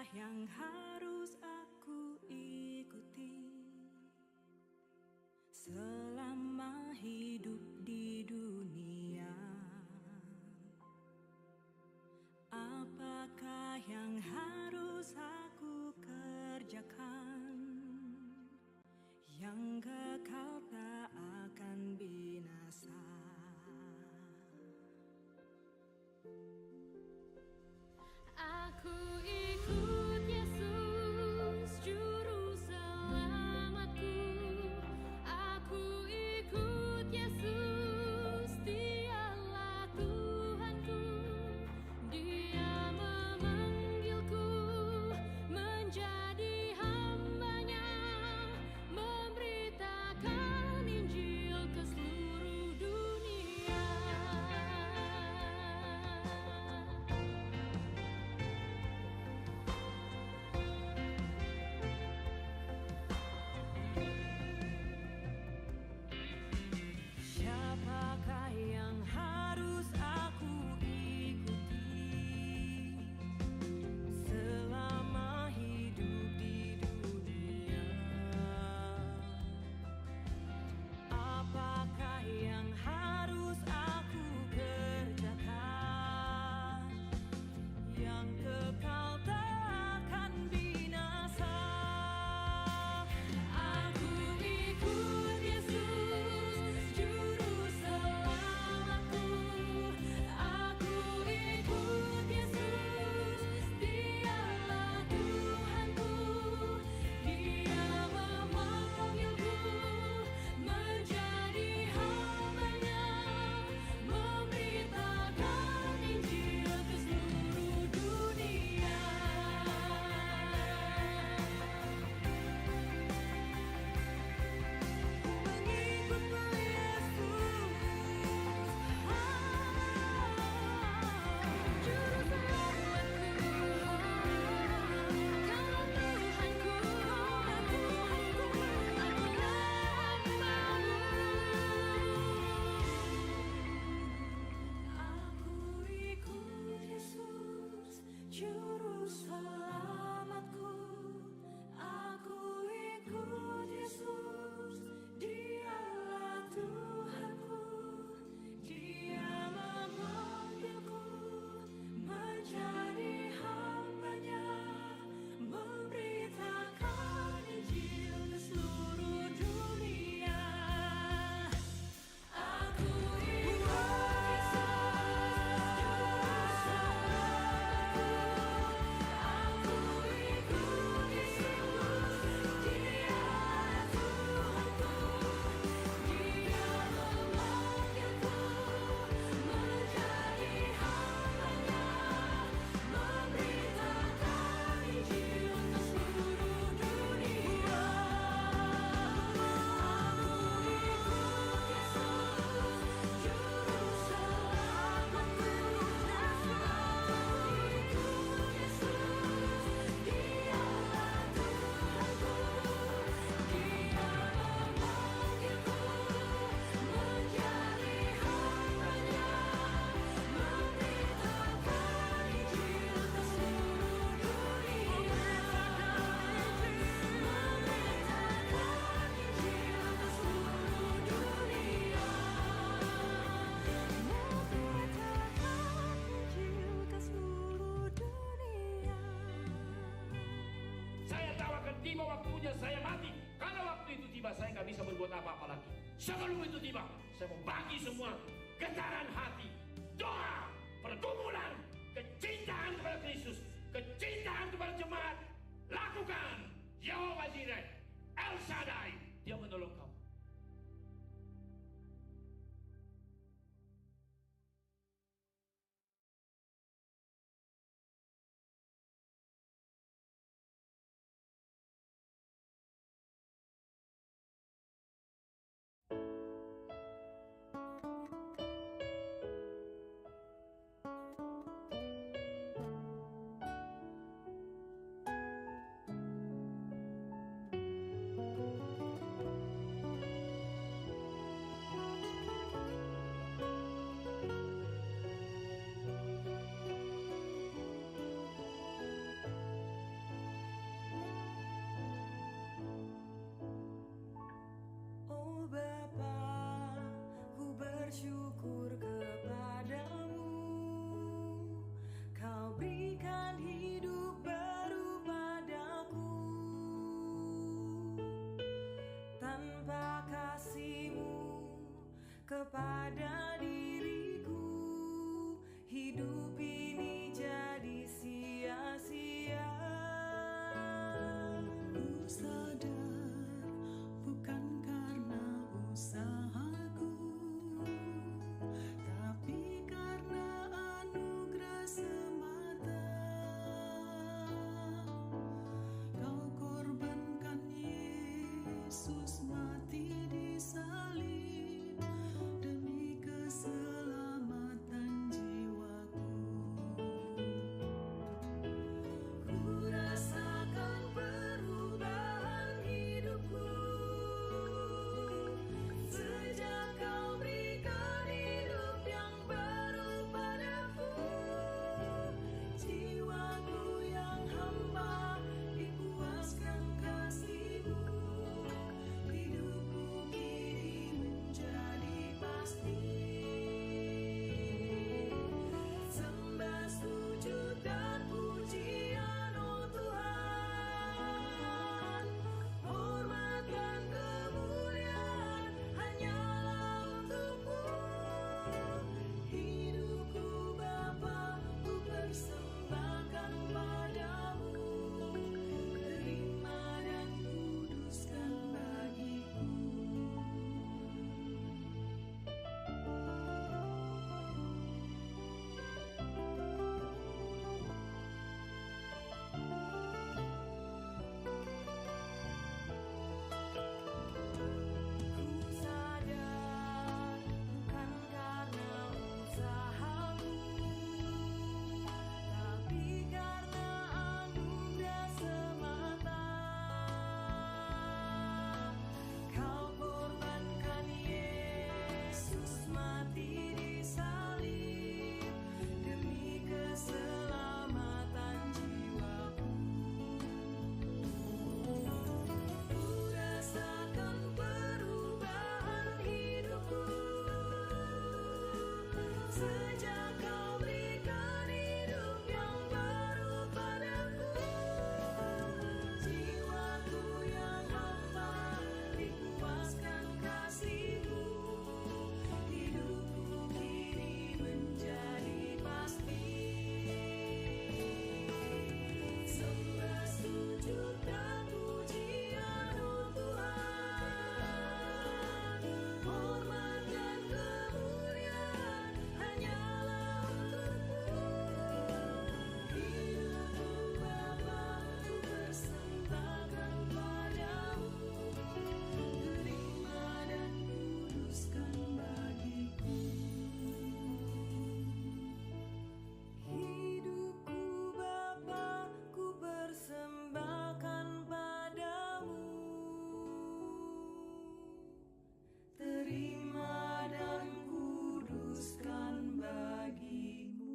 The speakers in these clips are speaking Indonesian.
yang harus aku ikuti selama hidup di dunia? Apakah yang harus aku kerjakan yang kekal tak akan binasa? Aku ikut Yesus, Juru Selamatku. Aku ikut Yesus, Dialah Tuhanku. Dia memanggilku menjadi hamba-Nya, memberitakan Injil ke seluruh dunia. Siapakah yang harus aku ikuti selama hidup di dunia? Apakah yang harus aku kerjakan yang kekal tak akan binasa? Aku ikut Yesus, Juru Selamatku. Aku ikut Yesus, Dialah Tuhanku. Dia memanggilku menjadi hamba-Nya, memberitakan Injil ke seluruh dunia. Mengikutmu Yesus, Juru Selamatku. Kaulah Tuhanku, akulah hamba-Mu. Aku ikut Yesus, Juru Selamatku. Aku ikut Yesus, Dialah Tuhanku. Dia memanggilku menjadi hamba-Nya, memberitakan Injil ke seluruh dunia. Aku ikut Yesus, Juru Selamatku. Aku ikut Yesus, Dialah Tuhanku. Dia memanggilku menjadi hamba-Nya, memberitakan Injil ke seluruh dunia. Aku ikut Yesus, Juru Selamatku. Aku ikut Yesus, Dialah Tuhanku. Dia memanggilku menjadi hamba-Nya, memberitakan Injil ke seluruh dunia. Memberitakan Injil ke seluruh dunia. Memberitakan Injil ke seluruh dunia. Saya tahu akan tiba waktunya saya mati. Kalau waktu itu tiba, saya nggak bisa berbuat apa-apa lagi. Sebelum itu tiba, saya mau bagi semua getaran hati, doa, pergumulan, kecintaan kepada Kristus, kecintaan kepada jemaat. Lakukan. Yahweh Jireh, El Shaddai, Dia menolong kamu. pada diriku, hidup ini jadi sia-sia. Ku sadar bukan karena usahaku, tapi karena anugerah semata. Kau korbankan Yesus mati di salib demi keselamatan jiwaku. Ku rasakan perubahan hidupku sejak Kau berikan hidup yang baru padaku. Jiwaku yang hamba dipuaskan kasih-Mu, hidupku kini menjadi pasti. Sembah, sujud dan pujian, oh Tuhan, hormat dan kemuliaan hanyalah untuk-Mu. Hidupku Bapa, ku persembahkan padamu, terima dan kuduskan bagiku. Ku sadar bukan karena usahaku, tapi karena anugerah semata. Kau korbankan Yesus mati di salib demi keselamatan jiwaku. Ku rasakan perubahan hidupku sejak Kau berikan hidup yang baru padaku. Jiwaku yang hamba dipuaskan kasih-Mu, hidupku kini menjadi pasti. Sembah, sujud dan pujian, oh Tuhan, hormat dan kemuliaan hanyalah untuk-Mu. Hidupku Bapa, ku persembahkan padamu, terima dan kuduskan bagiku. Hidupku Bapa, ku persembahkan padamu, terima dan kuduskan bagimu.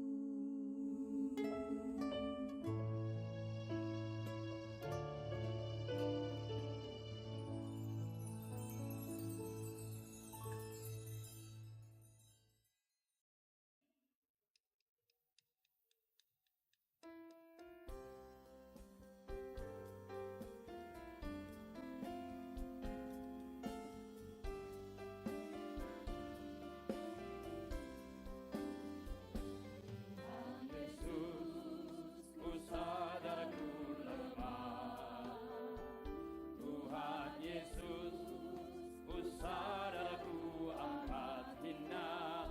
Ku sadar ku lemah. Tuhan Yesus, ku sadar ku amat hina.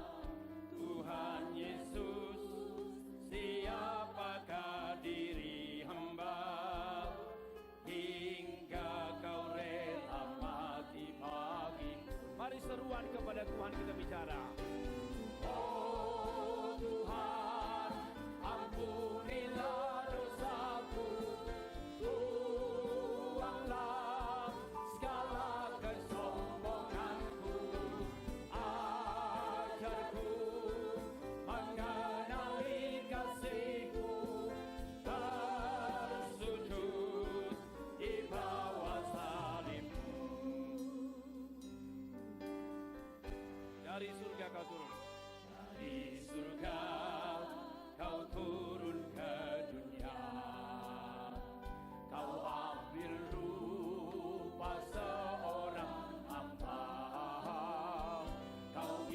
Tuhan Yesus, siapakah diri hamba hingga Kau rela mati bagiku. Mari seruan kepada Tuhan kita bicara. Oh Tuhan, ampunilah dosaku, buanglah segala kesombonganku, ajarku mengenali kasih-Mu, bersujud di bawah salib-Mu. Dari surga Kau turun. Dari surga Kau turun ke dunia. Kau ambil rupa seorang hamba. Kau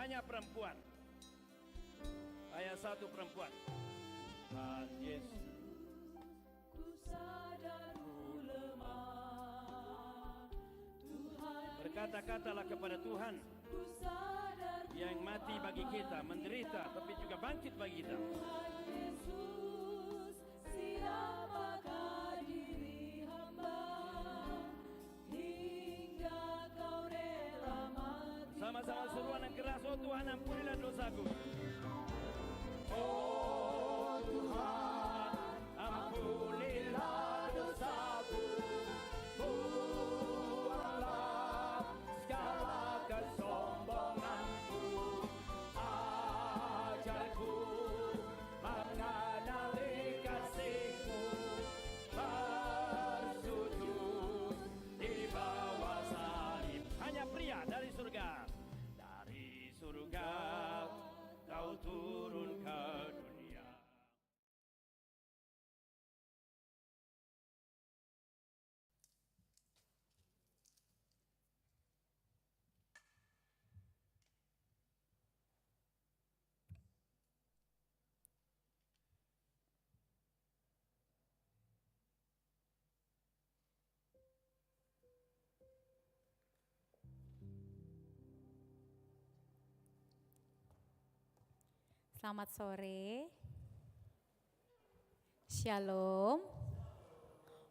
hanya perempuan. Hanya satu perempuan. Tuhan Yesus. Berkata-katalah kepada Tuhan yang mati bagi kita, menderita tapi juga bangkit bagi kita. Sama-sama seruan yang keras, oh Tuhan ampunilah dosaku. Oh Tuhan ampunilah dosaku. Buanglah segala kesombonganku. Ajarku mengenali kasih-Mu. Bersujud di bawah salib. Hanya pria dari surga. Dari surga Kau turun ke dunia. Selamat sore. Shalom.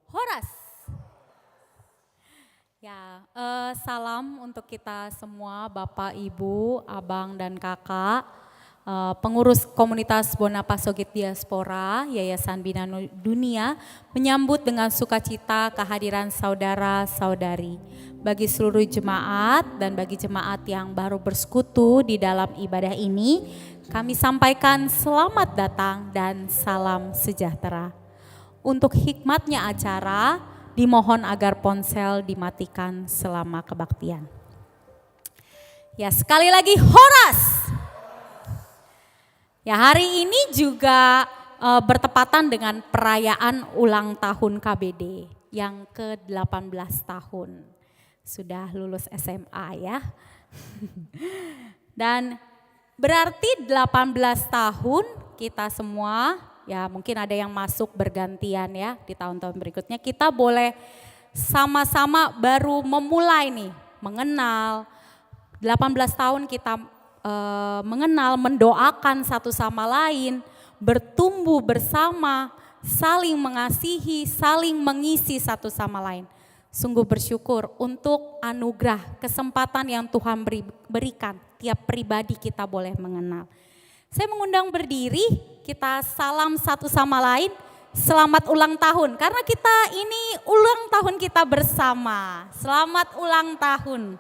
Horas. Ya, salam untuk kita semua, Bapak, Ibu, Abang, dan Kakak, pengurus komunitas Bonapasogit Diaspora, Yayasan Bina Dunia, menyambut dengan sukacita kehadiran saudara-saudari. Bagi seluruh jemaat dan bagi jemaat yang baru bersekutu di dalam ibadah ini, kami sampaikan selamat datang dan salam sejahtera. Untuk hikmatnya acara, dimohon agar ponsel dimatikan selama kebaktian. Ya, sekali lagi horas. Ya, hari ini juga bertepatan dengan perayaan ulang tahun KBD yang ke-18 tahun. Sudah lulus SMA ya. Dan berarti 18 tahun kita semua, ya mungkin ada yang masuk bergantian ya di tahun-tahun berikutnya. Kita boleh sama-sama baru memulai nih, mengenal. 18 tahun kita mengenal, mendoakan satu sama lain, bertumbuh bersama, saling mengasihi, saling mengisi satu sama lain. Sungguh bersyukur untuk anugerah, kesempatan yang Tuhan berikan, tiap pribadi kita boleh mengenal. Saya mengundang berdiri, kita salam satu sama lain, selamat ulang tahun. Karena kita ini ulang tahun kita bersama, selamat ulang tahun.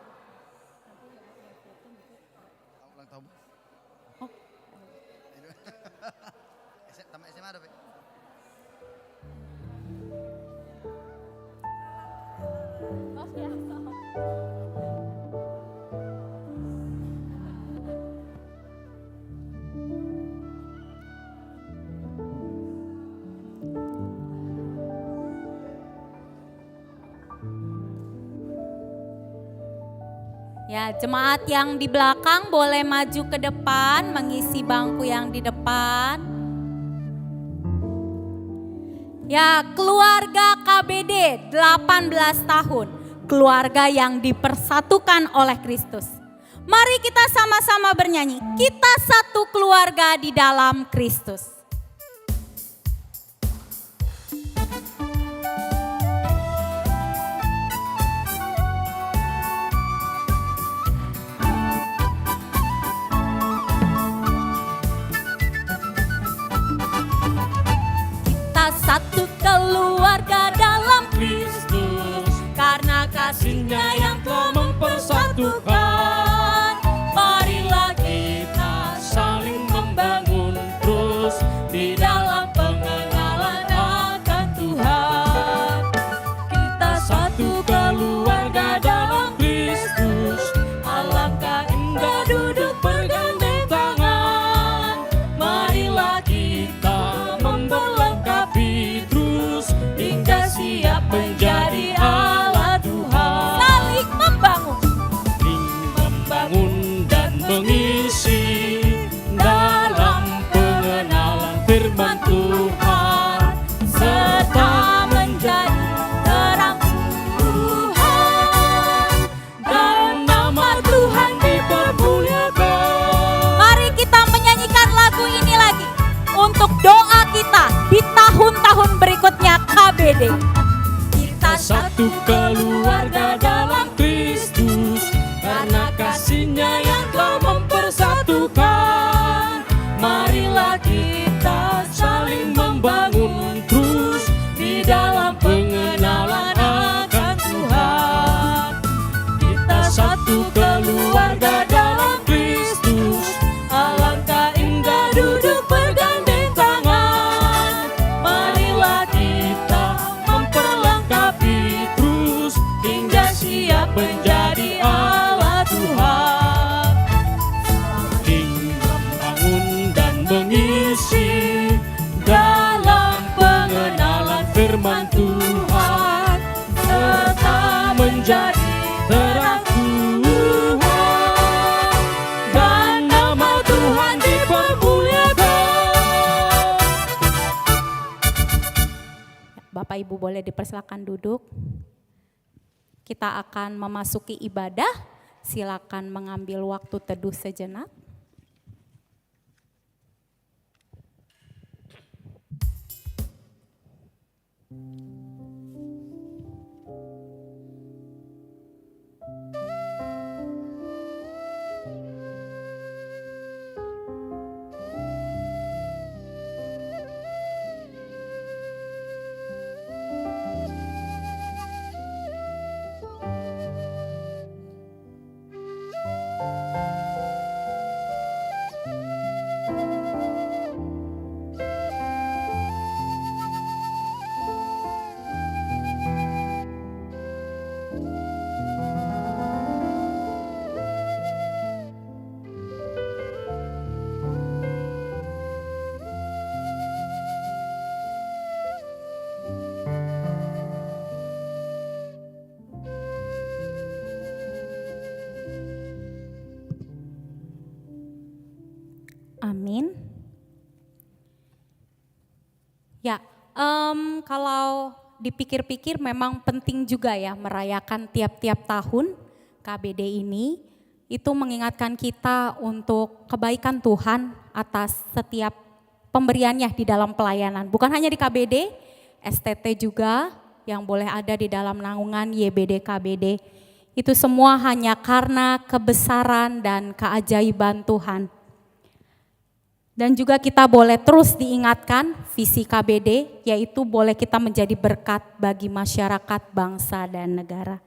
Ulang tahun. Oh. Tamat SMA ada, Pak? Oh ya, ya, jemaat yang di belakang boleh maju ke depan, mengisi bangku yang di depan. Ya, keluarga KBD 18 tahun, keluarga yang dipersatukan oleh Kristus. Mari kita sama-sama bernyanyi, kita satu keluarga di dalam Kristus. Satu keluarga dalam Kristus, karena kasih-Nya yang telah mempersatukan. Marilah kita saling membangun terus di dalam pengenalan akan Tuhan. Kita satu keluarga dalam Kristus, alangkah indah duduk bergandeng tangan. Marilah kita memperlengkapi terus hingga siap menjadi alat Tuhan. Saling membangun. firman Tuhan tetap menjadi terang Tuhan, dan nama Tuhan dipermuliakan. Bapak Ibu boleh dipersilakan duduk. Kita akan memasuki ibadah. Silakan mengambil waktu teduh sejenak. Amin. Ya, kalau dipikir-pikir memang penting juga ya merayakan tiap-tiap tahun KBD ini. Itu mengingatkan kita untuk kebaikan Tuhan atas setiap pemberiannya di dalam pelayanan. Bukan hanya di KBD, STT juga yang boleh ada di dalam naungan YBD KBD. Itu semua hanya karena kebesaran dan keajaiban Tuhan. Dan juga kita boleh terus diingatkan visi KBD, yaitu boleh kita menjadi berkat bagi masyarakat, bangsa, dan negara.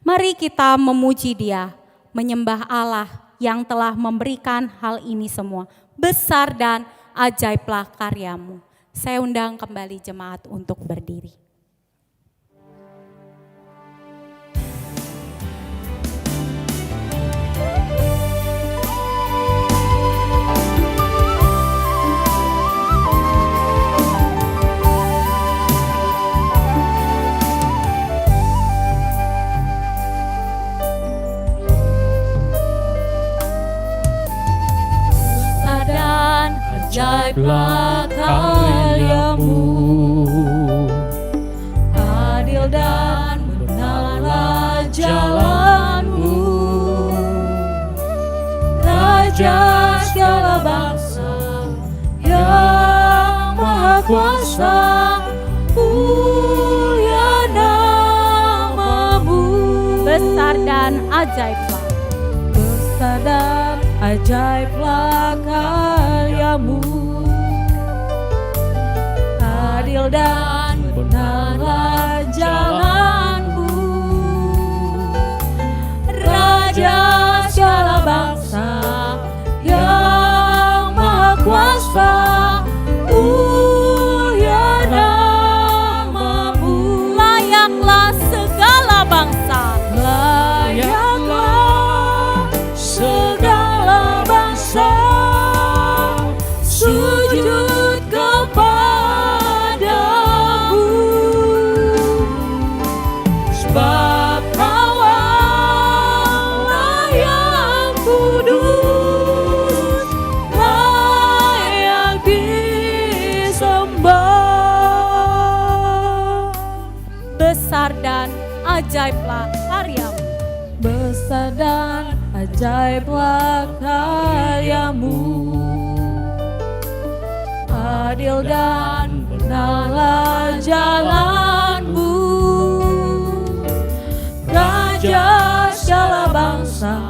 Mari kita memuji Dia, menyembah Allah yang telah memberikan hal ini semua. Besar dan ajaiblah karyamu. Saya undang kembali jemaat untuk berdiri. Ajaiblah karyamu, adil dan benarlah jalanmu, Raja segala bangsa yang maha kuasa, mulia namamu. Besar dan ajaiblah. Besar dan ajaiblah karyamu, adil dan benarlah jalanmu, Raja segala bangsa yang maha kuasa, mulia namamu. Layaklah segala bangsa, Layaklah segala bangsa sujud kepadamu, sebab Kaulah yang kudus, layak disembah. besar dan ajaiblah karyamu. Besar dan ajaiblah karyamu, adil dan benarlah jalanmu, Raja segala bangsa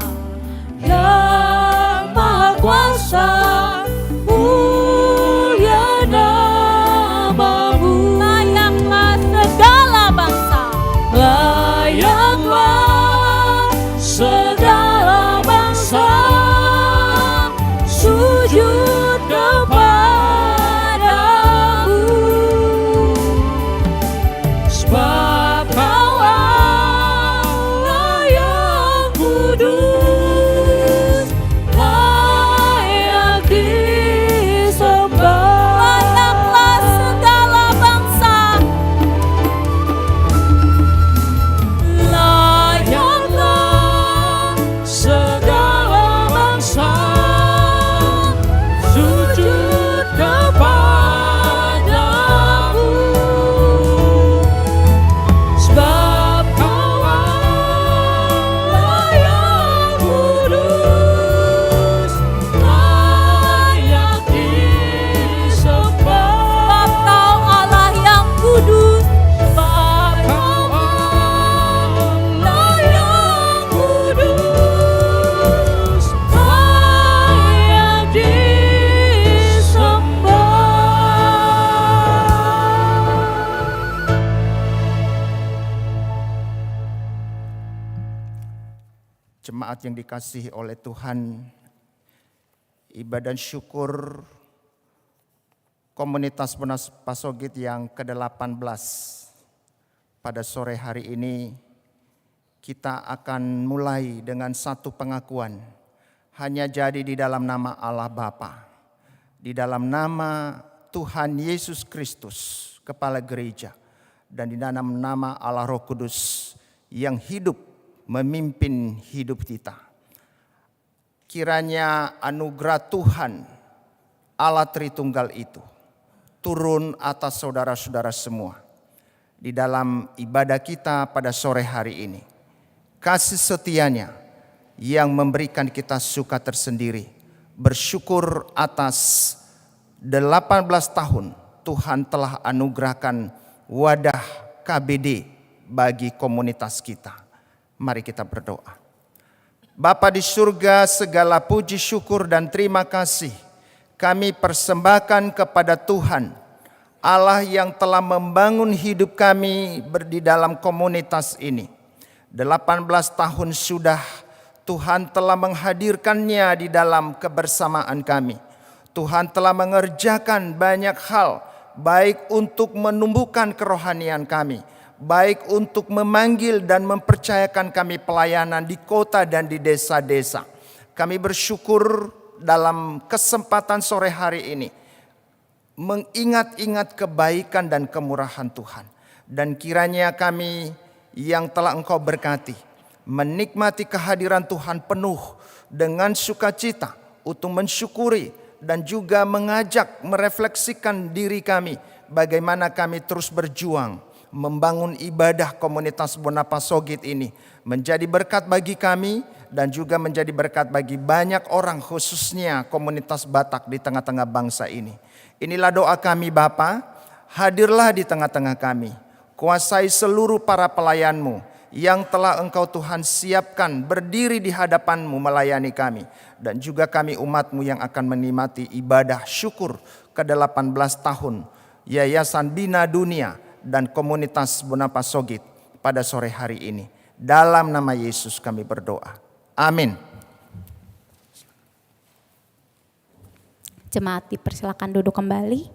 yang maha kuasa, mulia namamu. Layaklah segala bangsa, Layaklah segala bangsa sujud kepadamu, Jemaat yang dikasihi oleh Tuhan, ibadah syukur komunitas Bonas Pasogit yang ke-18 pada sore hari ini kita akan mulai dengan satu pengakuan. Hanya jadi di dalam nama Allah Bapa, di dalam nama Tuhan Yesus Kristus, Kepala Gereja, dan di dalam nama Allah Roh Kudus yang hidup memimpin hidup kita. Kiranya anugerah Tuhan Allah Tritunggal itu turun atas saudara-saudara semua di dalam ibadah kita pada sore hari ini. Kasih setianya yang memberikan kita suka tersendiri. Bersyukur atas 18 tahun Tuhan telah anugerahkan wadah KBD bagi komunitas kita. Mari kita berdoa. Bapa di surga, segala puji syukur dan terima kasih kami persembahkan kepada Tuhan, Allah yang telah membangun hidup kami di dalam komunitas ini. 18 tahun sudah Tuhan telah menghadirkannya di dalam kebersamaan kami. Tuhan telah mengerjakan banyak hal, baik untuk menumbuhkan kerohanian kami, baik untuk memanggil dan mempercayakan kami pelayanan di kota dan di desa-desa. Kami bersyukur dalam kesempatan sore hari ini mengingat-ingat kebaikan dan kemurahan Tuhan. Dan kiranya kami yang telah Engkau berkati menikmati kehadiran Tuhan penuh dengan sukacita untuk mensyukuri dan juga mengajak merefleksikan diri kami bagaimana kami terus berjuang membangun ibadah komunitas Bonas Pasogit ini menjadi berkat bagi kami dan juga menjadi berkat bagi banyak orang, khususnya komunitas Batak di tengah-tengah bangsa ini. Inilah doa kami Bapa, hadirlah di tengah-tengah kami, kuasai seluruh para pelayan-Mu yang telah Engkau Tuhan siapkan berdiri di hadapan-Mu melayani kami. Dan juga kami umat-Mu yang akan menikmati ibadah syukur ke-18 tahun Yayasan Bina Dunia dan komunitas Bonas Pasogit pada sore hari ini. Dalam nama Yesus kami berdoa. Amin. Jemaat dipersilakan duduk kembali.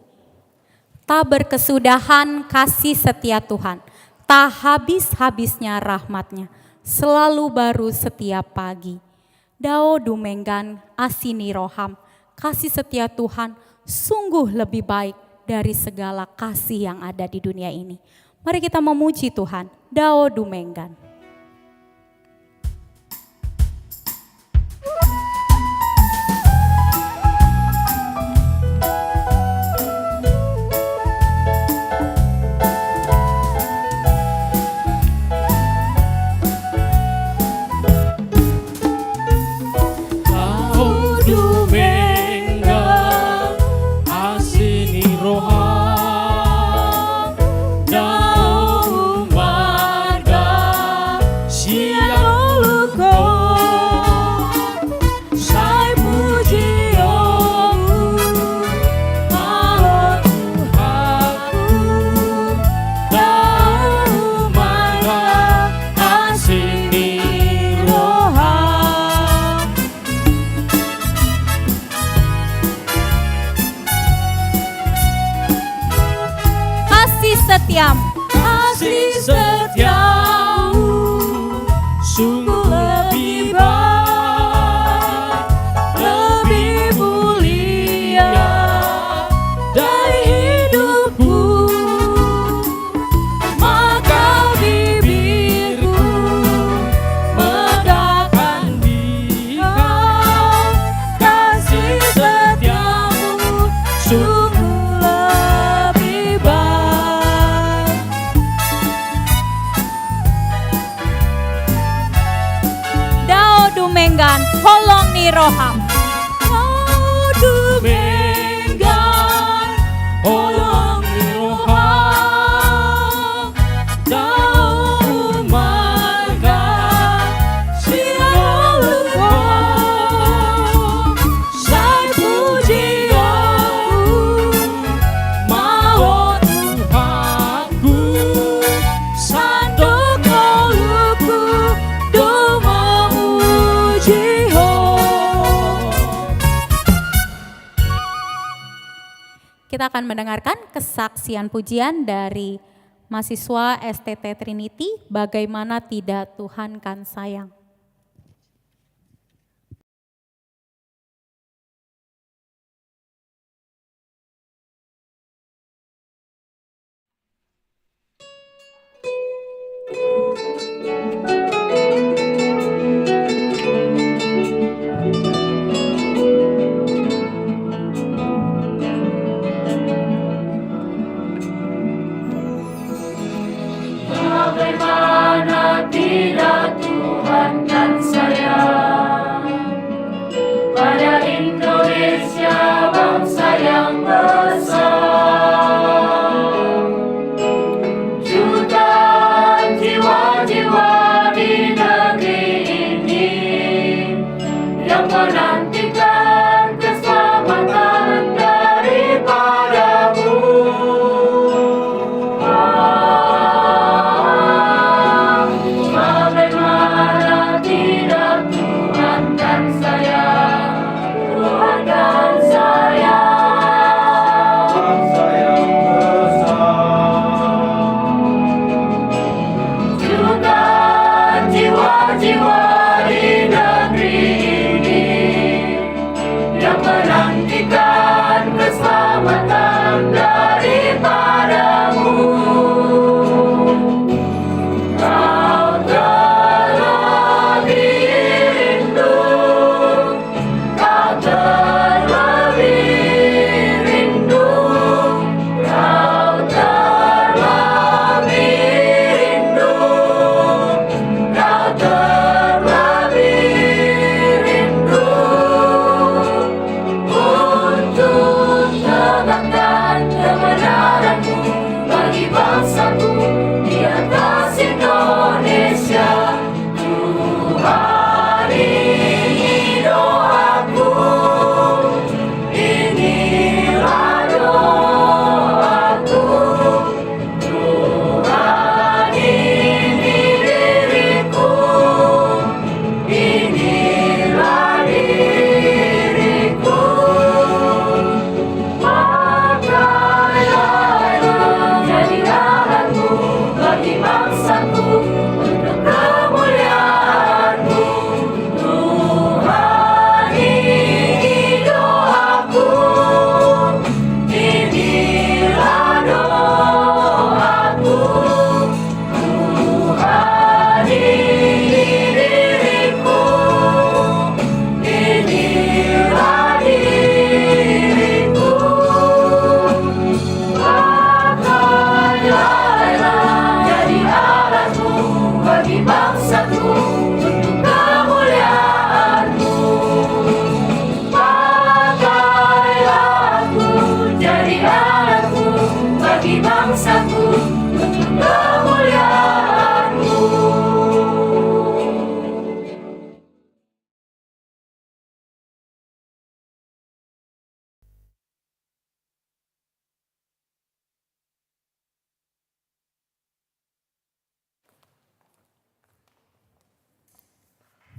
Tak berkesudahan kasih setia Tuhan, tak habis-habisnya rahmat-Nya, selalu baru setiap pagi. Dao dumenggan asini roham, kasih setia Tuhan sungguh lebih baik dari segala kasih yang ada di dunia ini. Mari kita memuji Tuhan. Dao dumenggan. Kasih setiamu sungguh lebih baik, lebih mulia dari hidupku. Maka bibirku mendakan Dikau, kasih setiamu sungguh lebih baik. Dao dumenggan holong ni roham. Kau dumenggan holong ni roham, kau umarkan siang lupa, saya puji aku mau Tuhanku, sandok luku domamu Kita akan mendengarkan kesaksian pujian dari mahasiswa STT Trinity, bagaimana tidak Tuhan kan sayang. Bagaimana tidak Tuhan kan sayang pada Indonesia, bangsa yang besar. Jutaan jiwa-jiwa di negeri ini yang menantikan keselamatan daripadamu. Bagaimana tidak Tuhan kan sayang, Tuhan kan sayang, bangsa yang besar. Jutaan jiwa-jiwa di negeri ini yang menantikan keselamatan daripadamu. Kau terlebih rindu, kau terlebih rindu, kau terlebih rindu, kau terlebih rindu untuk tegakkan kebenaran-Mu bagi bangsaku di atas Indonesia. Tuhan, ini doaku, inilah doaku. Tuhan, ini diriku, inilah diriku. Pakailah jadi alatmu bagi bangsaku untuk kemuliaan-Mu. Tuhan, ini doaku, inilah doaku. Tuhan, ini diriku, inilah diriku. Pakailah jadi alatmu bagi bangsaku untuk kemuliaan-Mu. Pakailah aku jadi alatmu bagi bangsaku untuk kemuliaan-Mu.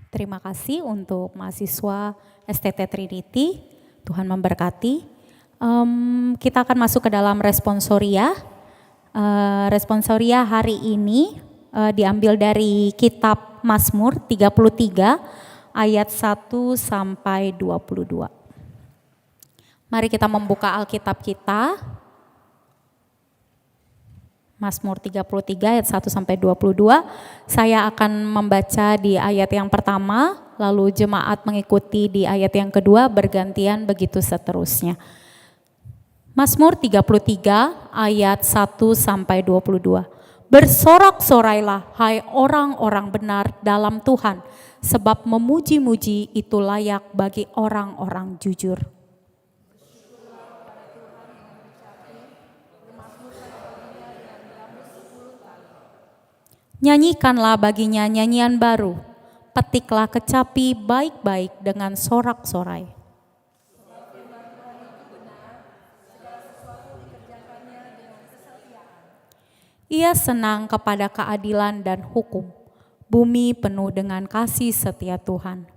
Terima kasih untuk mahasiswa STT Trinity, Tuhan memberkati. Kita akan masuk ke dalam responsoria. Responsoria hari ini diambil dari kitab Mazmur 33 ayat 1 sampai 22. Mari kita membuka Alkitab kita. Mazmur 33 ayat 1 sampai 22. Saya akan membaca di ayat yang pertama, lalu jemaat mengikuti di ayat yang kedua, bergantian begitu seterusnya. Mazmur 33 ayat 1 sampai 22. Bersorak-sorailah hai orang-orang benar dalam Tuhan, sebab memuji-muji itu layak bagi orang-orang jujur. Nyanyikanlah baginya nyanyian baru, petiklah kecapi baik-baik dengan sorak-sorai. Ia senang kepada keadilan dan hukum, bumi penuh dengan kasih setia Tuhan.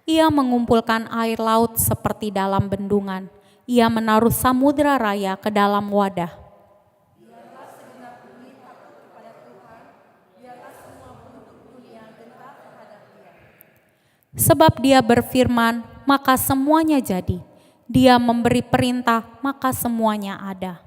Ia mengumpulkan air laut seperti dalam bendungan. Ia menaruh samudera raya ke dalam wadah. Sebab dia berfirman, maka semuanya jadi. Dia memberi perintah, maka semuanya ada.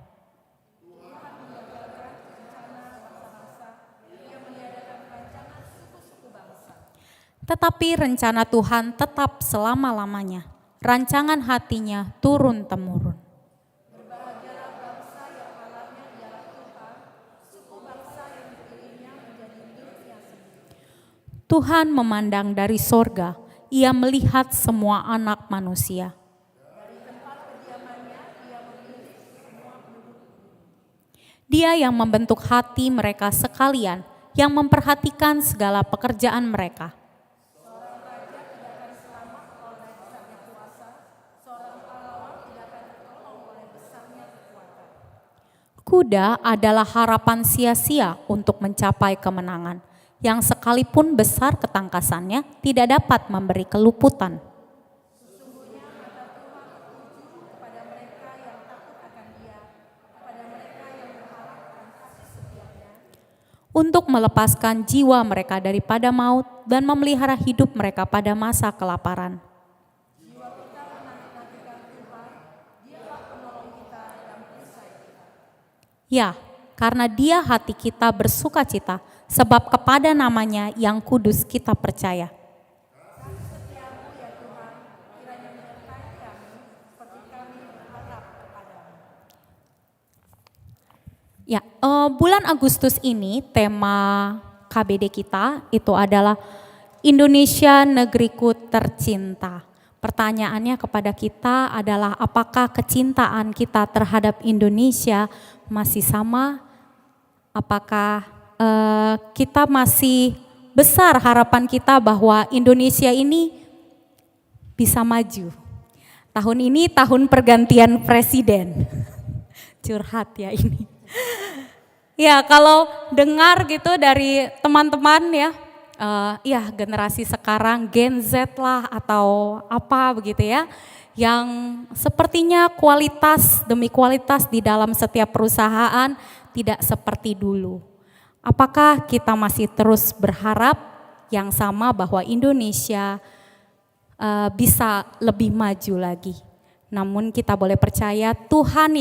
Tetapi rencana Tuhan tetap selama-lamanya. Rancangan hatinya turun-temurun. Tuhan memandang dari sorga, ia melihat semua anak manusia. Dia yang membentuk hati mereka sekalian, yang memperhatikan segala pekerjaan mereka. Kuda adalah harapan sia-sia untuk mencapai kemenangan, yang sekalipun besar ketangkasannya tidak dapat memberi keluputan. Untuk melepaskan jiwa mereka daripada maut dan memelihara hidup mereka pada masa kelaparan. Ya, karena dia hati kita bersukacita, sebab kepada namanya yang kudus kita percaya. Ya, bulan Agustus ini tema KBD kita itu adalah Indonesia negeriku tercinta. Pertanyaannya kepada kita adalah apakah kecintaan kita terhadap Indonesia masih sama? Apakah kita masih besar harapan kita bahwa Indonesia ini bisa maju? Tahun ini tahun pergantian presiden. Curhat ya ini. Ya kalau dengar gitu dari teman-teman ya generasi sekarang Gen Z lah atau apa begitu ya, yang sepertinya kualitas demi kualitas di dalam setiap perusahaan tidak seperti dulu. Apakah kita masih terus berharap yang sama bahwa Indonesia bisa lebih maju lagi? Namun kita boleh percaya Tuhan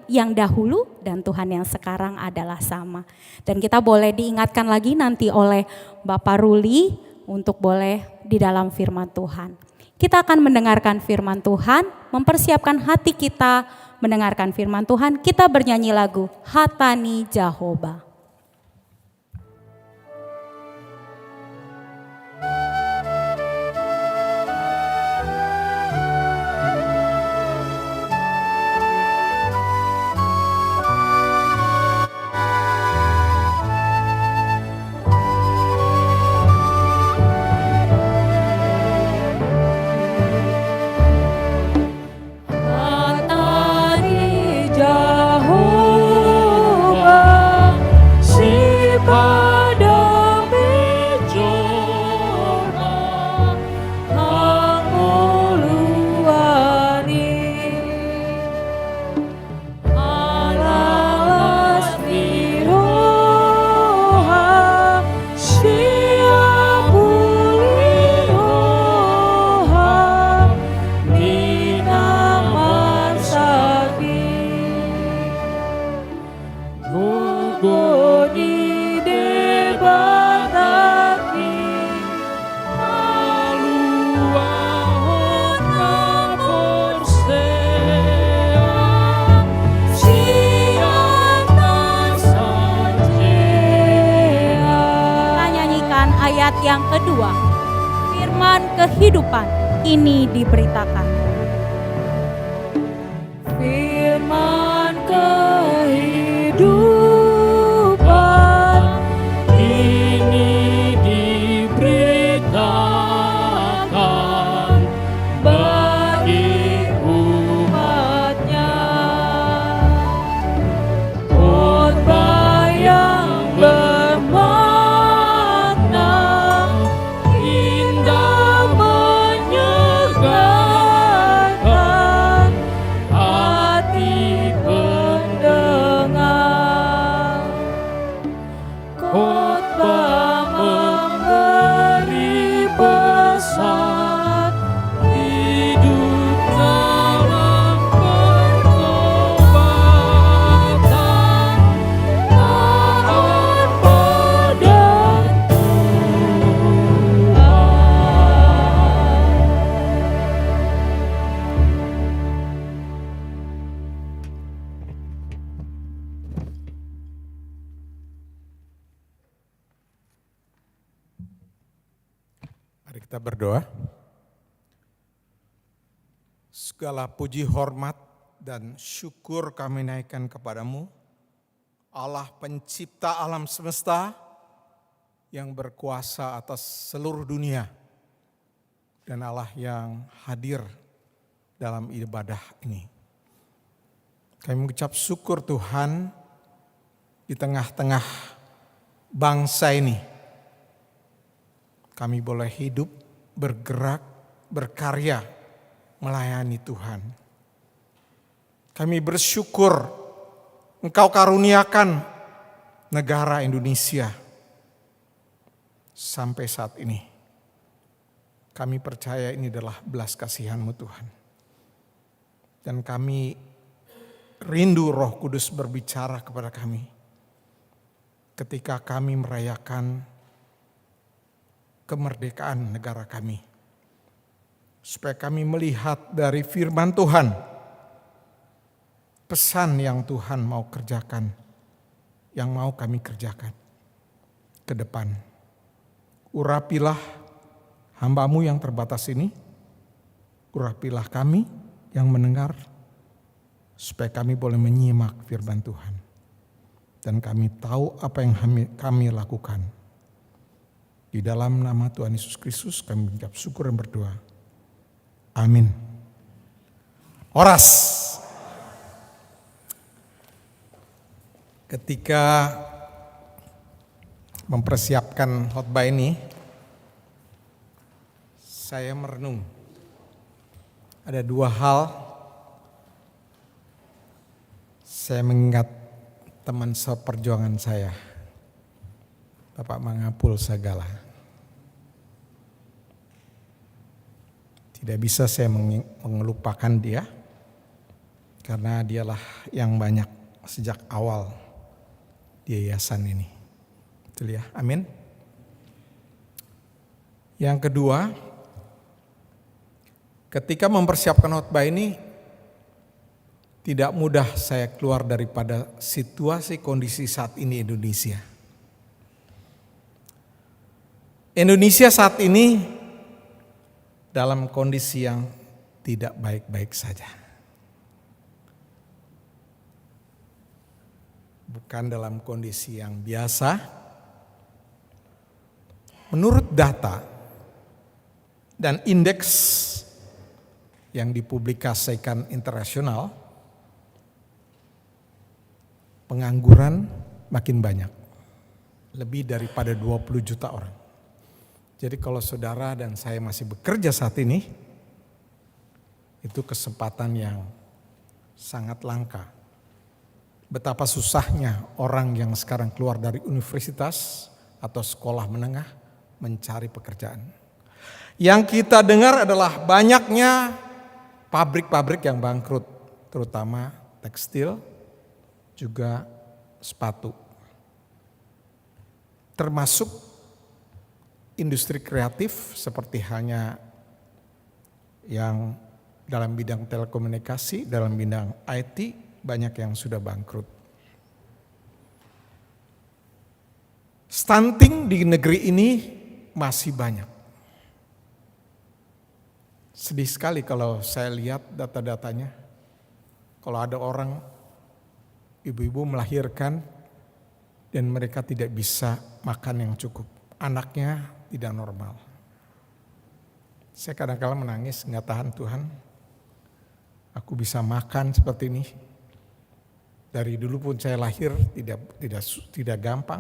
yang dahulu dan Tuhan yang sekarang adalah sama. Dan kita boleh diingatkan lagi nanti oleh Bapak Ruli untuk boleh di dalam firman Tuhan. Kita akan mendengarkan firman Tuhan, mempersiapkan hati kita mendengarkan firman Tuhan. Kita bernyanyi lagu Hatani Jehovah. Yang kedua, firman kehidupan ini diberitakan. Firman kehidupan ini diberitakan bagi umatnya. Khotbah yang bermakna indah menyenangkan Kita berdoa. Segala puji, hormat, dan syukur kami naikkan kepadamu, Allah pencipta alam semesta yang berkuasa atas seluruh dunia, dan Allah yang hadir dalam ibadah ini. Kami mengucap syukur Tuhan di tengah-tengah bangsa ini. Kami boleh hidup, bergerak, berkarya, melayani Tuhan. Kami bersyukur Engkau karuniakan negara Indonesia sampai saat ini. Kami percaya ini adalah belas kasihan-Mu Tuhan. Dan kami rindu Roh Kudus berbicara kepada kami ketika kami merayakan kemerdekaan negara kami. Supaya kami melihat dari firman Tuhan, pesan yang Tuhan mau kerjakan, yang mau kami kerjakan ke depan. Urapilah hamba-Mu yang terbatas ini, urapilah kami yang mendengar, supaya kami boleh menyimak firman Tuhan. Dan kami tahu apa yang kami lakukan. Di dalam nama Tuhan Yesus Kristus kami mengucap syukur dan berdoa. Amin. Oras. Ketika mempersiapkan khotbah ini, saya merenung. Ada dua hal. Saya mengingat teman seperjuangan saya, Bapak Mangapul Sagala. Tidak bisa saya mengelupakan dia, karena dialah yang banyak sejak awal di yayasan ini. Betul ya, amin. Yang kedua, ketika mempersiapkan khotbah ini, tidak mudah saya keluar daripada situasi kondisi saat ini Indonesia. Indonesia saat ini dalam kondisi yang tidak baik-baik saja. Bukan dalam kondisi yang biasa. Menurut data dan indeks yang dipublikasikan internasional, pengangguran makin banyak. Lebih daripada 20 juta orang. Jadi kalau saudara dan saya masih bekerja saat ini, itu kesempatan yang sangat langka. Betapa susahnya orang yang sekarang keluar dari universitas atau sekolah menengah mencari pekerjaan. Yang kita dengar adalah banyaknya pabrik-pabrik yang bangkrut, terutama tekstil, juga sepatu. Termasuk industri kreatif seperti halnya yang dalam bidang telekomunikasi, dalam bidang IT, banyak yang sudah bangkrut. Stunting di negeri ini masih banyak. Sedih sekali kalau saya lihat data-datanya. Kalau ada orang, ibu-ibu melahirkan dan mereka tidak bisa makan yang cukup. Anaknya tidak normal. Saya kadang-kadang menangis, nggak tahan Tuhan. Aku bisa makan seperti ini. Dari dulu pun saya lahir tidak gampang.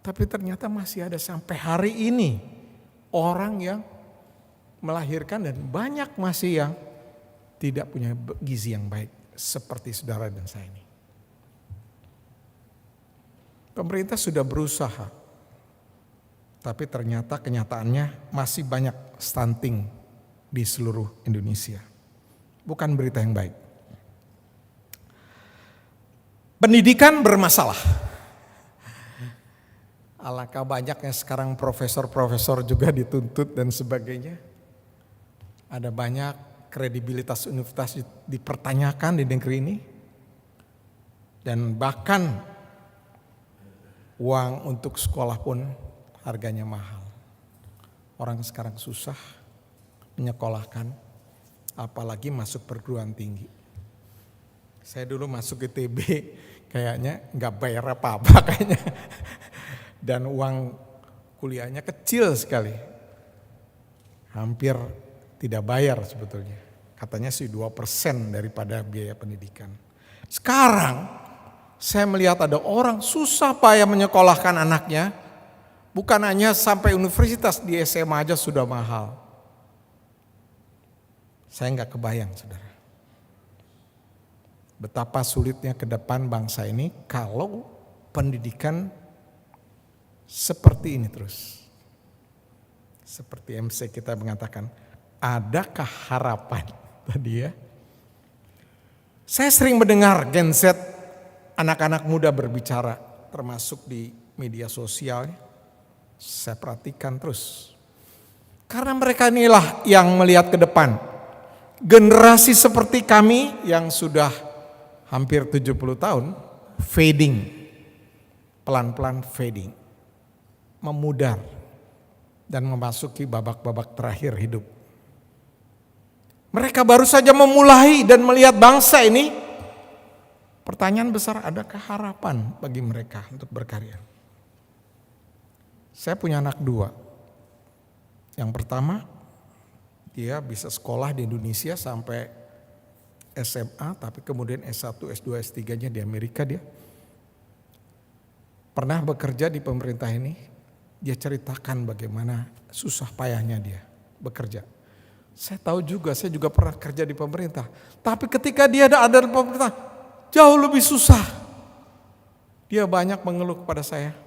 Tapi ternyata masih ada sampai hari ini orang yang melahirkan dan banyak masih yang tidak punya gizi yang baik seperti saudara dan saya ini. Pemerintah sudah berusaha, tapi ternyata kenyataannya masih banyak stunting di seluruh Indonesia. Bukan berita yang baik. Pendidikan bermasalah. Alangkah banyaknya sekarang profesor-profesor juga dituntut dan sebagainya. Ada banyak kredibilitas universitas dipertanyakan di negeri ini. Dan bahkan uang untuk sekolah pun harganya mahal. Orang sekarang susah menyekolahkan, apalagi masuk perguruan tinggi. Saya dulu masuk ITB kayaknya nggak bayar apa-apa kayaknya. Dan uang kuliahnya kecil sekali. Hampir tidak bayar sebetulnya. Katanya sih 2% daripada biaya pendidikan. Sekarang saya melihat ada orang susah payah menyekolahkan anaknya. Bukan hanya sampai universitas, di SMA aja sudah mahal. Saya nggak kebayang, saudara. Betapa sulitnya ke depan bangsa ini kalau pendidikan seperti ini terus. Seperti MC kita mengatakan, adakah harapan tadi ya? Saya sering mendengar Gen Z, anak-anak muda berbicara, termasuk di media sosial. Saya perhatikan terus. Karena mereka inilah yang melihat ke depan. Generasi seperti kami yang sudah hampir 70 tahun, fading. Pelan-pelan fading. Memudar. Dan memasuki babak-babak terakhir hidup. Mereka baru saja memulai dan melihat bangsa ini. Pertanyaan besar, adakah harapan bagi mereka untuk berkarya? Saya punya anak 2. Yang pertama, dia bisa sekolah di Indonesia sampai SMA, tapi kemudian S1, S2, S3-nya di Amerika dia. Pernah bekerja di pemerintah ini, dia ceritakan bagaimana susah payahnya dia bekerja. Saya tahu juga, saya juga pernah kerja di pemerintah. Tapi ketika dia ada di pemerintah, jauh lebih susah. Dia banyak mengeluh kepada saya.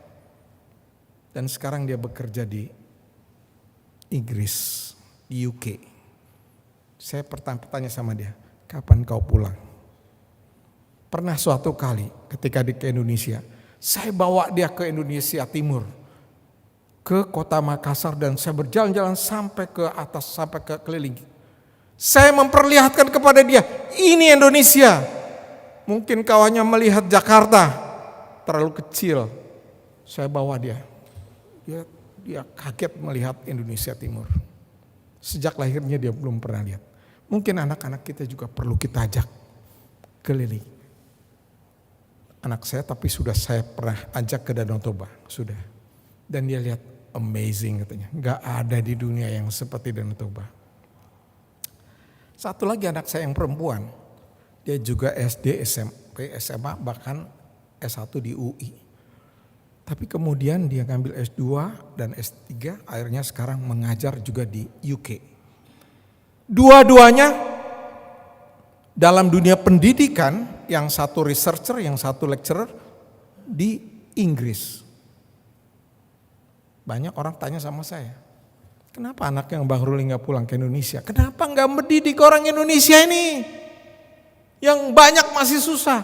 Dan sekarang dia bekerja di Inggris, di UK. Saya bertanya sama dia, kapan kau pulang? Pernah suatu kali ketika ke Indonesia, saya bawa dia ke Indonesia Timur, ke kota Makassar, dan saya berjalan-jalan sampai ke atas, sampai ke keliling. Saya memperlihatkan kepada dia, ini Indonesia. Mungkin kau hanya melihat Jakarta, terlalu kecil. Saya bawa dia. Dia kaget melihat Indonesia Timur. Sejak lahirnya dia belum pernah lihat. Mungkin anak-anak kita juga perlu kita ajak keliling. Anak saya tapi sudah saya pernah ajak ke Danau Toba, sudah. Dan dia lihat amazing katanya. Gak ada di dunia yang seperti Danau Toba. Satu lagi anak saya yang perempuan. Dia juga SD, SMP, SMA, bahkan S1 di UI. Tapi kemudian dia ngambil S2 dan S3, akhirnya sekarang mengajar juga di UK. Dua-duanya dalam dunia pendidikan, yang satu researcher, yang satu lecturer di Inggris. Banyak orang tanya sama saya, kenapa anak yang Bang Ruli gak pulang ke Indonesia? Kenapa gak mendidik orang Indonesia ini? Yang banyak masih susah.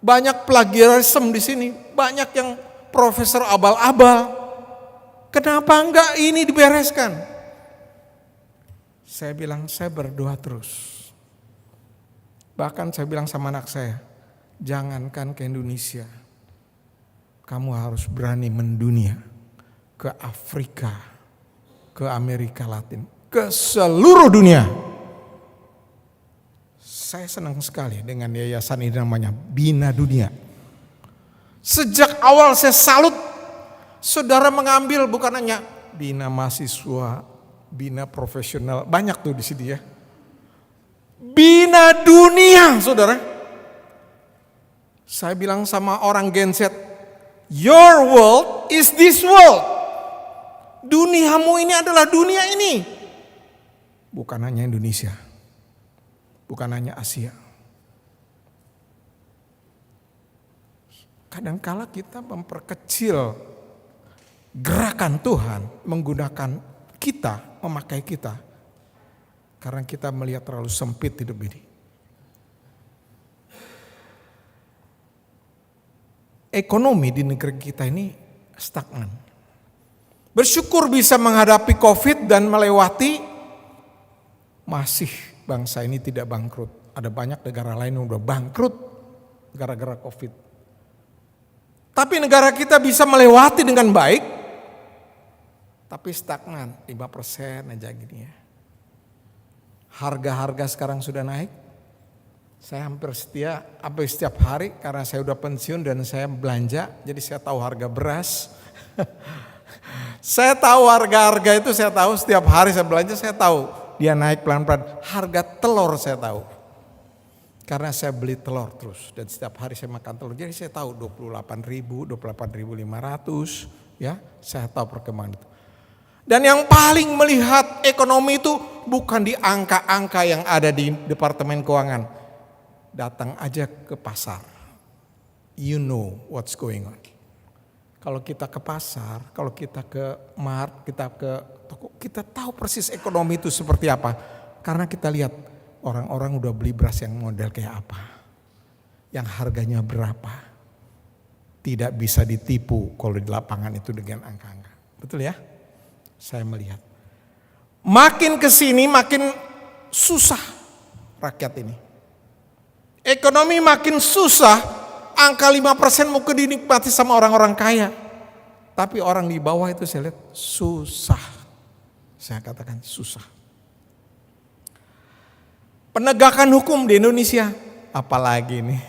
Banyak plagiarisme di sini, banyak yang profesor abal-abal. Kenapa enggak ini dibereskan? Saya bilang, saya berdoa terus. Bahkan saya bilang sama anak saya, jangankan ke Indonesia, kamu harus berani mendunia. Ke Afrika, ke Amerika Latin, ke seluruh dunia. Saya senang sekali dengan yayasan ini, namanya Bina Dunia. Sejak awal saya salut, saudara mengambil bukan hanya bina mahasiswa, bina profesional, banyak tuh di sini ya. Bina dunia, saudara. Saya bilang sama orang Gen Z, your world is this world. Duniamu ini adalah dunia ini. Bukan hanya Indonesia, bukan hanya Asia. Kadangkala kita memperkecil gerakan Tuhan menggunakan kita, memakai kita. Karena kita melihat terlalu sempit hidup ini. Ekonomi di negeri kita ini stagnan. Bersyukur bisa menghadapi COVID dan melewati, masih bangsa ini tidak bangkrut. Ada banyak negara lain yang udah bangkrut gara-gara COVID. Tapi negara kita bisa melewati dengan baik Tapi stagnan 5% aja gini ya. Harga-harga sekarang sudah naik. Saya hampir setiap hari karena saya udah pensiun dan saya belanja. Jadi saya tahu harga beras. Saya tahu harga-harga itu, saya tahu setiap hari saya belanja, saya tahu dia naik pelan-pelan. Harga telur saya tahu. Karena saya beli telur terus dan setiap hari saya makan telur. Jadi saya tahu 28.000, 28.500 ya. Saya tahu perkembangan itu. Dan yang paling melihat ekonomi itu bukan di angka-angka yang ada di Departemen Keuangan. Datang aja ke pasar. You know what's going on. Kalau kita ke pasar, kalau kita ke mart, kita ke toko, kita tahu persis ekonomi itu seperti apa. Karena kita lihat orang-orang udah beli beras yang model kayak apa. Yang harganya berapa. Tidak bisa ditipu kalau di lapangan itu dengan angka-angka. Betul ya? Saya melihat. Makin kesini makin susah rakyat ini. Ekonomi makin susah. Angka 5% mungkin dinikmati sama orang-orang kaya. Tapi orang di bawah itu saya lihat susah. Saya katakan susah. Penegakan hukum di Indonesia. Apalagi nih.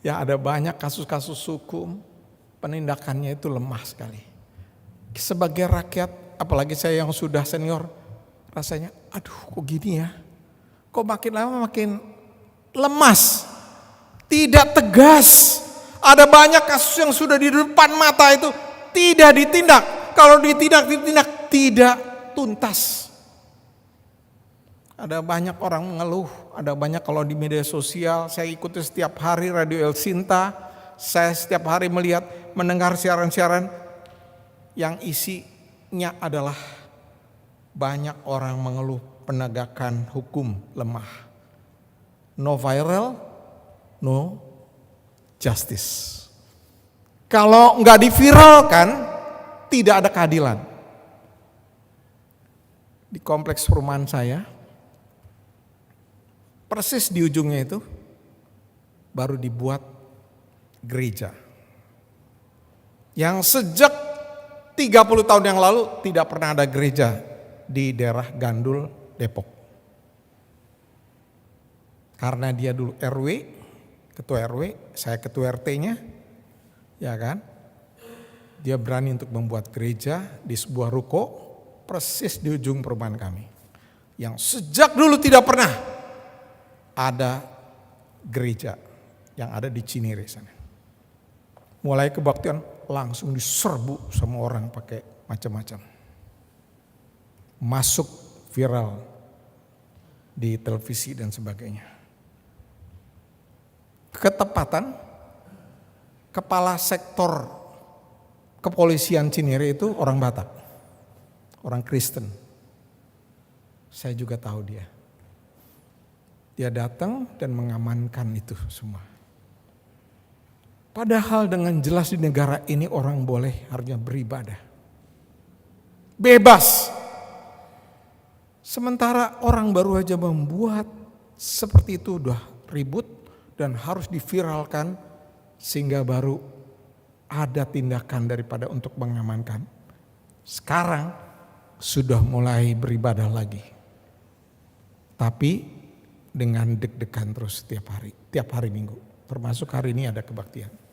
Ya ada banyak kasus-kasus hukum. Penindakannya itu lemah sekali. Sebagai rakyat, apalagi saya yang sudah senior. Rasanya aduh kok gini ya. Kok makin lama makin lemas. Tidak tegas. Ada banyak kasus yang sudah di depan mata itu tidak ditindak. Kalau ditindak tidak tuntas. Ada banyak orang mengeluh. Ada banyak kalau di media sosial. Saya ikuti setiap hari Radio El Sinta. Saya setiap hari mendengar siaran-siaran yang isinya adalah banyak orang mengeluh penegakan hukum lemah. No viral, no justice. Kalau nggak diviralkan, tidak ada keadilan. Di kompleks perumahan saya, persis di ujungnya itu, baru dibuat gereja. Yang sejak 30 tahun yang lalu tidak pernah ada gereja di daerah Gandul, Depok. Karena dia dulu RW, ketua RW, saya ketua RT-nya, ya kan? Dia berani untuk membuat gereja di sebuah ruko persis di ujung perumahan kami. Yang sejak dulu tidak pernah ada gereja yang ada di Cinere sana. Mulai kebaktian langsung diserbu sama orang pakai macam-macam. Masuk viral di televisi dan sebagainya. Ketepatan kepala sektor kepolisian Cinere itu orang Batak, orang Kristen. Saya juga tahu dia. Dia datang dan mengamankan itu semua. Padahal dengan jelas di negara ini orang boleh harusnya beribadah. Bebas. Sementara orang baru aja membuat seperti itu udah ribut dan harus diviralkan sehingga baru ada tindakan daripada untuk mengamankan. Sekarang sudah mulai beribadah lagi. Tapi dengan deg-degan terus tiap hari Minggu. Termasuk hari ini ada kebaktian.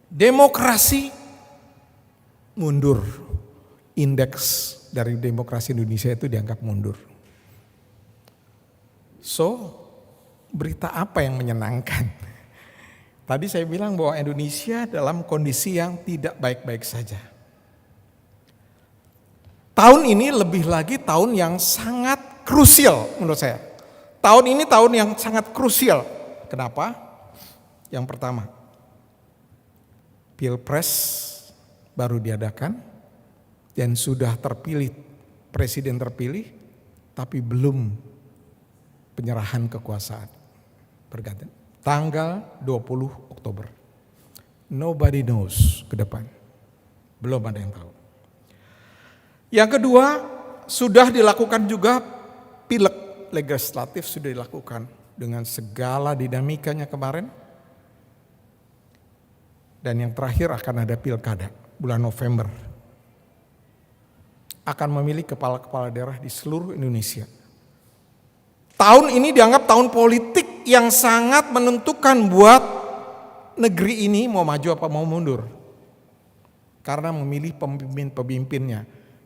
Demokrasi mundur. Indeks dari demokrasi Indonesia itu dianggap mundur. So, berita apa yang menyenangkan? Tadi saya bilang bahwa Indonesia dalam kondisi yang tidak baik-baik saja. Tahun ini lebih lagi tahun yang sangat krusial menurut saya. Tahun ini tahun yang sangat krusial. Kenapa? Yang pertama, Pilpres baru diadakan dan sudah terpilih, presiden terpilih, tapi belum penyerahan kekuasaan. Berganti. Tanggal 20 Oktober. Nobody knows ke depan. Belum ada yang tahu. Yang kedua, sudah dilakukan juga pileg legislatif sudah dilakukan dengan segala dinamikanya kemarin. Dan yang terakhir akan ada pilkada. bulan November akan memilih kepala-kepala daerah di seluruh Indonesia. Tahun ini dianggap tahun politik yang sangat menentukan buat negeri ini mau maju apa mau mundur. Karena memilih pemimpin-pemimpinnya,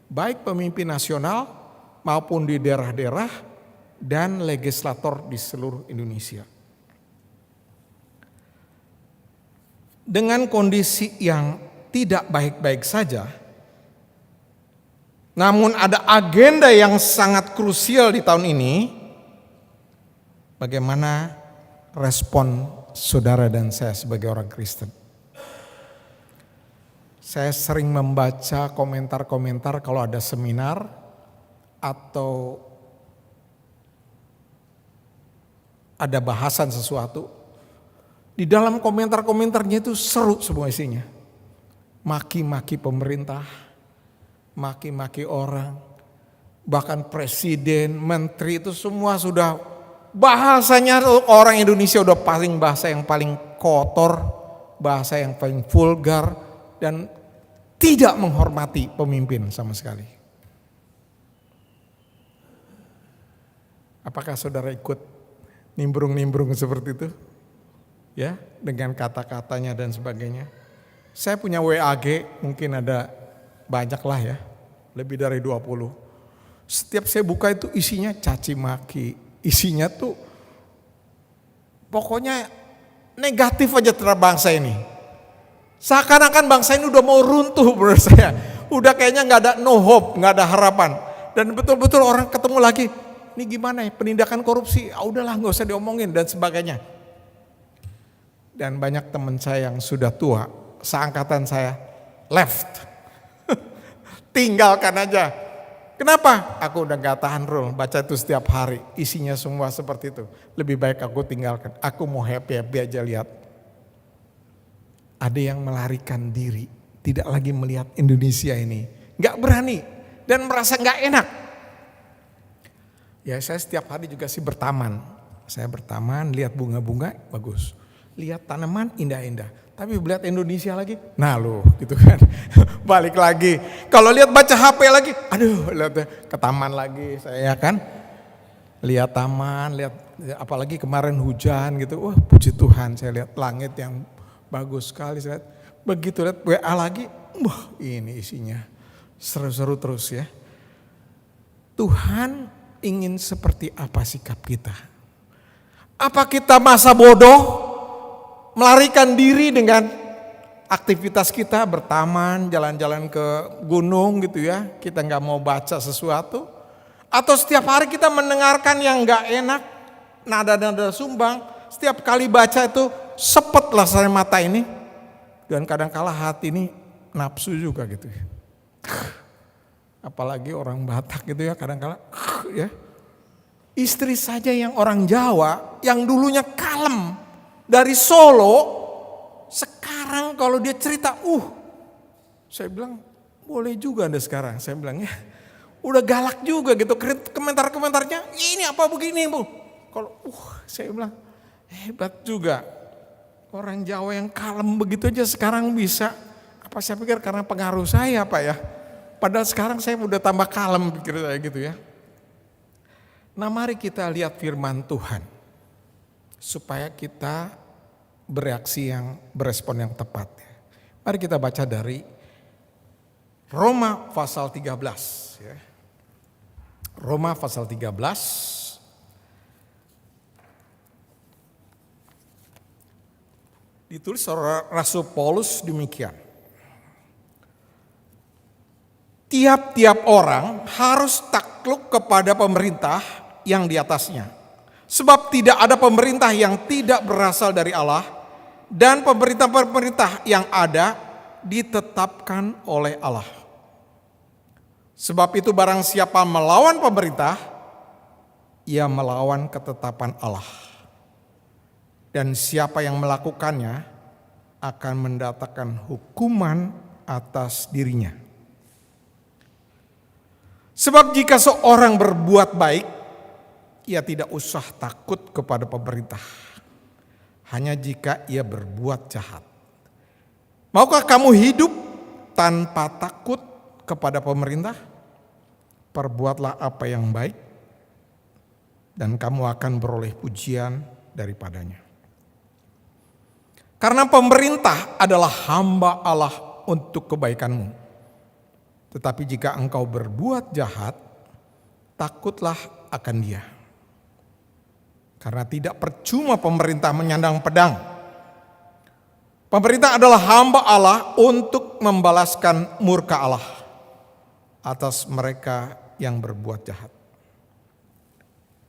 baik pemimpin nasional maupun di daerah-daerah dan legislator di seluruh Indonesia. Dengan kondisi yang tidak baik-baik saja, namun ada agenda yang sangat krusial di tahun ini. Bagaimana respon saudara dan saya sebagai orang Kristen? Saya sering membaca komentar-komentar kalau ada seminar atau ada bahasan sesuatu. Di dalam komentar-komentarnya itu seru semua isinya. Maki-maki pemerintah, maki-maki orang, bahkan presiden, menteri itu semua sudah bahasanya orang Indonesia udah paling bahasa yang paling kotor, bahasa yang paling vulgar dan tidak menghormati pemimpin sama sekali. Apakah saudara ikut nimbrung-nimbrung seperti itu? Ya, dengan kata-katanya dan sebagainya. Saya punya WAG, mungkin ada banyak lah ya, lebih dari 20. Setiap saya buka itu isinya caci maki. Isinya tuh pokoknya negatif aja terhadap bangsa ini. Seakan-akan bangsa ini udah mau runtuh menurut saya. Udah kayaknya gak ada no hope, gak ada harapan. Dan betul-betul orang ketemu lagi, ini gimana ya penindakan korupsi, udahlah gak usah diomongin dan sebagainya. Dan banyak teman saya yang sudah tua, seangkatan saya, left. Tinggalkan aja. Kenapa? Aku udah gak tahan Rul, baca itu setiap hari, isinya semua seperti itu. Lebih baik aku tinggalkan, aku mau happy-happy aja lihat. Ada yang melarikan diri, tidak lagi melihat Indonesia ini. Gak berani dan merasa gak enak. Ya saya setiap hari juga sih bertaman. Saya bertaman, lihat bunga-bunga, bagus. Lihat tanaman, indah-indah. Tapi lihat Indonesia lagi, nah loh gitu kan. Balik lagi. Kalau lihat baca HP lagi, aduh lihat ke taman lagi saya kan. Lihat taman, lihat apalagi kemarin hujan gitu. Wah puji Tuhan saya lihat langit yang bagus sekali. Saya lihat. Begitu lihat WA lagi, wah ini isinya seru-seru terus ya. Tuhan ingin seperti apa sikap kita? Apa kita masa bodoh? Melarikan diri dengan aktivitas kita bertaman, jalan-jalan ke gunung gitu ya. Kita gak mau baca sesuatu. Atau setiap hari kita mendengarkan yang gak enak, nada-nada sumbang. Setiap kali baca itu sepet lah saya mata ini. Dan kadang-kala hati ini nafsu juga gitu ya. Apalagi orang Batak gitu ya kadang-kala ya. Istri saja yang orang Jawa yang dulunya kalem. Dari Solo, sekarang kalau dia cerita, saya bilang boleh juga Anda sekarang. Saya bilang ya, udah galak juga gitu. Komentar-komentarnya, ini apa begini Bu. Kalau saya bilang hebat juga. Orang Jawa yang kalem begitu aja sekarang bisa. Apa saya pikir karena pengaruh saya Pak ya. Padahal sekarang saya udah tambah kalem pikir saya gitu ya. Nah mari kita lihat firman Tuhan. Supaya kita berespon yang tepat. Mari kita baca dari Roma pasal 13. Ya. Roma pasal 13. Ditulis oleh Rasul Paulus demikian. Tiap-tiap orang harus takluk kepada pemerintah yang di atasnya. Sebab tidak ada pemerintah yang tidak berasal dari Allah dan pemerintah-pemerintah yang ada ditetapkan oleh Allah. Sebab itu barang siapa melawan pemerintah, ia melawan ketetapan Allah. Dan siapa yang melakukannya akan mendatangkan hukuman atas dirinya. Sebab jika seorang berbuat baik, ia tidak usah takut kepada pemerintah. Hanya jika ia berbuat jahat. Maukah kamu hidup tanpa takut kepada pemerintah, perbuatlah apa yang baik, dan kamu akan beroleh pujian daripadanya. Karena pemerintah adalah hamba Allah untuk kebaikanmu. Tetapi jika engkau berbuat jahat, takutlah akan dia. Karena tidak percuma pemerintah menyandang pedang. Pemerintah adalah hamba Allah untuk membalaskan murka Allah atas mereka yang berbuat jahat.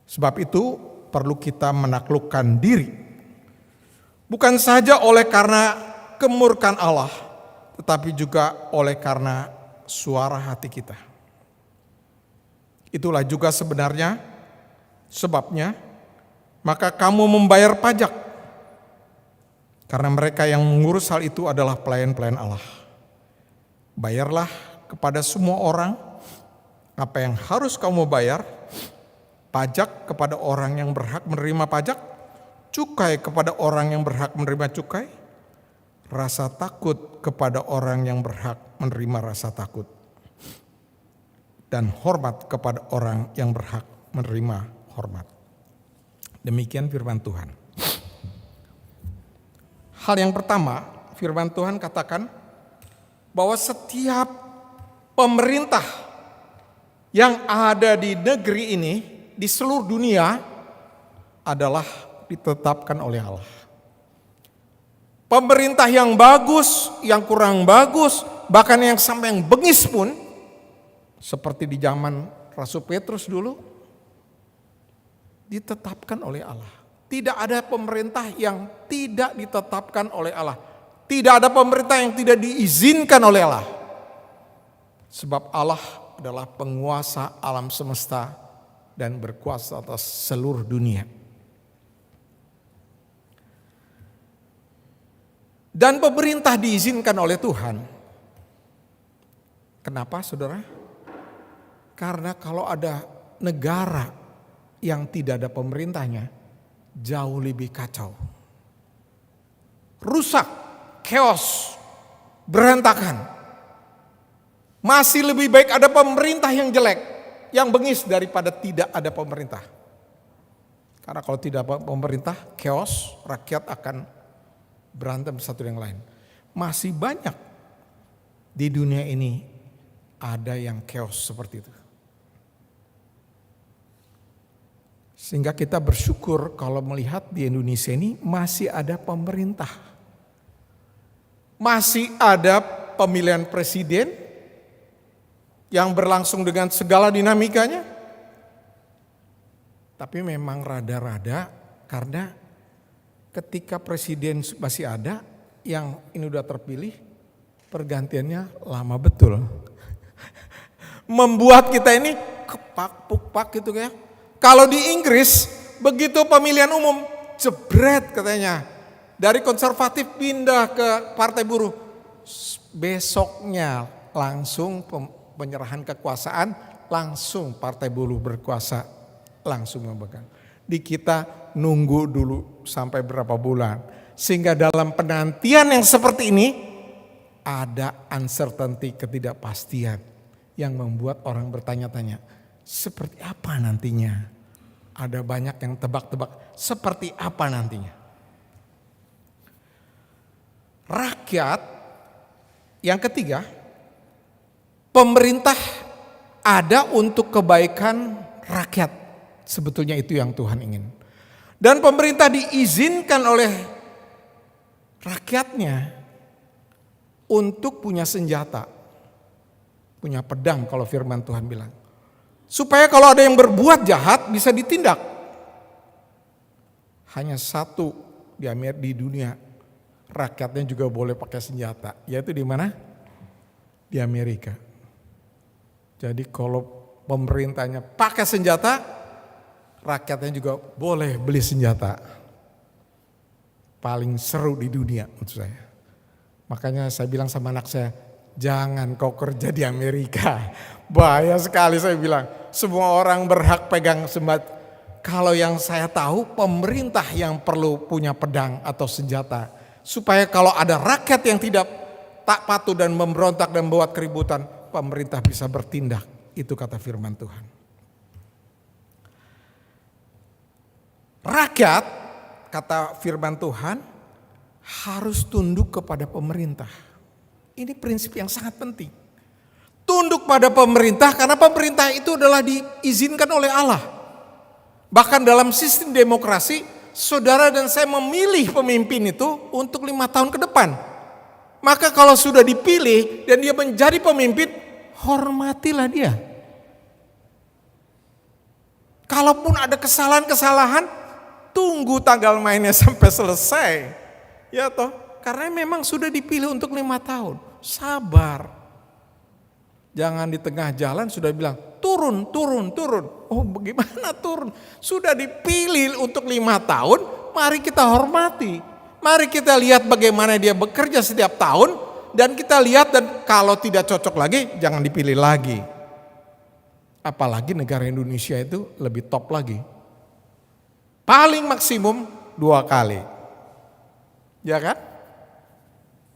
Sebab itu perlu kita menaklukkan diri. Bukan saja oleh karena kemurkaan Allah, tetapi juga oleh karena suara hati kita. Itulah juga sebenarnya sebabnya, maka kamu membayar pajak. Karena mereka yang mengurus hal itu adalah pelayan-pelayan Allah. Bayarlah kepada semua orang apa yang harus kamu bayar, pajak kepada orang yang berhak menerima pajak, cukai kepada orang yang berhak menerima cukai, rasa takut kepada orang yang berhak menerima rasa takut, dan hormat kepada orang yang berhak menerima hormat. Demikian firman Tuhan. Hal yang pertama, firman Tuhan katakan bahwa setiap pemerintah yang ada di negeri ini, di seluruh dunia, adalah ditetapkan oleh Allah. Pemerintah yang bagus, yang kurang bagus, bahkan yang sampai yang bengis pun, seperti di zaman Rasul Petrus dulu, ditetapkan oleh Allah. Tidak ada pemerintah yang tidak ditetapkan oleh Allah. Tidak ada pemerintah yang tidak diizinkan oleh Allah. Sebab Allah adalah penguasa alam semesta dan berkuasa atas seluruh dunia. Dan pemerintah diizinkan oleh Tuhan. Kenapa, saudara? Karena kalau ada negara yang tidak ada pemerintahnya, jauh lebih kacau. Rusak, chaos, berantakan. Masih lebih baik ada pemerintah yang jelek, yang bengis daripada tidak ada pemerintah. Karena kalau tidak ada pemerintah, chaos, rakyat akan berantem satu dengan lain. Masih banyak di dunia ini ada yang chaos seperti itu. Sehingga kita bersyukur kalau melihat di Indonesia ini masih ada pemerintah. Masih ada pemilihan presiden yang berlangsung dengan segala dinamikanya. Tapi memang rada-rada karena ketika presiden masih ada, yang ini udah terpilih, pergantiannya lama betul. Membuat kita ini kepak-pukpak gitu ya. Kalau di Inggris, begitu pemilihan umum, jebret katanya. Dari konservatif pindah ke partai buruh. Besoknya langsung penyerahan kekuasaan, langsung partai buruh berkuasa, langsung memegang. Di kita nunggu dulu sampai berapa bulan. Sehingga dalam penantian yang seperti ini, ada uncertainty, ketidakpastian. Yang membuat orang bertanya-tanya, seperti apa nantinya? Ada banyak yang tebak-tebak, seperti apa nantinya? Rakyat, yang ketiga, pemerintah ada untuk kebaikan rakyat. Sebetulnya itu yang Tuhan ingin. Dan pemerintah diizinkan oleh rakyatnya untuk punya senjata, punya pedang kalau firman Tuhan bilang. Supaya kalau ada yang berbuat jahat bisa ditindak. Hanya satu di dunia rakyatnya juga boleh pakai senjata, yaitu di mana? Di Amerika. Jadi kalau pemerintahnya pakai senjata, rakyatnya juga boleh beli senjata. Paling seru di dunia menurut saya. Makanya saya bilang sama anak saya, jangan kau kerja di Amerika. Bahaya sekali saya bilang. Semua orang berhak pegang senjata. Kalau yang saya tahu pemerintah yang perlu punya pedang atau senjata. Supaya kalau ada rakyat yang tidak tak patuh dan memberontak dan membuat keributan, pemerintah bisa bertindak. Itu kata firman Tuhan. Rakyat, kata firman Tuhan, harus tunduk kepada pemerintah. Ini prinsip yang sangat penting. Tunduk pada pemerintah karena pemerintah itu adalah diizinkan oleh Allah. Bahkan dalam sistem demokrasi, saudara dan saya memilih pemimpin itu untuk 5 tahun ke depan. Maka kalau sudah dipilih dan dia menjadi pemimpin, hormatilah dia. Kalaupun ada kesalahan-kesalahan, tunggu tanggal mainnya sampai selesai. Ya toh, karena memang sudah dipilih untuk 5 tahun. Sabar. Jangan di tengah jalan sudah bilang, turun. Oh bagaimana turun? Sudah dipilih untuk 5 tahun, mari kita hormati. Mari kita lihat bagaimana dia bekerja setiap tahun. Dan kita lihat, dan kalau tidak cocok lagi, jangan dipilih lagi. Apalagi negara Indonesia itu lebih top lagi. Paling maksimum 2 kali. Ya kan?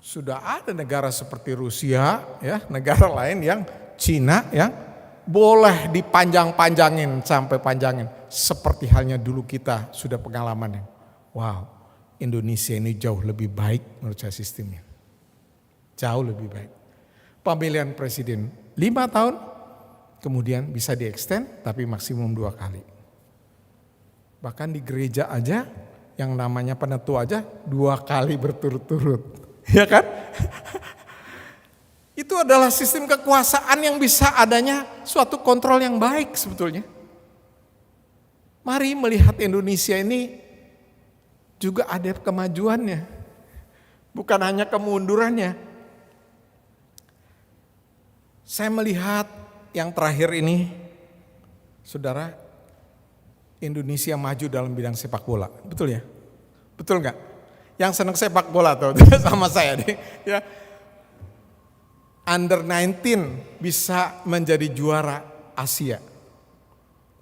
Sudah ada negara seperti Rusia, ya, negara lain yang Cina yang boleh dipanjang-panjangin sampai panjangin. Seperti halnya dulu kita sudah pengalaman yang wow, Indonesia ini jauh lebih baik menurut saya sistemnya. Jauh lebih baik. Pemilihan presiden 5 tahun, kemudian bisa di-extend tapi maksimum 2 kali. Bahkan di gereja aja yang namanya penetu aja 2 kali berturut-turut. Ya kan? Itu adalah sistem kekuasaan yang bisa adanya suatu kontrol yang baik sebetulnya. Mari melihat Indonesia ini juga ada kemajuannya. Bukan hanya kemundurannya. Saya melihat yang terakhir ini, saudara, Indonesia maju dalam bidang sepak bola. Betul ya? Betul enggak? Yang senang sepak bola tuh sama saya deh. Ya. Under 19 bisa menjadi juara Asia.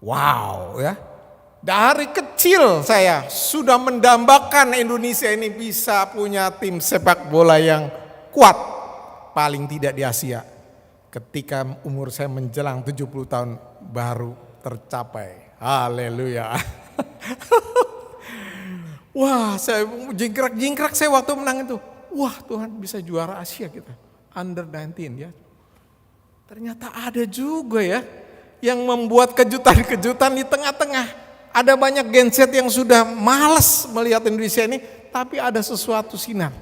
Wow ya. Dari kecil saya sudah mendambakan Indonesia ini bisa punya tim sepak bola yang kuat. Paling tidak di Asia. Ketika umur saya menjelang 70 tahun baru tercapai. Haleluya. Wah, saya jingkrak saya waktu menang itu. Wah, Tuhan bisa juara Asia kita. Under 19 ya. Ternyata ada juga ya yang membuat kejutan-kejutan di tengah-tengah. Ada banyak genset yang sudah malas melihat Indonesia ini, tapi ada sesuatu sinar.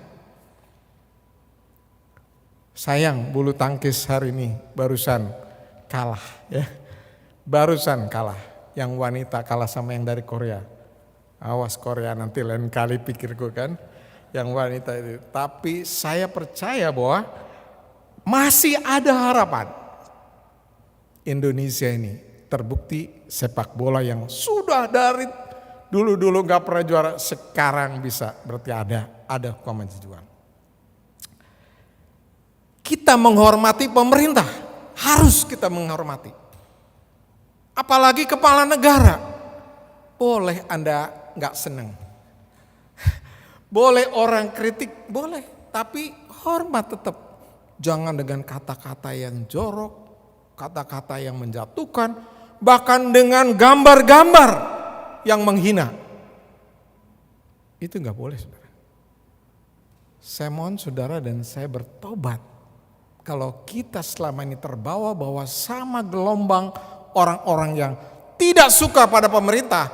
Sayang bulu tangkis hari ini barusan kalah ya. Barusan kalah. Yang wanita kalah sama yang dari Korea. Awas Korea nanti lain kali pikirku kan. Yang wanita itu. Tapi saya percaya bahwa masih ada harapan. Indonesia ini terbukti sepak bola yang sudah dari dulu-dulu gak pernah juara. Sekarang bisa, berarti ada kemajuan. Kita menghormati pemerintah. Harus kita menghormati. Apalagi kepala negara. Boleh Anda gak senang. Boleh orang kritik, boleh. Tapi hormat tetap. Jangan dengan kata-kata yang jorok, kata-kata yang menjatuhkan, bahkan dengan gambar-gambar yang menghina. Itu gak boleh saudara. Saya mohon saudara dan saya bertobat. Kalau kita selama ini terbawa-bawa sama gelombang orang-orang yang tidak suka pada pemerintah,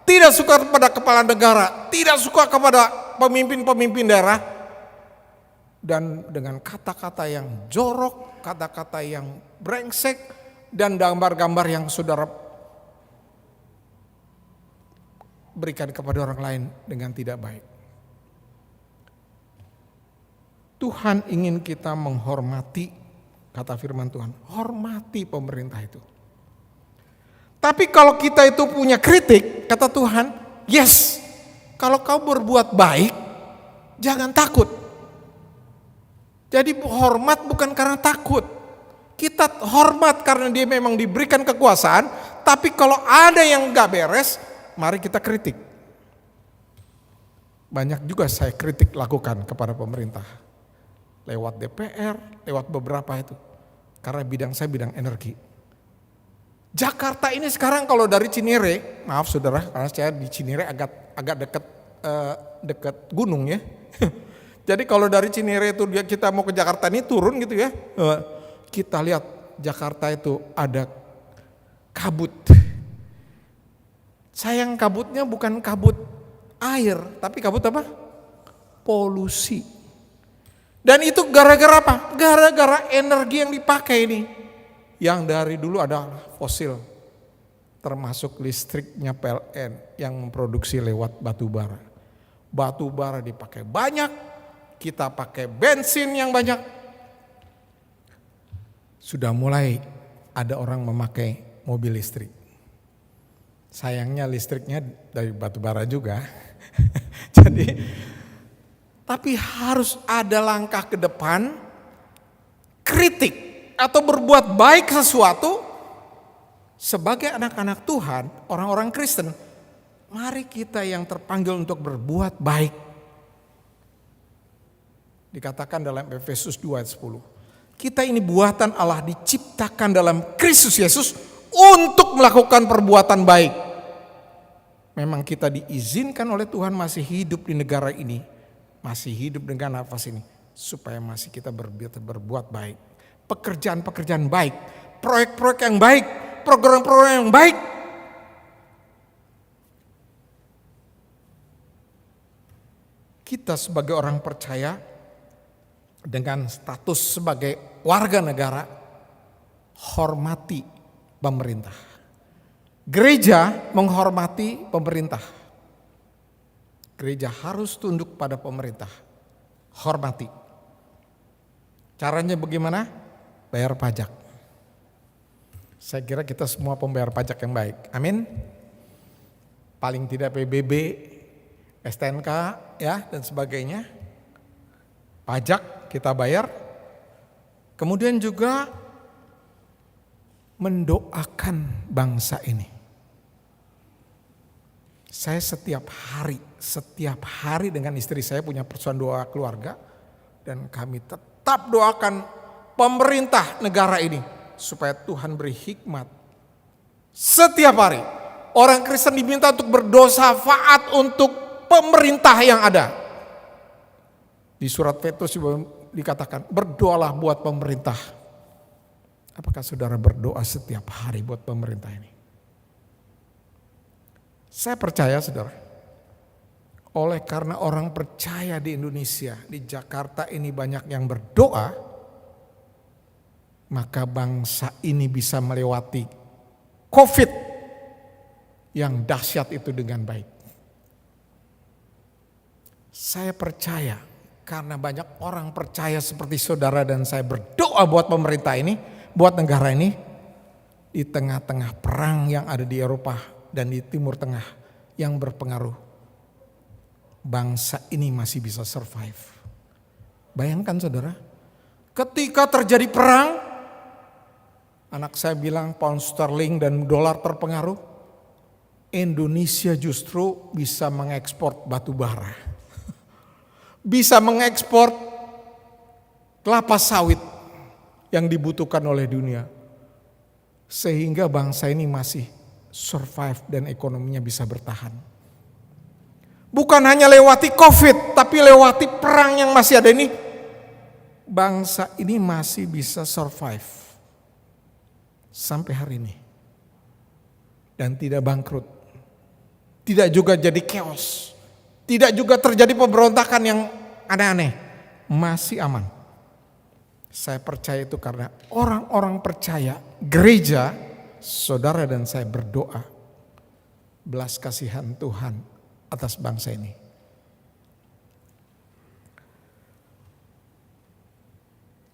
tidak suka kepada kepala negara, tidak suka kepada pemimpin-pemimpin daerah, dan dengan kata-kata yang jorok, kata-kata yang brengsek, dan gambar-gambar yang saudara berikan kepada orang lain dengan tidak baik. Tuhan ingin kita menghormati, kata firman Tuhan, hormati pemerintah itu. Tapi kalau kita itu punya kritik, kata Tuhan, yes, kalau kau berbuat baik, jangan takut. Jadi hormat bukan karena takut. Kita hormat karena dia memang diberikan kekuasaan, tapi kalau ada yang gak beres, mari kita kritik. Banyak juga saya kritik lakukan kepada pemerintah. lewat DPR, lewat beberapa itu. Karena bidang saya bidang energi. Jakarta ini sekarang kalau dari Cinere, maaf saudara, karena saya di Cinere agak dekat gunung ya. Jadi kalau dari Cinere itu kita mau ke Jakarta ini turun gitu ya, kita lihat Jakarta itu ada kabut. Sayang kabutnya bukan kabut air, tapi kabut apa? Polusi. Dan itu gara-gara apa? Gara-gara energi yang dipakai ini. Yang dari dulu ada fosil, termasuk listriknya PLN yang memproduksi lewat batu bara. Batu bara dipakai banyak, kita pakai bensin yang banyak. Sudah mulai ada orang memakai mobil listrik. Sayangnya listriknya dari batu bara juga. Jadi, tapi harus ada langkah ke depan, kritik atau berbuat baik sesuatu sebagai anak-anak Tuhan, orang-orang Kristen. Mari kita yang terpanggil untuk berbuat baik. Dikatakan dalam Efesus 2 ayat 10. Kita ini buatan Allah, diciptakan dalam Kristus Yesus untuk melakukan perbuatan baik. Memang kita diizinkan oleh Tuhan masih hidup di negara ini, masih hidup dengan nafas ini, supaya masih kita berbuat baik. Pekerjaan-pekerjaan baik, proyek-proyek yang baik, program-program yang baik. Kita sebagai orang percaya dengan status sebagai warga negara, hormati pemerintah. Gereja menghormati pemerintah. Gereja harus tunduk pada pemerintah. Hormati. Caranya bagaimana? Bayar pajak. Saya kira kita semua pembayar pajak yang baik. Amin. Paling tidak PBB, STNK ya dan sebagainya. Pajak kita bayar. Kemudian juga mendoakan bangsa ini. Saya setiap hari dengan istri saya punya persatuan doa keluarga. Dan kami tetap doakan pemerintah negara ini. Supaya Tuhan beri hikmat. Setiap hari orang Kristen diminta untuk berdoa syafaat untuk pemerintah yang ada. Di surat Petrus dikatakan berdoalah buat pemerintah. Apakah saudara berdoa setiap hari buat pemerintah ini? Saya percaya saudara, oleh karena orang percaya di Indonesia, di Jakarta ini banyak yang berdoa, maka bangsa ini bisa melewati COVID yang dahsyat itu dengan baik. Saya percaya karena banyak orang percaya seperti saudara dan saya berdoa buat pemerintah ini, buat negara ini, di tengah-tengah perang yang ada di Eropa dan di Timur Tengah yang berpengaruh, bangsa ini masih bisa survive. Bayangkan saudara, ketika terjadi perang, anak saya bilang pound sterling dan dolar terpengaruh, Indonesia justru bisa mengekspor batu bara, bisa mengekspor kelapa sawit yang dibutuhkan oleh dunia, sehingga bangsa ini masih survive dan ekonominya bisa bertahan. Bukan hanya lewati COVID, tapi lewati perang yang masih ada ini, bangsa ini masih bisa survive sampai hari ini. Dan tidak bangkrut. Tidak juga jadi chaos. Tidak juga terjadi pemberontakan yang aneh-aneh. Masih aman. Saya percaya itu karena orang-orang percaya, gereja, saudara dan saya berdoa belas kasihan Tuhan atas bangsa ini.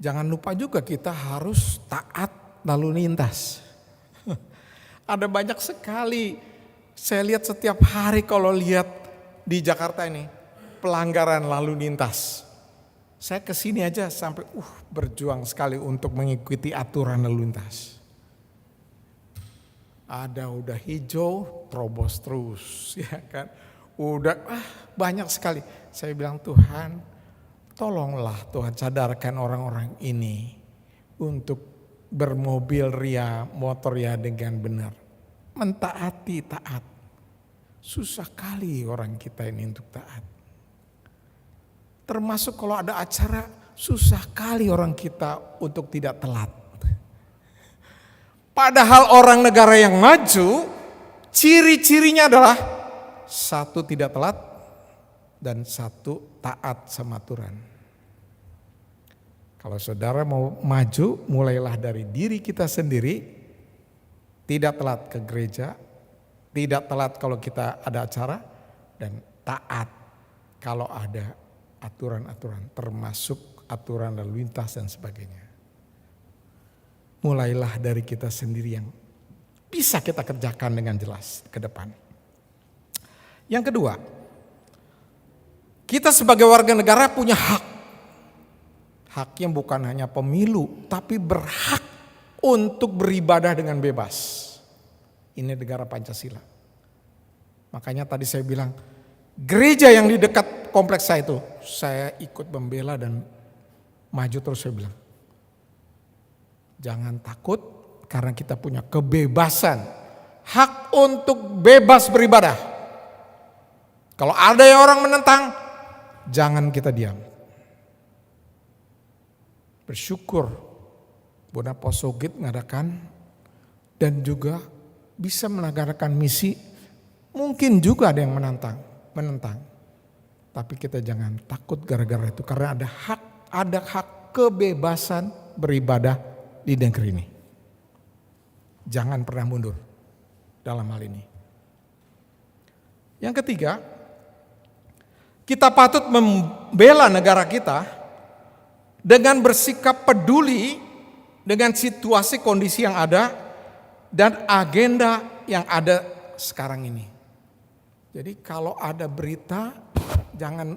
Jangan lupa juga kita harus taat lalu lintas. Ada banyak sekali, saya lihat setiap hari kalau lihat di Jakarta ini pelanggaran lalu lintas. Saya kesini aja sampai berjuang sekali untuk mengikuti aturan lalu lintas. Ada udah hijau, terobos terus, ya kan. Udah banyak sekali. Saya bilang Tuhan, Tolonglah Tuhan sadarkan orang-orang ini untuk bermobil ria, motor ya dengan benar. Mentaati taat. Susah kali orang kita ini untuk taat. Termasuk kalau ada acara, susah kali orang kita untuk tidak telat. Padahal orang negara yang maju, ciri-cirinya adalah satu tidak telat dan satu taat sama aturan. Kalau saudara mau maju, mulailah dari diri kita sendiri, tidak telat ke gereja, tidak telat kalau kita ada acara, dan taat kalau ada aturan-aturan, termasuk aturan lalu lintas dan sebagainya. Mulailah dari kita sendiri yang bisa kita kerjakan dengan jelas ke depan. Yang kedua, kita sebagai warga negara punya hak. Hak yang bukan hanya pemilu, tapi berhak untuk beribadah dengan bebas. Ini negara Pancasila. Makanya tadi saya bilang, gereja yang di dekat kompleks saya itu, saya ikut membela dan maju terus saya bilang. Jangan takut karena kita punya kebebasan. Hak untuk bebas beribadah. Kalau ada yang orang menentang, jangan kita diam. Bersyukur Bonaposogit mengadakan dan juga bisa mengadakan misi. Mungkin juga ada yang menentang. Tapi kita jangan takut gara-gara itu karena ada hak kebebasan beribadah di negeri ini. Jangan pernah mundur dalam hal ini. Yang ketiga, kita patut membela negara kita dengan bersikap peduli dengan situasi kondisi yang ada dan agenda yang ada sekarang ini. Jadi kalau ada berita jangan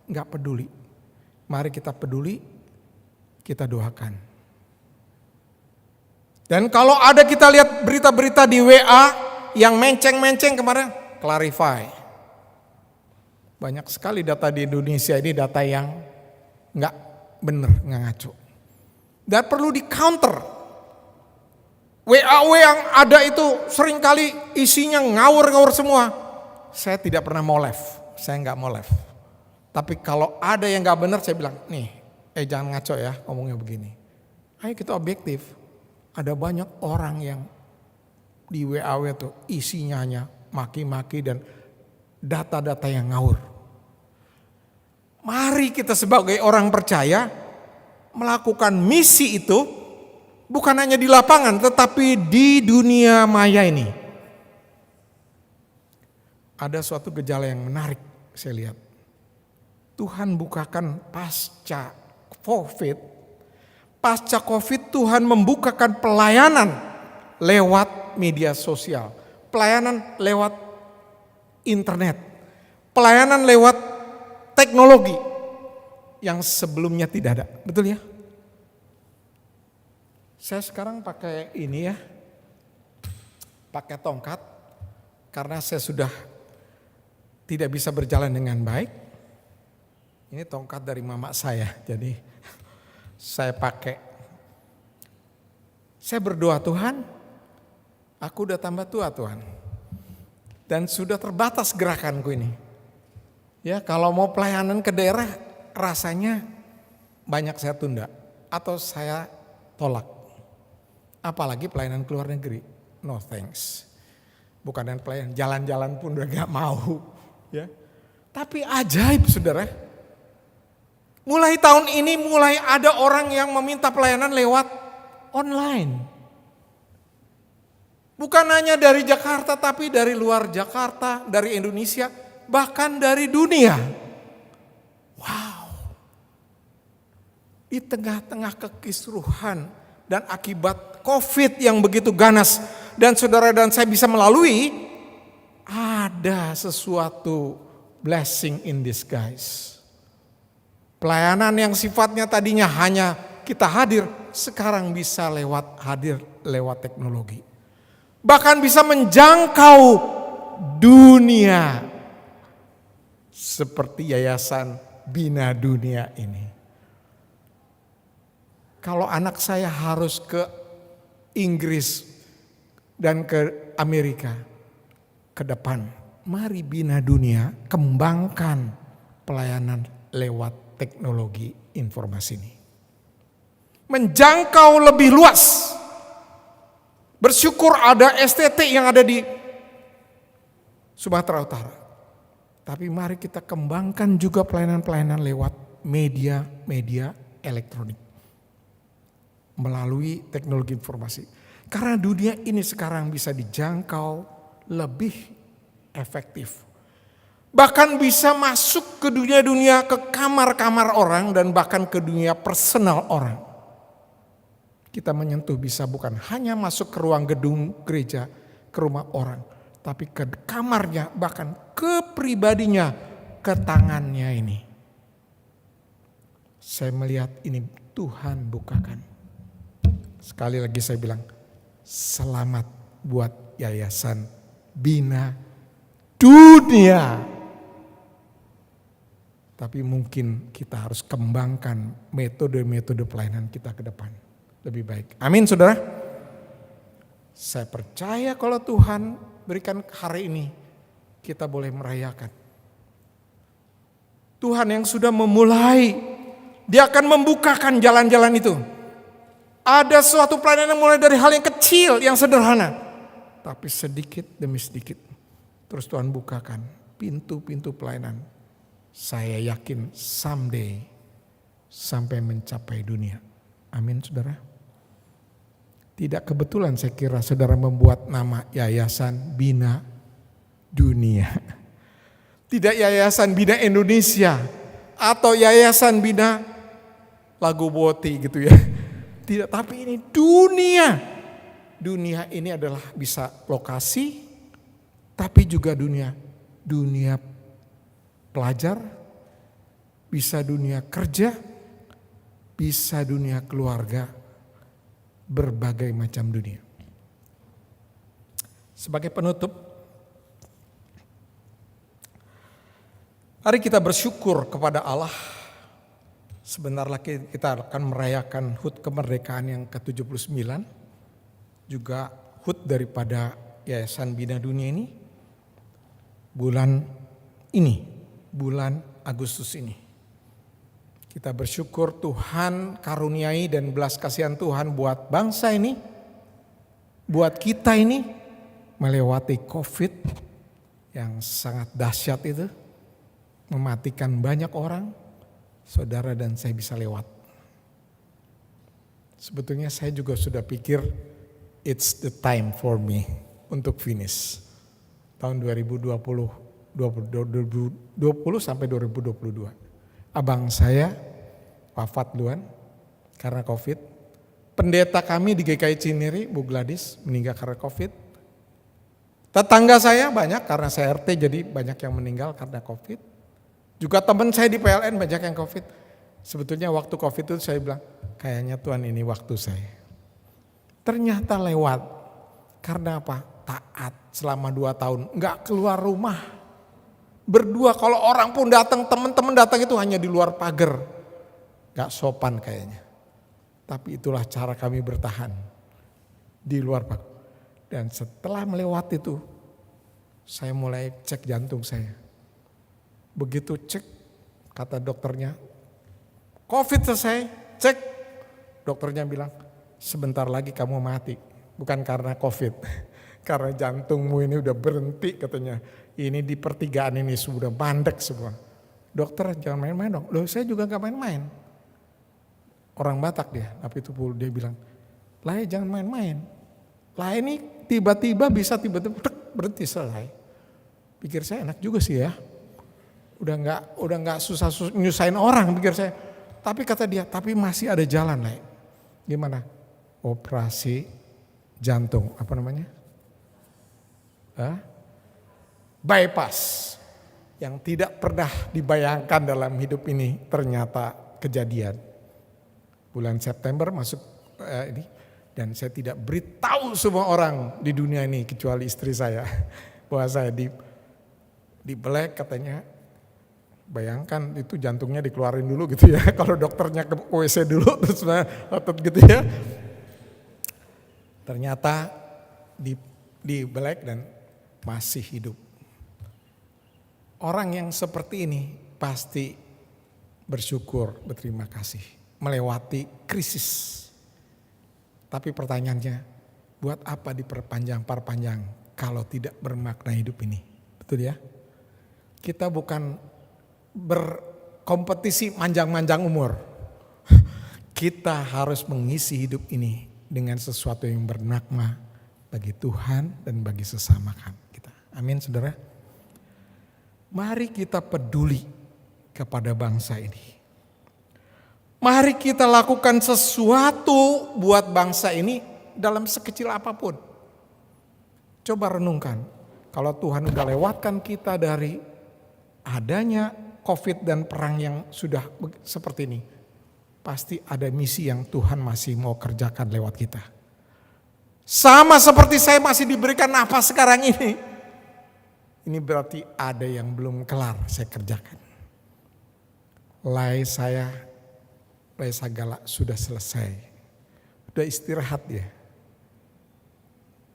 nggak peduli. Mari kita peduli, kita doakan. Dan kalau ada kita lihat berita-berita di WA yang menceng-menceng kemarin, clarify. Banyak sekali data di Indonesia ini data yang nggak benar, nggak ngaco. Dan perlu di counter. WA yang ada itu seringkali isinya ngawur-ngawur semua. Saya tidak pernah mau live, saya nggak mau live. Tapi kalau ada yang nggak benar saya bilang, nih, jangan ngaco ya ngomongnya begini. Ayo kita objektif. Ada banyak orang yang di WA itu isinya hanya maki-maki dan data-data yang ngawur. Mari kita sebagai orang percaya melakukan misi itu bukan hanya di lapangan tetapi di dunia maya ini. Ada suatu gejala yang menarik saya lihat. Tuhan bukakan pasca COVID Tuhan membukakan pelayanan lewat media sosial, pelayanan lewat internet, pelayanan lewat teknologi yang sebelumnya tidak ada. Betul ya? Saya sekarang pakai ini ya, pakai tongkat karena saya sudah tidak bisa berjalan dengan baik. Ini tongkat dari mama saya, jadi saya pakai. Saya berdoa, Tuhan, aku udah tambah tua Tuhan. Dan sudah terbatas gerakanku ini. Ya, kalau mau pelayanan ke daerah rasanya banyak saya tunda atau saya tolak. Apalagi pelayanan ke luar negeri. No thanks. Bukan yang pelayanan, jalan-jalan pun udah gak mau. Ya. Tapi ajaib saudara. Mulai tahun ini mulai ada orang yang meminta pelayanan lewat online. Bukan hanya dari Jakarta tapi dari luar Jakarta, dari Indonesia, bahkan dari dunia. Wow. Di tengah-tengah kekisruhan dan akibat COVID yang begitu ganas dan saudara dan saya bisa melalui, ada sesuatu blessing in disguise. Pelayanan yang sifatnya tadinya hanya kita hadir, sekarang bisa hadir lewat teknologi. Bahkan bisa menjangkau dunia. Seperti yayasan bina dunia ini. Kalau anak saya harus ke Inggris dan ke Amerika ke depan, mari bina dunia, kembangkan pelayanan lewat teknologi informasi ini. Menjangkau lebih luas. Bersyukur ada STT yang ada di Sumatera Utara. Tapi mari kita kembangkan juga pelayanan-pelayanan lewat media elektronik. Melalui teknologi informasi. Karena dunia ini sekarang bisa dijangkau lebih efektif. Bahkan bisa masuk ke dunia-dunia, ke kamar-kamar orang dan bahkan ke dunia personal orang. Kita menyentuh bisa bukan hanya masuk ke ruang gedung gereja, ke rumah orang. Tapi ke kamarnya, bahkan ke pribadinya, ke tangannya ini. Saya melihat ini Tuhan bukakan. Sekali lagi saya bilang, selamat buat Yayasan Bina Dunia. Tapi mungkin kita harus kembangkan metode-metode pelayanan kita ke depan. Lebih baik. Amin saudara. Saya percaya kalau Tuhan berikan hari ini kita boleh merayakan. Tuhan yang sudah memulai, Dia akan membukakan jalan-jalan itu. Ada suatu pelayanan yang mulai dari hal yang kecil, yang sederhana. Tapi sedikit demi sedikit terus Tuhan bukakan pintu-pintu pelayanan. Saya yakin someday sampai mencapai dunia. Amin saudara. Tidak kebetulan saya kira saudara membuat nama Yayasan Bina Dunia. Tidak Yayasan Bina Indonesia atau Yayasan Bina Lagu Boti gitu ya. Tidak, tapi ini dunia. Dunia ini adalah bisa lokasi, tapi juga dunia pelajar, bisa dunia kerja, bisa dunia keluarga, berbagai macam dunia. Sebagai penutup, mari kita bersyukur kepada Allah. Sebentar lagi kita akan merayakan HUT kemerdekaan yang ke-79. Juga HUT daripada Yayasan Bina Dunia ini. Bulan Agustus ini. Kita bersyukur Tuhan karuniai dan belas kasihan Tuhan buat bangsa ini. Buat kita ini melewati COVID yang sangat dahsyat itu. Mematikan banyak orang. Saudara dan saya bisa lewat. Sebetulnya saya juga sudah pikir it's the time for me untuk finish. Tahun 2020 sampai 2022. Abang saya wafat duluan karena COVID. Pendeta kami di GKI Cinere, Bu Gladys, meninggal karena COVID. Tetangga saya banyak karena saya RT jadi banyak yang meninggal karena COVID. Juga teman saya di PLN banyak yang COVID. Sebetulnya waktu COVID itu saya bilang, kayaknya Tuhan ini waktu saya. Ternyata lewat. Karena apa? Taat selama 2 tahun. Enggak keluar rumah. Berdua kalau orang pun datang, teman-teman datang itu hanya di luar pagar. Enggak sopan kayaknya. Tapi itulah cara kami bertahan. Di luar pagar. Dan setelah melewati itu, saya mulai cek jantung saya. Begitu cek, kata dokternya, COVID selesai, cek. Dokternya bilang, sebentar lagi kamu mati. Bukan karena COVID, karena jantungmu ini udah berhenti katanya. Ini di pertigaan ini sudah mandek semua. Dokter jangan main-main dong. Loh saya juga gak main-main. Orang Batak dia, tapi itu dia bilang, lah jangan main-main. Lah ini tiba-tiba bisa tiba-tiba berhenti selesai. Pikir saya enak juga sih ya. Udah nggak susah nyusahin orang pikir saya. Tapi kata dia, tapi masih ada jalan lah. Gimana? Operasi jantung, apa namanya? Bypass. Yang tidak pernah dibayangkan dalam hidup ini ternyata kejadian. Bulan September masuk ini. Dan saya tidak beritahu semua orang di dunia ini kecuali istri saya. Bahwa saya di black katanya. Bayangkan itu jantungnya dikeluarin dulu gitu ya. Kalau dokternya ke WC dulu terus otot gitu ya. Ternyata di belek dan masih hidup. Orang yang seperti ini pasti bersyukur, berterima kasih, melewati krisis. Tapi pertanyaannya, buat apa diperpanjang kalau tidak bermakna hidup ini? Betul ya? Kita bukan berkompetisi manjang-manjang umur. Kita harus mengisi hidup ini dengan sesuatu yang bermakna bagi Tuhan dan bagi sesama kita. Amin saudara. Mari kita peduli kepada bangsa ini. Mari kita lakukan sesuatu buat bangsa ini dalam sekecil apapun. Coba renungkan, kalau Tuhan udah lewatkan kita dari adanya COVID dan perang yang sudah seperti ini, pasti ada misi yang Tuhan masih mau kerjakan lewat kita. Sama seperti saya masih diberikan nafas sekarang ini. Ini berarti ada yang belum kelar saya kerjakan. Lay Sagala sudah selesai. Udah istirahat ya.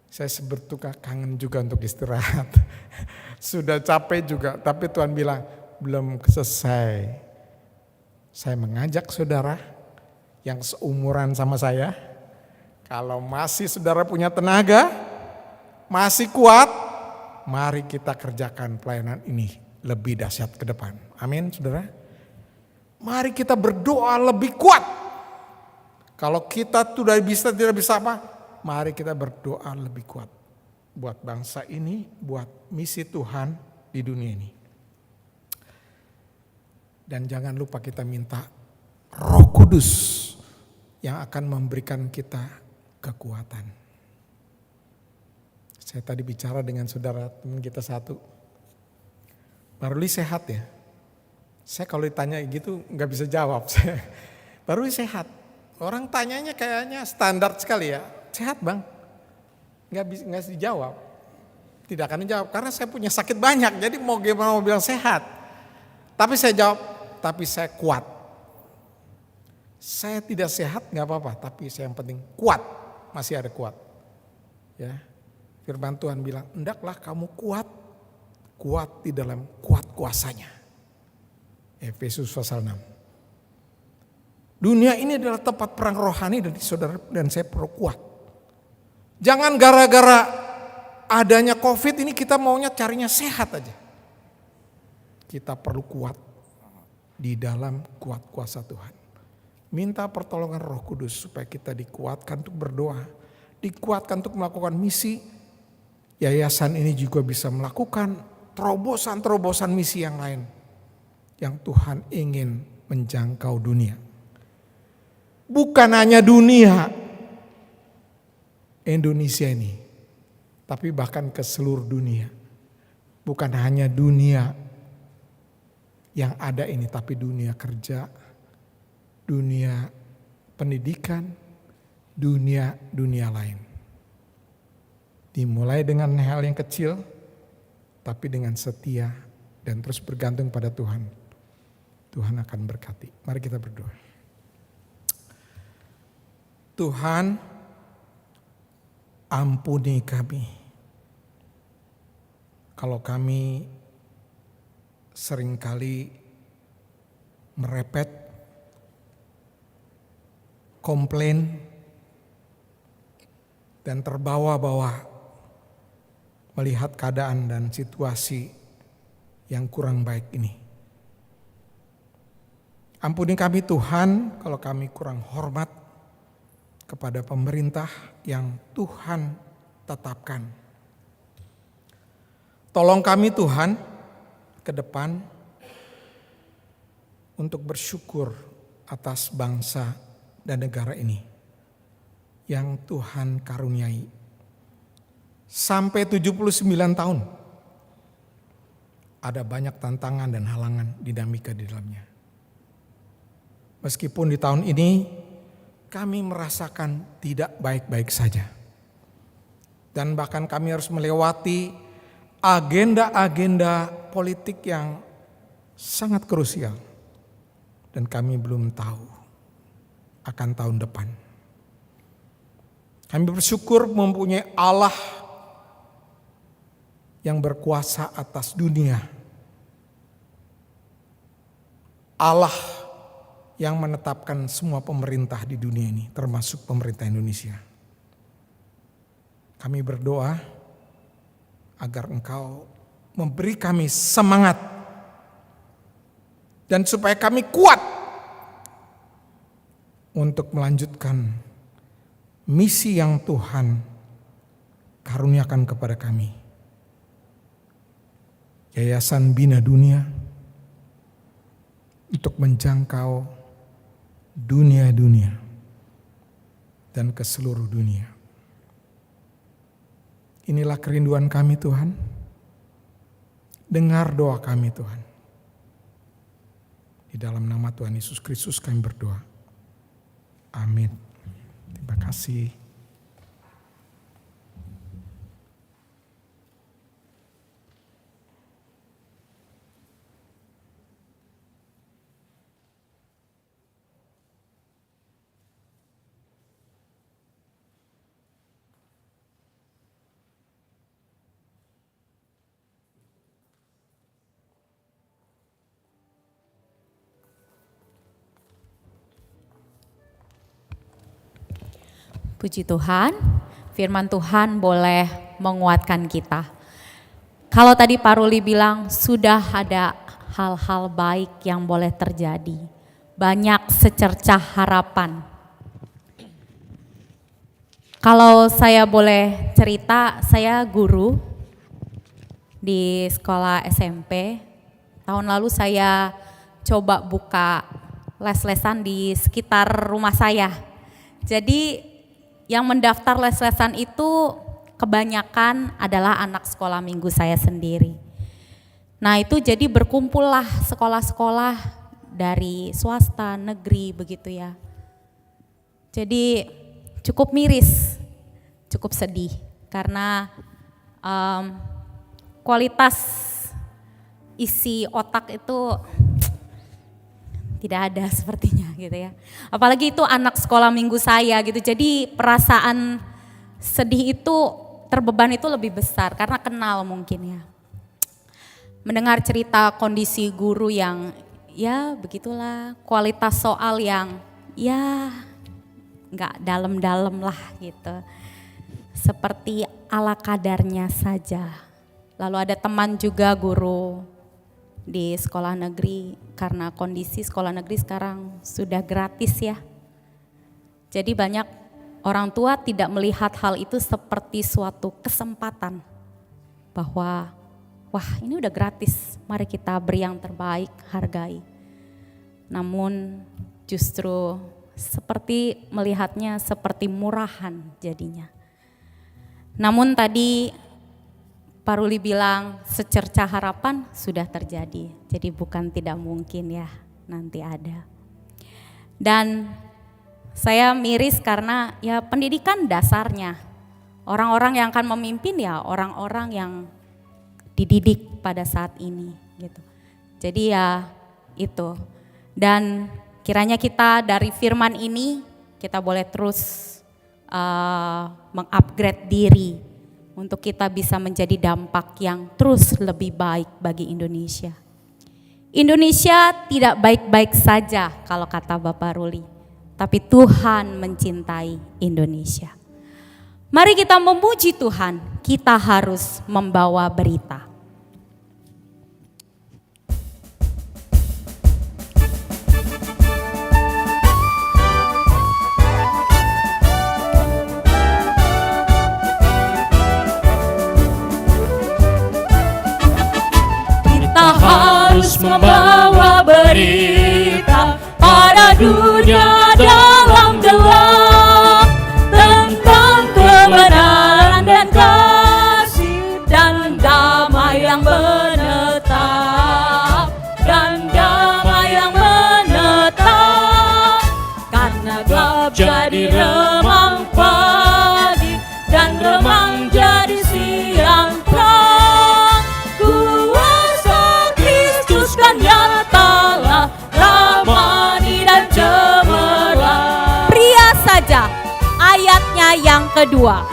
Saya sebetulnya kangen juga untuk istirahat. Sudah capek juga, tapi Tuhan bilang belum selesai. Saya mengajak saudara yang seumuran sama saya, kalau masih saudara punya tenaga, masih kuat, mari kita kerjakan pelayanan ini lebih dahsyat ke depan. Amin saudara. Mari kita berdoa lebih kuat. Kalau kita tidak bisa apa? Mari kita berdoa lebih kuat. Buat bangsa ini, buat misi Tuhan di dunia ini. Dan jangan lupa kita minta Roh Kudus yang akan memberikan kita kekuatan. Saya tadi bicara dengan saudara teman kita satu. Baru sehat ya. Saya kalau ditanya gitu nggak bisa jawab. Baru sehat. Orang tanyanya kayaknya standar sekali ya. Sehat bang? Nggak bisa dijawab. Tidak akan dijawab karena saya punya sakit banyak. Jadi mau gimana mau bilang sehat. Tapi saya jawab, tapi saya kuat. Saya tidak sehat nggak apa-apa. Tapi saya yang penting kuat. Masih ada kuat. Ya, firman Tuhan bilang, hendaklah kamu kuat. Kuat di dalam kuat kuasanya. Efesus pasal 6. Dunia ini adalah tempat perang rohani dan saudara dan saya perlu kuat. Jangan gara-gara adanya COVID ini kita maunya carinya sehat aja. Kita perlu kuat di dalam kuat kuasa Tuhan. Minta pertolongan Roh Kudus supaya kita dikuatkan untuk berdoa, dikuatkan untuk melakukan misi. Yayasan ini juga bisa melakukan terobosan-terobosan misi yang lain. Yang Tuhan ingin menjangkau dunia. Bukan hanya dunia Indonesia ini, tapi bahkan ke seluruh dunia. Bukan hanya dunia yang ada ini, tapi dunia kerja, dunia pendidikan, dunia lain. Dimulai dengan hal yang kecil, tapi dengan setia dan terus bergantung pada Tuhan. Tuhan akan berkati. Mari kita berdoa. Tuhan, ampuni kami. Kalau kami seringkali merepet, komplain, dan terbawa-bawa melihat keadaan dan situasi yang kurang baik ini. Ampuni kami Tuhan kalau kami kurang hormat kepada pemerintah yang Tuhan tetapkan. Tolong kami Tuhan ke depan untuk bersyukur atas bangsa dan negara ini yang Tuhan karuniai. Sampai 79 tahun ada banyak tantangan dan halangan dinamika di dalamnya. Meskipun di tahun ini kami merasakan tidak baik-baik saja. Dan bahkan kami harus melewati agenda-agenda politik yang sangat krusial dan kami belum tahu akan tahun depan. Kami bersyukur mempunyai Allah yang berkuasa atas dunia. Allah yang menetapkan semua pemerintah di dunia ini, termasuk pemerintah Indonesia. Kami berdoa agar Engkau memberi kami semangat dan supaya kami kuat untuk melanjutkan misi yang Tuhan karuniakan kepada kami. Yayasan Bina Dunia untuk menjangkau dunia-dunia dan ke seluruh dunia. Inilah kerinduan kami Tuhan. Dengar doa kami Tuhan. Di dalam nama Tuhan Yesus Kristus kami berdoa. Amin. Terima kasih. Puji Tuhan, firman Tuhan boleh menguatkan kita. Kalau tadi Pak Ruli bilang sudah ada hal-hal baik yang boleh terjadi. Banyak secercah harapan. Kalau saya boleh cerita, saya guru di sekolah SMP. Tahun lalu saya coba buka les-lesan di sekitar rumah saya. Jadi yang mendaftar les-lesan itu kebanyakan adalah anak sekolah minggu saya sendiri. Nah itu jadi berkumpullah sekolah-sekolah dari swasta, negeri begitu ya. Jadi cukup miris, cukup sedih karena kualitas isi otak itu tidak ada sepertinya gitu ya. Apalagi itu anak sekolah minggu saya gitu. Jadi perasaan sedih itu, terbeban itu lebih besar karena kenal mungkin ya. Mendengar cerita kondisi guru yang ya begitulah, kualitas soal yang ya nggak dalam-dalam lah gitu. Seperti ala kadarnya saja. Lalu ada teman juga guru di sekolah negeri, karena kondisi sekolah negeri sekarang sudah gratis ya. Jadi banyak orang tua tidak melihat hal itu seperti suatu kesempatan. Bahwa wah ini udah gratis, mari kita beri yang terbaik, hargai. Namun justru seperti melihatnya seperti murahan jadinya. Namun tadi Pak Ruli bilang secercah harapan sudah terjadi, jadi bukan tidak mungkin ya nanti ada. Dan saya miris karena ya pendidikan dasarnya, orang-orang yang akan memimpin ya orang-orang yang dididik pada saat ini gitu. Jadi ya itu, dan kiranya kita dari firman ini kita boleh terus mengupgrade diri untuk kita bisa menjadi dampak yang terus lebih baik bagi Indonesia. Indonesia tidak baik-baik saja kalau kata Bapak Ruli, tapi Tuhan mencintai Indonesia. Mari kita memuji Tuhan, kita harus membawa berita. Harus membawa berita pada dunia dalam gelap tentang kebenaran dan kasih dan damai yang menetap, dan damai yang menetap, karena gelap jadi remang pagi dan remang jadi siang terang. Kuasa Kristus kan yang baitnya yang kedua.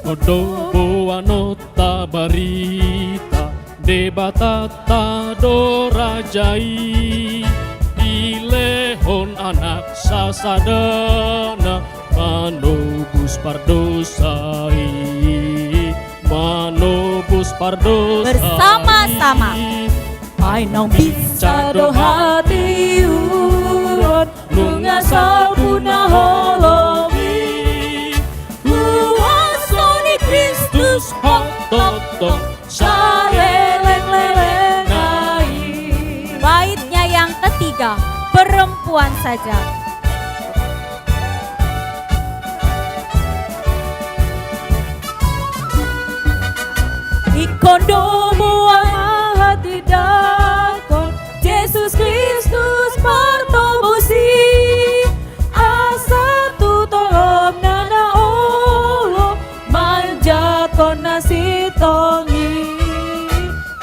Kodo boa nota barita debatata dorajai ilehon anak sasadana manobus pardosai manobus pardosai Bersama-sama. Ainang bincado hati urut nungasal punah holomi luasoni Kristus hototo saleleng-lelengai. Baitnya yang ketiga, perempuan saja. Ikondo buang hati dakon Yesus Kristus partobosi asa tu tolong nana olo manjakon nasi tongi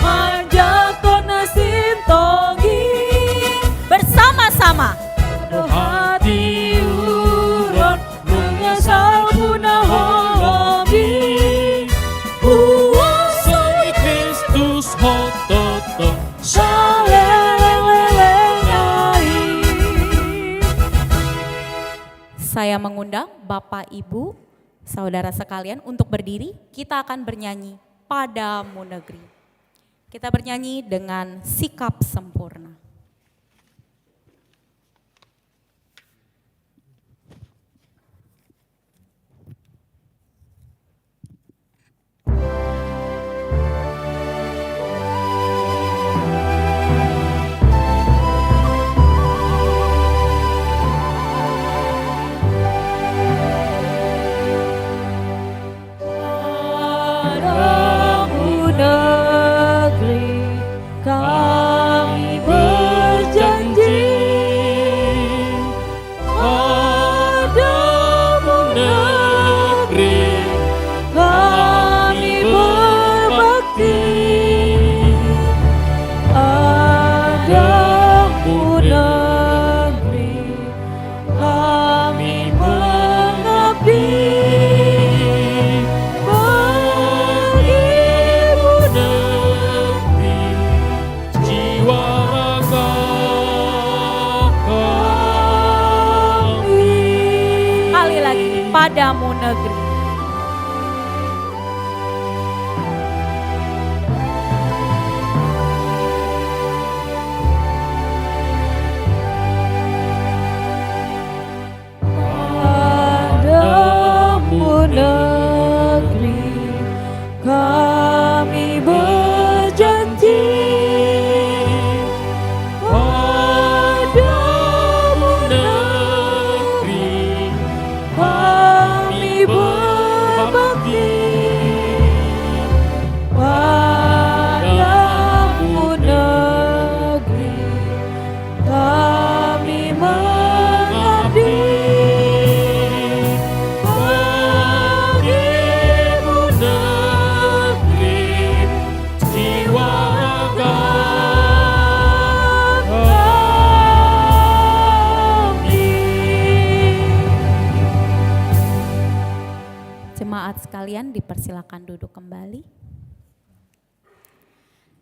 manjakon nasi tongi Bersama-sama. hati urut mengasal punah holomi Uwasoi Kristus hototo saleleng-lelengai. Saya mengundang Bapak, Ibu, saudara sekalian untuk berdiri. Kita akan bernyanyi Padamu Negeri. Kita bernyanyi dengan sikap sempurna. Padamu negeri kami berjanji, padamu negeri kami berbakti, padamu negeri kami mengabdi. Sekali lagi, Padamu Negeri. Padamu negeri kami berjanji, padamu negeri kami berbakti, padamu negeri kami mengabdi. Jemaat sekalian dipersilakan duduk kembali.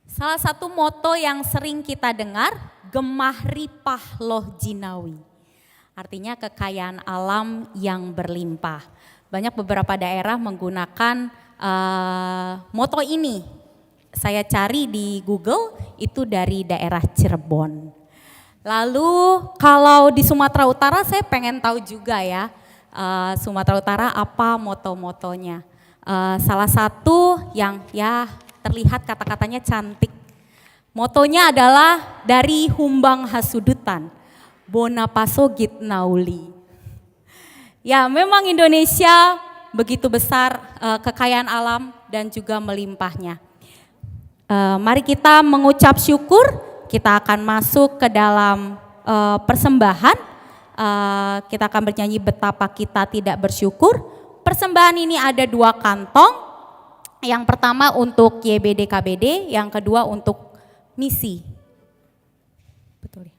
Salah satu moto yang sering kita dengar, Gemah Ripah Loh Jinawi. Artinya kekayaan alam yang berlimpah. Banyak beberapa daerah menggunakan moto ini. Saya cari di Google, itu dari daerah Cirebon. Lalu kalau di Sumatera Utara saya pengen tahu juga ya, Sumatera Utara apa moto-motonya. Salah satu yang ya terlihat kata-katanya cantik. Motonya adalah dari Humbang Hasudutan, Bonapaso Git Nauli. Ya memang Indonesia begitu besar kekayaan alam dan juga melimpahnya. Mari kita mengucap syukur, kita akan masuk ke dalam persembahan. Kita akan bernyanyi betapa kita tidak bersyukur. Persembahan ini ada 2 kantong. Yang pertama untuk YBD KBD, yang kedua untuk misi. Betul ya?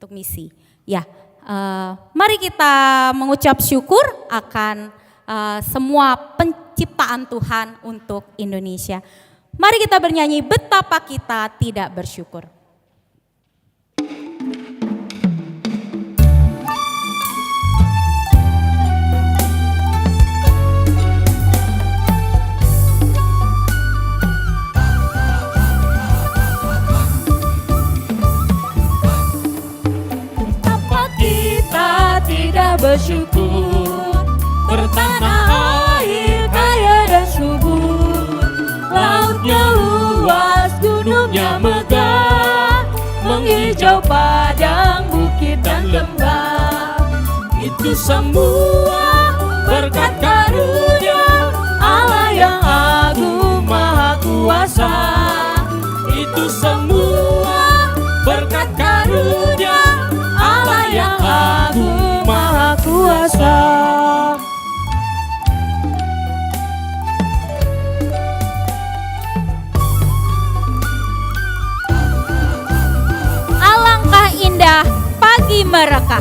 untuk misi. Ya, mari kita mengucap syukur akan semua penciptaan Tuhan untuk Indonesia. Mari kita bernyanyi betapa kita tidak bersyukur. Tidak bersyukur bertanah air kaya dan subur, lautnya luas, gunungnya megah, menghijau padang, bukit dan lembah. Itu semua berkat karunia Allah yang agung maha kuasa. Itu semua berkat karunia Allah yang agung maha kuasa. Alangkah indah pagi mereka.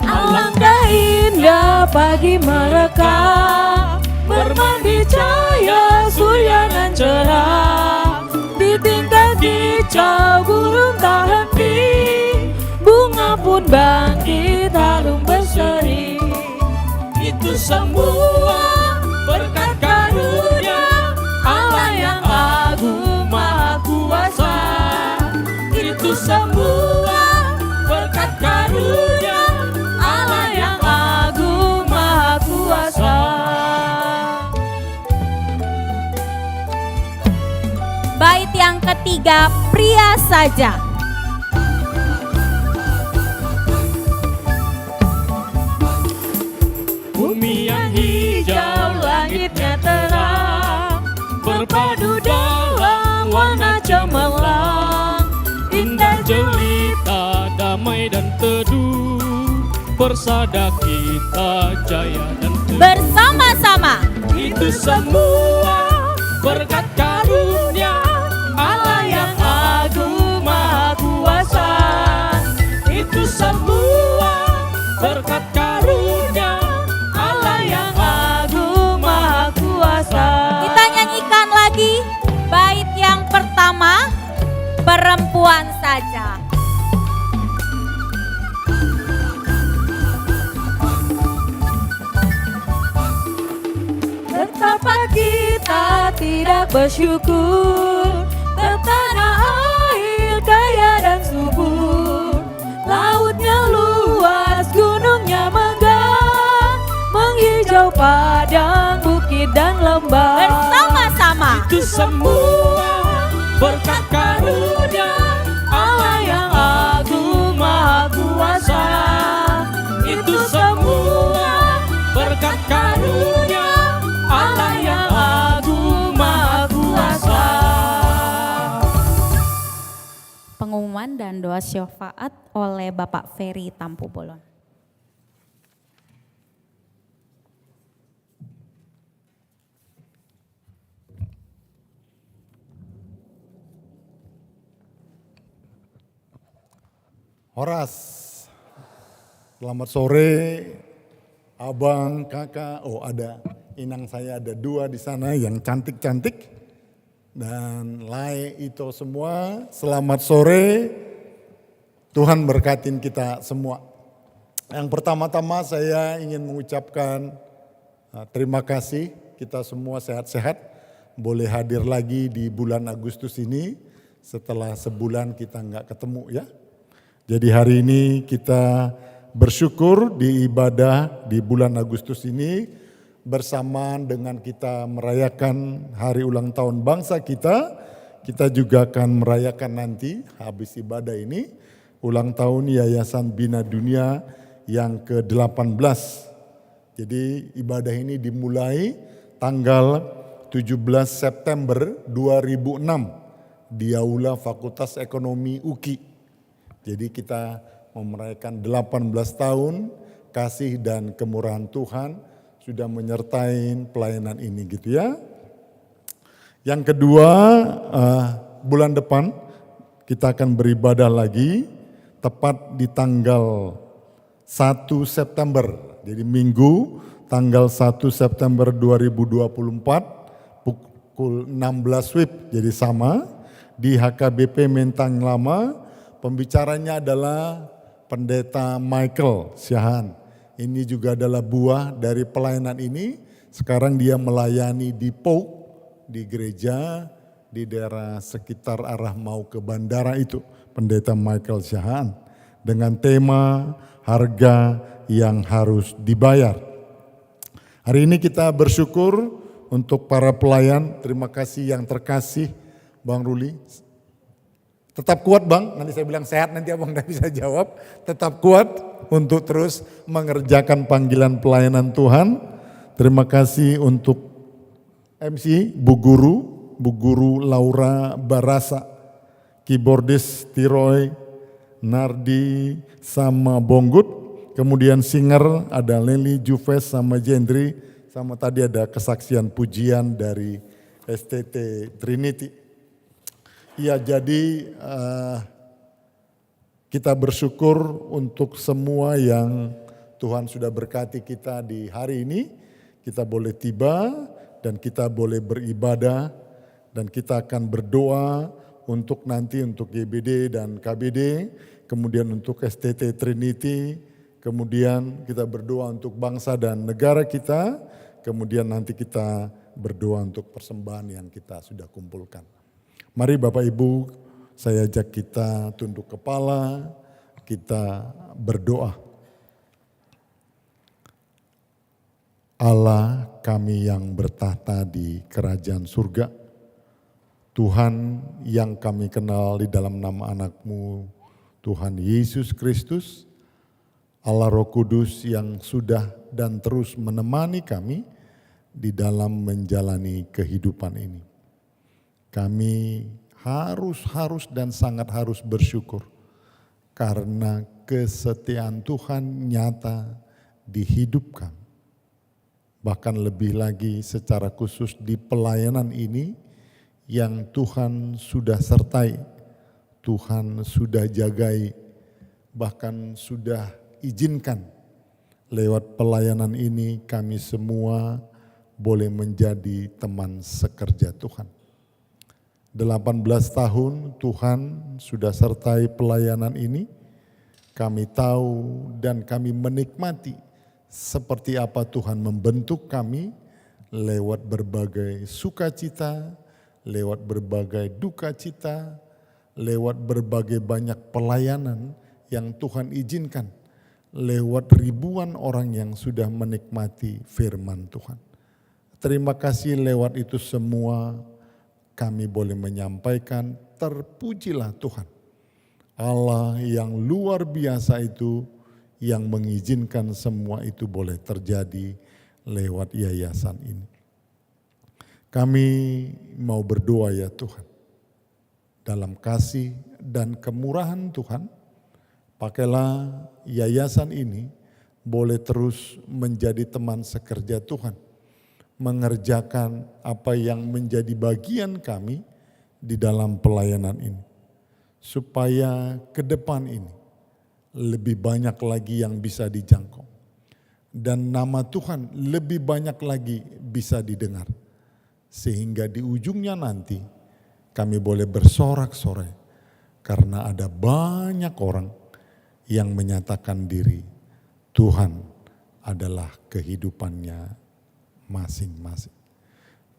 Alangkah indah pagi mereka, bermandi cahaya surya nan cerah. Di tingkat kicau burung tak henti, bunga pun bangkit harum berseri. Itu semua berkat karunia Allah yang agung maha kuasa. Itu semua berkat karunia Allah yang agung maha kuasa. Bait yang ketiga, pria saja. Bumi yang hijau, langitnya terang, berpadu dalam warna cemerlang. Indah jelita, damai dan teduh, bersada kita jaya dan teduh. Bersama-sama Itu semua berkat karunia Allah yang agung maha kuasa. Itu semua berkat karunia Allah yang agung maha kuasa. kita nyanyikan lagi bait yang pertama, perempuan saja. Betapa kita tidak bersyukur, tanah air kaya dan subur, lautnya luas, gunungnya megah, menghijau padang, bukit dan lembah. Bersama-sama Itu semua berkat karunia Allah yang agung maha kuasa. Itu semua berkat karunia Allah yang agung maha kuasa. pengumuman dan doa syafaat oleh Bapak Ferry Tampu Bolon. Horas, selamat sore, abang, kakak, oh ada inang saya ada dua di sana yang cantik-cantik. Dan Lai itu semua, selamat sore, Tuhan berkatin kita semua. Yang pertama-tama saya ingin mengucapkan terima kasih, kita semua sehat-sehat, boleh hadir lagi di bulan Agustus ini setelah sebulan kita nggak ketemu ya. Jadi hari ini kita bersyukur di ibadah di bulan Agustus ini bersamaan dengan kita merayakan hari ulang tahun bangsa kita. Kita juga akan merayakan nanti habis ibadah ini ulang tahun Yayasan Bina Dunia yang ke-18. Jadi ibadah ini dimulai tanggal 17 September 2006 di Aula Fakultas Ekonomi UKI. Jadi kita mau merayakan 18 tahun kasih dan kemurahan Tuhan sudah menyertai pelayanan ini gitu ya. Yang kedua bulan depan kita akan beribadah lagi tepat di tanggal 1 September. Jadi Minggu tanggal 1 September 2024 pukul 16 WIB. Jadi sama di HKBP Mentang Lama. Pembicaranya adalah Pendeta Michael Syahan. Ini juga adalah buah dari pelayanan ini. Sekarang dia melayani di POUK, di gereja di daerah sekitar arah mau ke bandara itu. Pendeta Michael Syahan. Dengan tema harga yang harus dibayar. Hari ini kita bersyukur untuk para pelayan. Terima kasih yang terkasih Bang Ruli. Tetap kuat Bang, nanti saya bilang sehat nanti Abang tidak bisa jawab. Tetap kuat untuk terus mengerjakan panggilan pelayanan Tuhan. Terima kasih untuk MC Bu Guru Laura Barasa, keyboardis Tiroy, Nardi sama Bonggut. Kemudian singer ada Leli Juves sama Jendri. Sama tadi ada kesaksian pujian dari STT Trinity. Ya jadi kita bersyukur untuk semua yang Tuhan sudah berkati kita di hari ini. Kita boleh tiba dan kita boleh beribadah dan kita akan berdoa untuk nanti untuk GBD dan KBD. Kemudian untuk STT Trinity. Kemudian kita berdoa untuk bangsa dan negara kita. Kemudian nanti kita berdoa untuk persembahan yang kita sudah kumpulkan. Mari Bapak Ibu, saya ajak kita tunduk kepala, kita berdoa. Allah kami yang bertahta di kerajaan surga, Tuhan yang kami kenal di dalam nama anak-Mu, Tuhan Yesus Kristus, Allah Roh Kudus yang sudah dan terus menemani kami di dalam menjalani kehidupan ini. Kami harus dan sangat harus bersyukur karena kesetiaan Tuhan nyata di hidup kami. Bahkan lebih lagi secara khusus di pelayanan ini yang Tuhan sudah sertai, Tuhan sudah jagai, bahkan sudah izinkan lewat pelayanan ini kami semua boleh menjadi teman sekerja Tuhan. 18 tahun Tuhan sudah sertai pelayanan ini. Kami tahu dan kami menikmati seperti apa Tuhan membentuk kami lewat berbagai sukacita, lewat berbagai duka cita, lewat berbagai banyak pelayanan yang Tuhan izinkan, lewat ribuan orang yang sudah menikmati firman Tuhan. Terima kasih lewat itu semua kami boleh menyampaikan terpujilah Tuhan. Allah yang luar biasa itu yang mengizinkan semua itu boleh terjadi lewat yayasan ini. Kami mau berdoa ya Tuhan. Dalam kasih dan kemurahan Tuhan, pakailah yayasan ini boleh terus menjadi teman sekerja Tuhan. Mengerjakan apa yang menjadi bagian kami di dalam pelayanan ini. Supaya ke depan ini lebih banyak lagi yang bisa dijangkau. Dan nama Tuhan lebih banyak lagi bisa didengar. Sehingga di ujungnya nanti kami boleh bersorak-sorai. Karena ada banyak orang yang menyatakan diri Tuhan adalah kehidupannya masing-masing.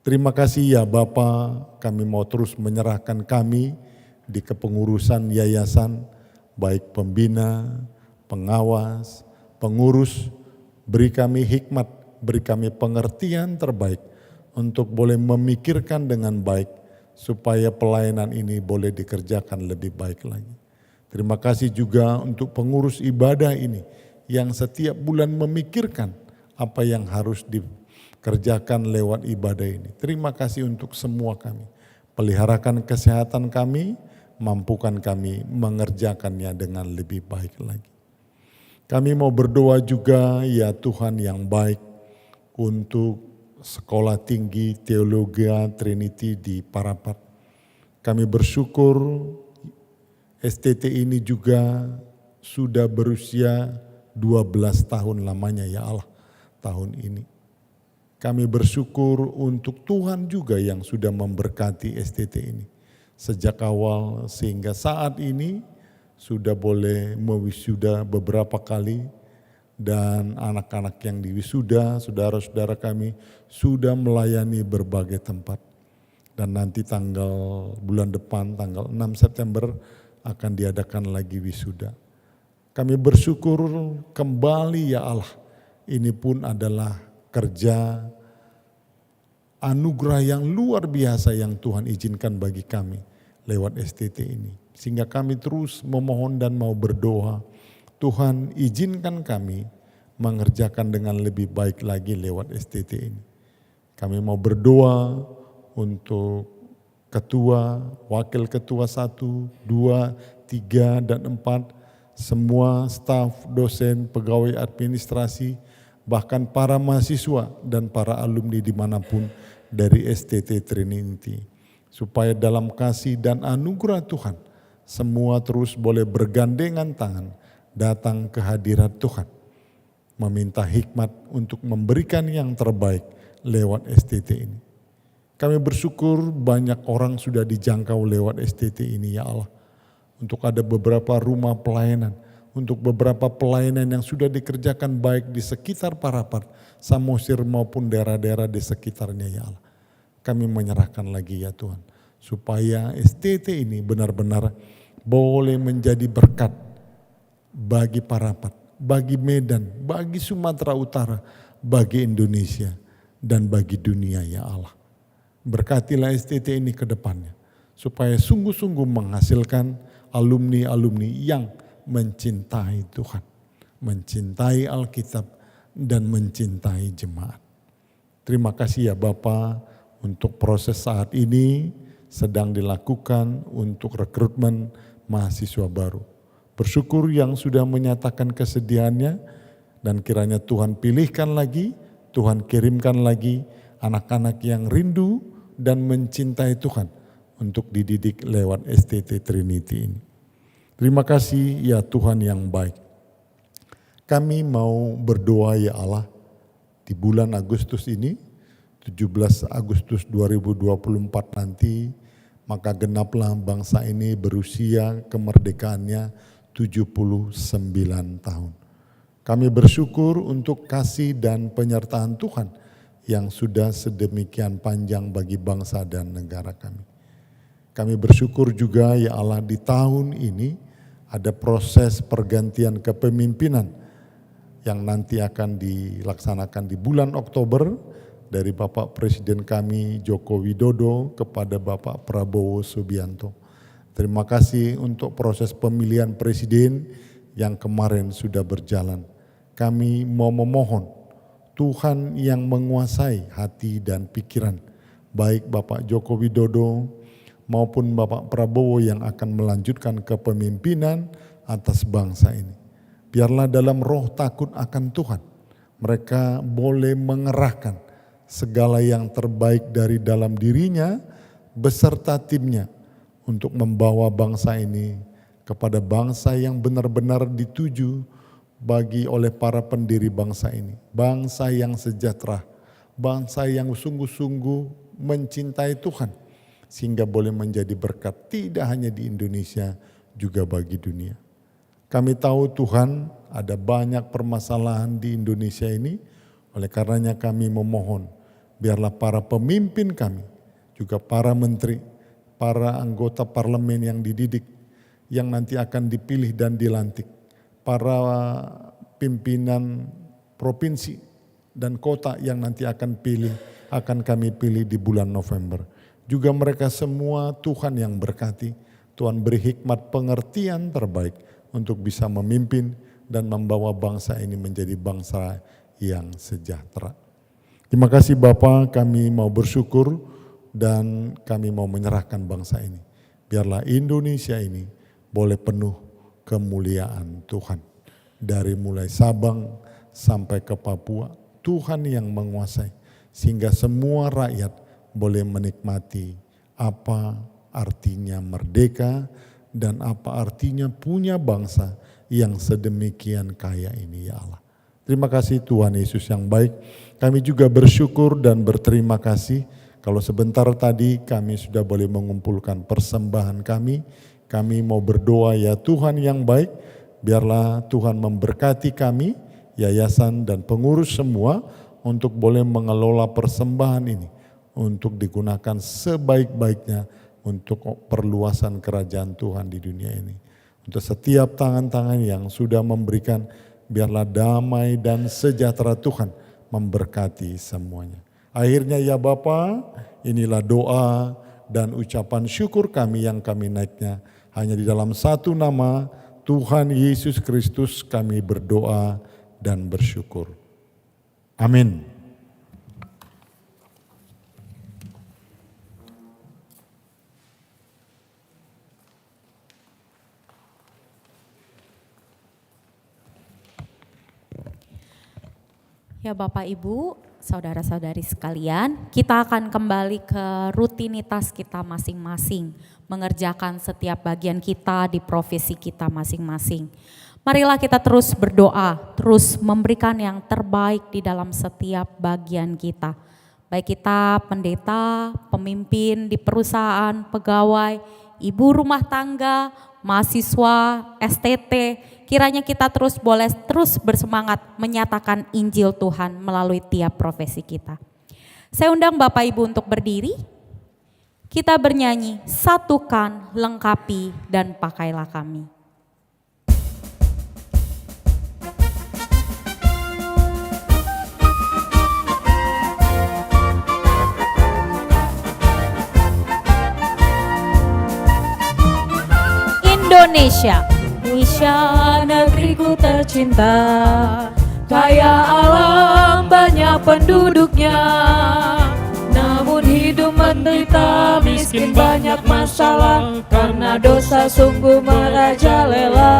Terima kasih ya Bapak, kami mau terus menyerahkan kami di kepengurusan yayasan, baik pembina, pengawas, pengurus, beri kami hikmat, beri kami pengertian terbaik untuk boleh memikirkan dengan baik supaya pelayanan ini boleh dikerjakan lebih baik lagi. Terima kasih juga untuk pengurus ibadah ini yang setiap bulan memikirkan apa yang harus dikerjakan lewat ibadah ini. Terima kasih untuk semua kami. Peliharakan kesehatan kami, mampukan kami mengerjakannya dengan lebih baik lagi. Kami mau berdoa juga ya Tuhan yang baik untuk Sekolah Tinggi Teologi Trinity di Parapat. Kami bersyukur STT ini juga sudah berusia 12 tahun lamanya ya Allah tahun ini. Kami bersyukur untuk Tuhan juga yang sudah memberkati STT ini. Sejak awal sehingga saat ini sudah boleh mewisuda beberapa kali. Dan anak-anak yang diwisuda, saudara-saudara kami sudah melayani berbagai tempat. Dan nanti bulan depan tanggal 6 September akan diadakan lagi wisuda. Kami bersyukur kembali ya Allah, ini pun adalah kerja anugerah yang luar biasa yang Tuhan izinkan bagi kami lewat STT ini. Sehingga kami terus memohon dan mau berdoa, Tuhan izinkan kami mengerjakan dengan lebih baik lagi lewat STT ini. Kami mau berdoa untuk ketua, wakil ketua 1, 2, 3, dan 4, semua staf, dosen, pegawai administrasi, bahkan para mahasiswa dan para alumni dimanapun dari STT Trinity. Supaya dalam kasih dan anugerah Tuhan, semua terus boleh bergandengan tangan datang ke hadirat Tuhan, meminta hikmat untuk memberikan yang terbaik lewat STT ini. Kami bersyukur banyak orang sudah dijangkau lewat STT ini ya Allah. Untuk ada beberapa rumah pelayanan, untuk beberapa pelayanan yang sudah dikerjakan baik di sekitar Parapat, Samosir maupun daerah-daerah di sekitarnya ya Allah. Kami menyerahkan lagi ya Tuhan, supaya STT ini benar-benar boleh menjadi berkat bagi Parapat, bagi Medan, bagi Sumatera Utara, bagi Indonesia, dan bagi dunia ya Allah. Berkatilah STT ini ke depannya, supaya sungguh-sungguh menghasilkan alumni-alumni yang mencintai Tuhan, mencintai Alkitab, dan mencintai jemaat. Terima kasih ya Bapak untuk proses saat ini sedang dilakukan untuk rekrutmen mahasiswa baru. Bersyukur yang sudah menyatakan kesediaannya dan kiranya Tuhan pilihkan lagi, Tuhan kirimkan lagi anak-anak yang rindu dan mencintai Tuhan untuk dididik lewat STT Trinity ini. Terima kasih ya Tuhan yang baik. Kami mau berdoa ya Allah di bulan Agustus ini, 17 Agustus 2024 nanti, maka genaplah bangsa ini berusia kemerdekaannya 79 tahun. Kami bersyukur untuk kasih dan penyertaan Tuhan yang sudah sedemikian panjang bagi bangsa dan negara kami. Kami bersyukur juga ya Allah di tahun ini ada proses pergantian kepemimpinan yang nanti akan dilaksanakan di bulan Oktober dari Bapak Presiden kami Joko Widodo kepada Bapak Prabowo Subianto. Terima kasih untuk proses pemilihan presiden yang kemarin sudah berjalan. Kami mau memohon Tuhan yang menguasai hati dan pikiran, baik Bapak Joko Widodo maupun Bapak Prabowo yang akan melanjutkan kepemimpinan atas bangsa ini. Biarlah dalam roh takut akan Tuhan, mereka boleh mengerahkan segala yang terbaik dari dalam dirinya beserta timnya untuk membawa bangsa ini kepada bangsa yang benar-benar dituju bagi oleh para pendiri bangsa ini. Bangsa yang sejahtera, bangsa yang sungguh-sungguh mencintai Tuhan, sehingga boleh menjadi berkat tidak hanya di Indonesia, juga bagi dunia. Kami tahu Tuhan ada banyak permasalahan di Indonesia ini, oleh karenanya kami memohon, biarlah para pemimpin kami, juga para menteri, para anggota parlemen yang dididik, yang nanti akan dipilih dan dilantik, para pimpinan provinsi dan kota yang nanti akan kami pilih di bulan November. Juga mereka semua Tuhan yang berkati, Tuhan beri hikmat pengertian terbaik untuk bisa memimpin dan membawa bangsa ini menjadi bangsa yang sejahtera. Terima kasih Bapak, kami mau bersyukur dan kami mau menyerahkan bangsa ini. Biarlah Indonesia ini boleh penuh kemuliaan Tuhan. Dari mulai Sabang sampai ke Papua, Tuhan yang menguasai. Sehingga semua rakyat boleh menikmati apa artinya merdeka dan apa artinya punya bangsa yang sedemikian kaya ini ya Allah. Terima kasih Tuhan Yesus yang baik. Kami juga bersyukur dan berterima kasih kalau sebentar tadi kami sudah boleh mengumpulkan persembahan kami. Kami mau berdoa ya Tuhan yang baik, biarlah Tuhan memberkati kami, yayasan dan pengurus semua untuk boleh mengelola persembahan ini. Untuk digunakan sebaik-baiknya untuk perluasan kerajaan Tuhan di dunia ini. Untuk setiap tangan-tangan yang sudah memberikan, biarlah damai dan sejahtera Tuhan memberkati semuanya. Akhirnya ya Bapa, inilah doa dan ucapan syukur kami yang kami naiknya. Hanya di dalam satu nama, Tuhan Yesus Kristus kami berdoa dan bersyukur. Amin. Ya Bapak Ibu, saudara-saudari sekalian, kita akan kembali ke rutinitas kita masing-masing, mengerjakan setiap bagian kita di profesi kita masing-masing. Marilah kita terus berdoa, terus memberikan yang terbaik di dalam setiap bagian kita. Baik kita pendeta, pemimpin di perusahaan, pegawai, ibu rumah tangga, mahasiswa, STT, kiranya kita boleh terus bersemangat menyatakan Injil Tuhan melalui tiap profesi kita. Saya undang Bapak Ibu untuk berdiri. Kita bernyanyi, satukan, lengkapi, dan pakailah kami. Indonesia, Indonesia negeriku tercinta, kaya alam banyak penduduknya, namun hidup menderita, miskin banyak masalah, karena dosa sungguh merajalela.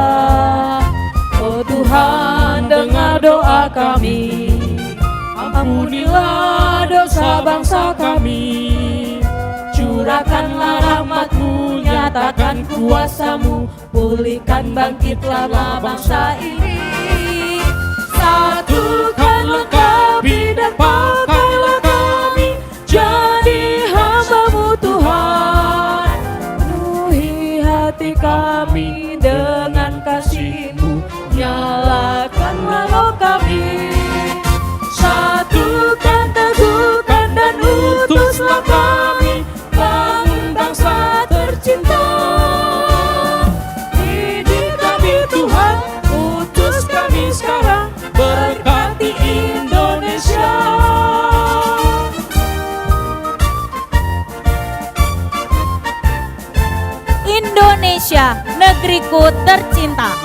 Oh Tuhan, dengar doa kami, ampunilah dosa bangsa kami. Curahkanlah rahmat-Mu, nyatakan kuasa-Mu, pulihkan bangkitlah bangsa ini. Satukan, lengkapi, dan pakailah kami, jadi hamba-Mu Tuhan. Penuhi hati kami dengan kasih-Mu, nyalakanlah roh kami. Satukan, teguhkan, dan utuslah kami, bangun bangsa tercinta. Didik kami Tuhan, utus kami sekarang, berkati Indonesia. Indonesia, negeriku tercinta.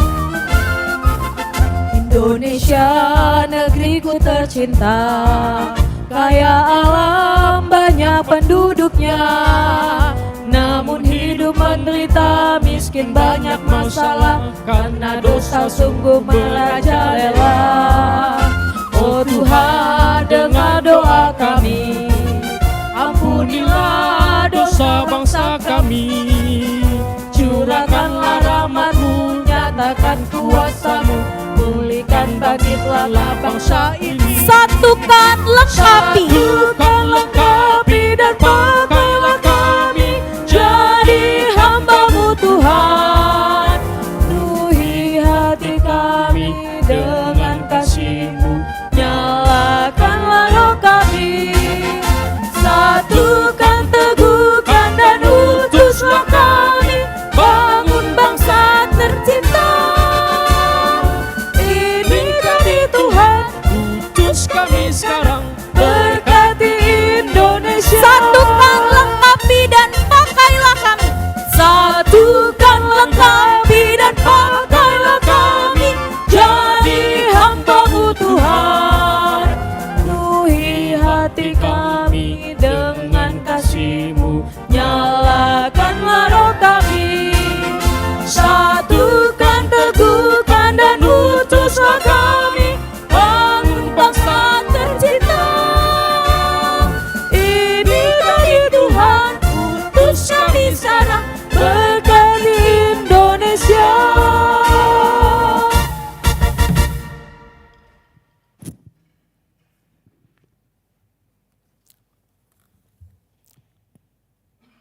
Indonesia, negeriku tercinta, kaya alam banyak penduduknya, namun hidup menderita, miskin banyak masalah, karena dosa sungguh merajalela. Oh Tuhan, dengar doa kami, ampunilah dosa bangsa kami. Curahkanlah rahmat-Mu, nyatakan kuasa-Mu, pulihkan bangkitlah bangsa ini. Satukan, lengkapi, satukan, lengkapi, dan pakailah kami, jadi hamba-Mu Tuhan. Penuhi hati kami dengan kasih-Mu, nyalakanlah roh kami. Satukan, teguhkan, dan utuslah kami, bangun bangsa tercinta. Ini kami Tuhan, utus kami sekarang, berkati Indonesia.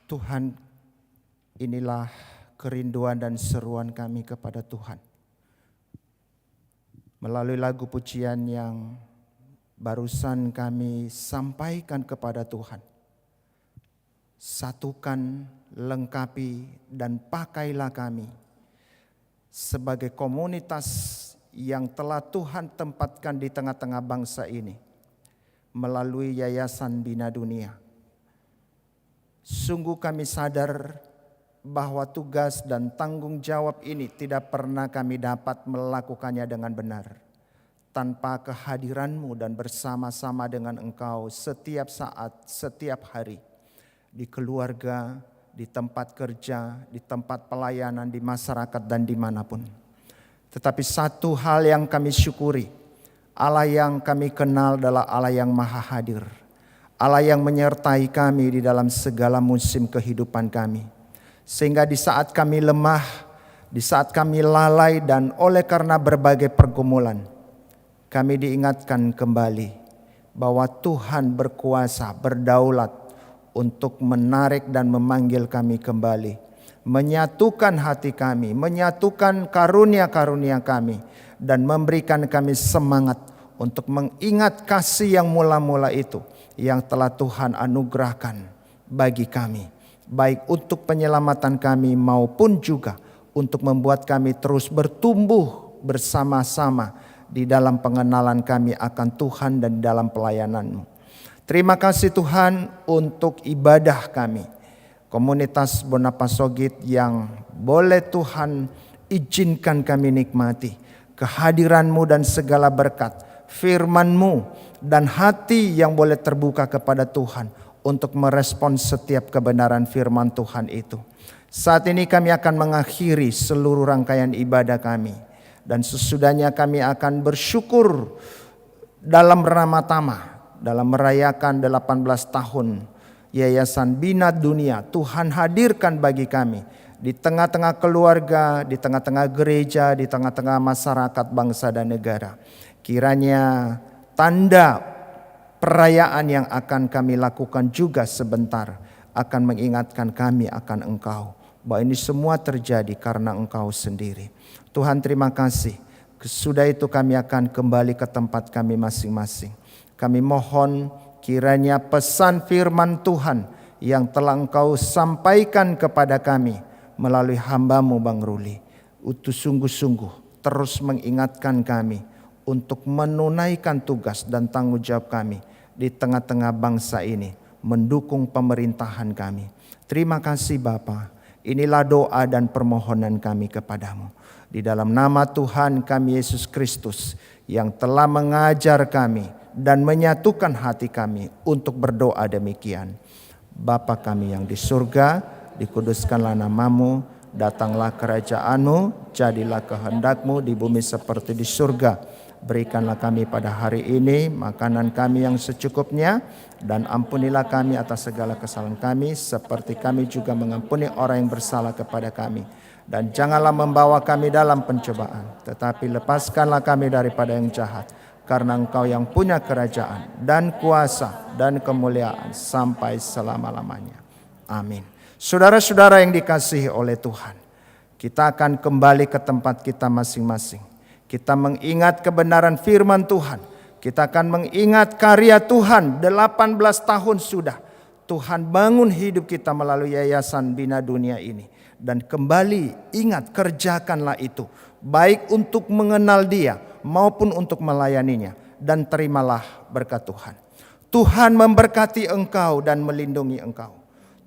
Tuhan, inilah kerinduan dan seruan kami kepada Tuhan. Melalui lagu pujian yang barusan kami sampaikan kepada Tuhan. Satukan, lengkapi, dan pakailah kami sebagai komunitas yang telah Tuhan tempatkan di tengah-tengah bangsa ini melalui Yayasan Bina Dunia. Sungguh kami sadar bahwa tugas dan tanggung jawab ini tidak pernah kami dapat melakukannya dengan benar tanpa kehadiran-Mu dan bersama-sama dengan Engkau setiap saat, setiap hari, di keluarga, di tempat kerja, di tempat pelayanan, di masyarakat, dan dimanapun. Tetapi satu hal yang kami syukuri, Allah yang kami kenal adalah Allah yang maha hadir. Allah yang menyertai kami di dalam segala musim kehidupan kami. Sehingga di saat kami lemah, di saat kami lalai dan oleh karena berbagai pergumulan, kami diingatkan kembali bahwa Tuhan berkuasa, berdaulat, untuk menarik dan memanggil kami kembali. Menyatukan hati kami, menyatukan karunia-karunia kami. Dan memberikan kami semangat untuk mengingat kasih yang mula-mula itu. Yang telah Tuhan anugerahkan bagi kami. Baik untuk penyelamatan kami maupun juga untuk membuat kami terus bertumbuh bersama-sama di dalam pengenalan kami akan Tuhan dan dalam pelayanan-Mu. Terima kasih Tuhan untuk ibadah kami. Komunitas Bonapasogit yang boleh Tuhan izinkan kami nikmati. Kehadiran-Mu dan segala berkat. Firman-Mu dan hati yang boleh terbuka kepada Tuhan. Untuk merespon setiap kebenaran firman Tuhan itu. Saat ini kami akan mengakhiri seluruh rangkaian ibadah kami. Dan sesudahnya kami akan bersyukur dalam Ramadhan. Dalam merayakan 18 tahun Yayasan Bina Dunia, Tuhan hadirkan bagi kami di tengah-tengah keluarga, di tengah-tengah gereja, di tengah-tengah masyarakat, bangsa dan negara. Kiranya tanda perayaan yang akan kami lakukan juga sebentar akan mengingatkan kami akan Engkau, bahwa ini semua terjadi karena Engkau sendiri. Tuhan, terima kasih. Sesudah itu kami akan kembali ke tempat kami masing-masing. Kami mohon kiranya pesan firman Tuhan yang telah Engkau sampaikan kepada kami melalui hamba-Mu Bang Ruli, itu sungguh-sungguh terus mengingatkan kami untuk menunaikan tugas dan tanggung jawab kami di tengah-tengah bangsa ini, mendukung pemerintahan kami. Terima kasih Bapa. Inilah doa dan permohonan kami kepadamu. Di dalam nama Tuhan kami Yesus Kristus yang telah mengajar kami dan menyatukan hati kami untuk berdoa demikian. Bapa kami yang di surga, dikuduskanlah nama-Mu, datanglah kerajaan-Mu, jadilah kehendak-Mu di bumi seperti di surga. Berikanlah kami pada hari ini makanan kami yang secukupnya, dan ampunilah kami atas segala kesalahan kami, seperti kami juga mengampuni orang yang bersalah kepada kami. Dan janganlah membawa kami dalam pencobaan, tetapi lepaskanlah kami daripada yang jahat. Karena Engkau yang punya kerajaan dan kuasa dan kemuliaan sampai selama-lamanya. Amin. Saudara-saudara yang dikasihi oleh Tuhan, kita akan kembali ke tempat kita masing-masing. Kita mengingat kebenaran firman Tuhan. Kita akan mengingat karya Tuhan. 18 tahun sudah Tuhan bangun hidup kita melalui Yayasan Bina Dunia ini. Dan kembali ingat, kerjakanlah itu. Baik untuk mengenal Dia maupun untuk melayaninya. Dan terimalah berkat Tuhan. Tuhan memberkati engkau dan melindungi engkau.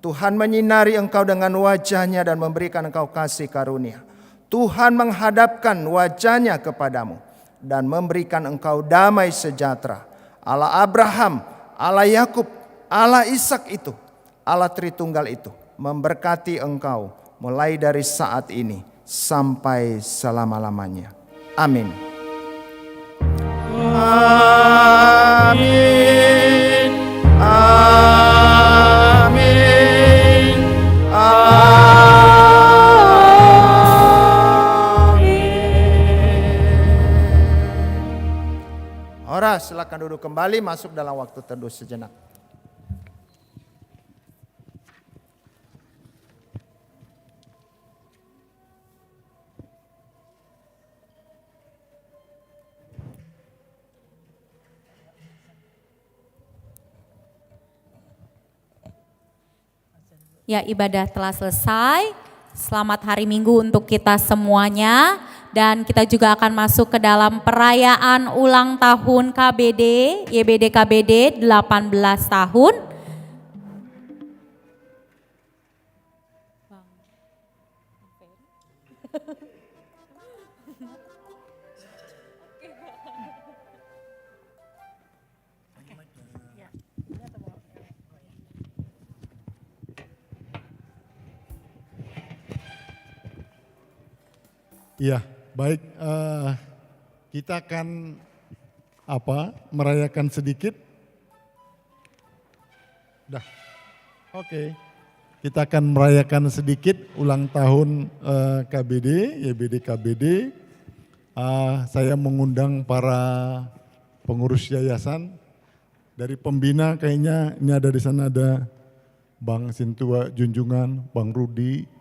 Tuhan menyinari engkau dengan wajah-Nya dan memberikan engkau kasih karunia. Tuhan menghadapkan wajah-Nya kepadamu dan memberikan engkau damai sejahtera. Allah Abraham, Allah Yakub, Allah Ishak itu, Allah Tritunggal itu memberkati engkau mulai dari saat ini sampai selama-lamanya. Amin. Amin. Amin. Amin. Ora, silakan duduk kembali, masuk dalam waktu teduh sejenak. Ya, ibadah telah selesai. Selamat hari Minggu untuk kita semuanya. Dan kita juga akan masuk ke dalam perayaan ulang tahun KBD, YBD KBD 18 tahun. Iya, baik. Kita akan merayakan sedikit. Dah, oke. Kita akan merayakan sedikit ulang tahun KBD, YBD KBD. Saya mengundang para pengurus yayasan dari pembina, kayaknya ini ada di sana, ada Bang Sintua Junjungan, Bang Rudi.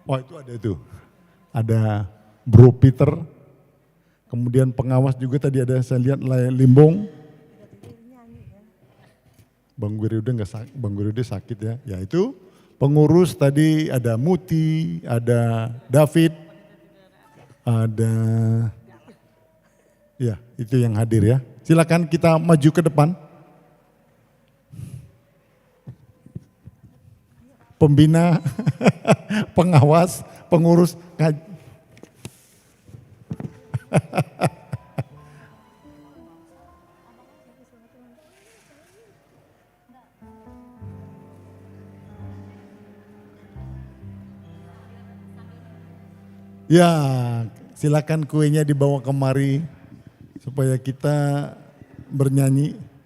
Oh itu ada itu, ada Bro Peter, kemudian pengawas juga tadi ada saya lihat Limbong. Bang Gurude sakit ya, ya itu pengurus tadi ada Muti, ada David, ada, ya itu yang hadir ya. Silakan kita maju ke depan. Pembina, pengawas, pengurus. Ya, silakan kuenya dibawa kemari supaya kita bernyanyi.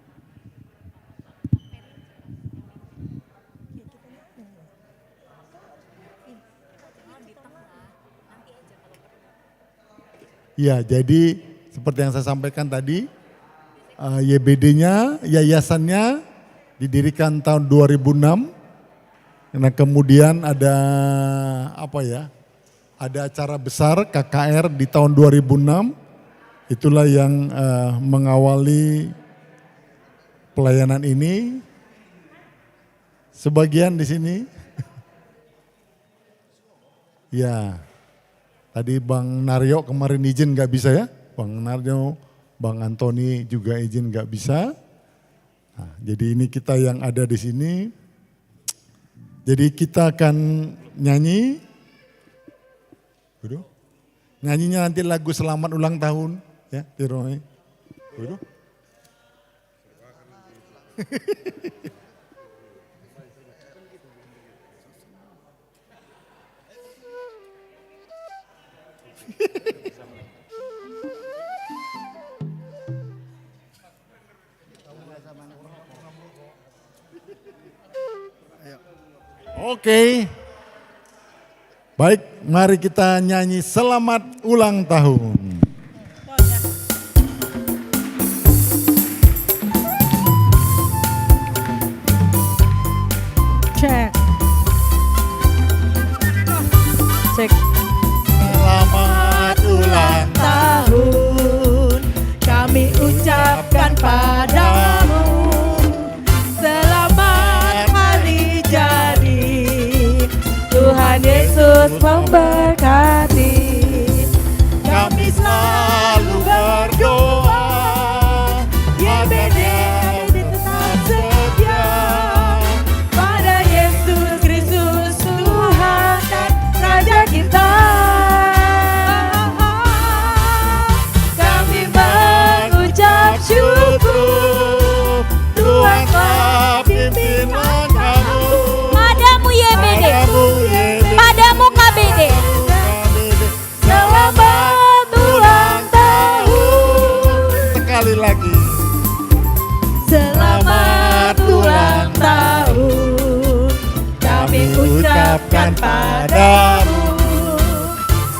Ya, jadi seperti yang saya sampaikan tadi, YBD-nya, yayasannya didirikan tahun 2006. Nah, kemudian ada ada acara besar KKR di tahun 2006. Itulah yang mengawali pelayanan ini. Sebagian di sini. Ya. Tadi Bang Naryo kemarin izin gak bisa ya, Bang Naryo, Bang Antoni juga izin gak bisa. Nah, jadi ini kita yang ada di sini. Jadi kita akan nyanyi. Nyanyinya nanti lagu selamat ulang tahun ya, Tiroy. Oke. Baik, mari kita nyanyi selamat ulang tahun. Cek. Cek. Selamat ulang Tahun kami ucapkan padamu. Selamat hari jadi. Tuhan Yesus memberkati. Kami selalu berdoa. YBD tetap setia pada Yesus Kristus Tuhan dan Raja kita. Kami mengucap syukur. Tuhan telah pimpin langkahmu. Padamu YBD, padamu KBD. Selamat ulang tahun. Sekali lagi. Selamat ulang tahun. Kami ucapkan padamu.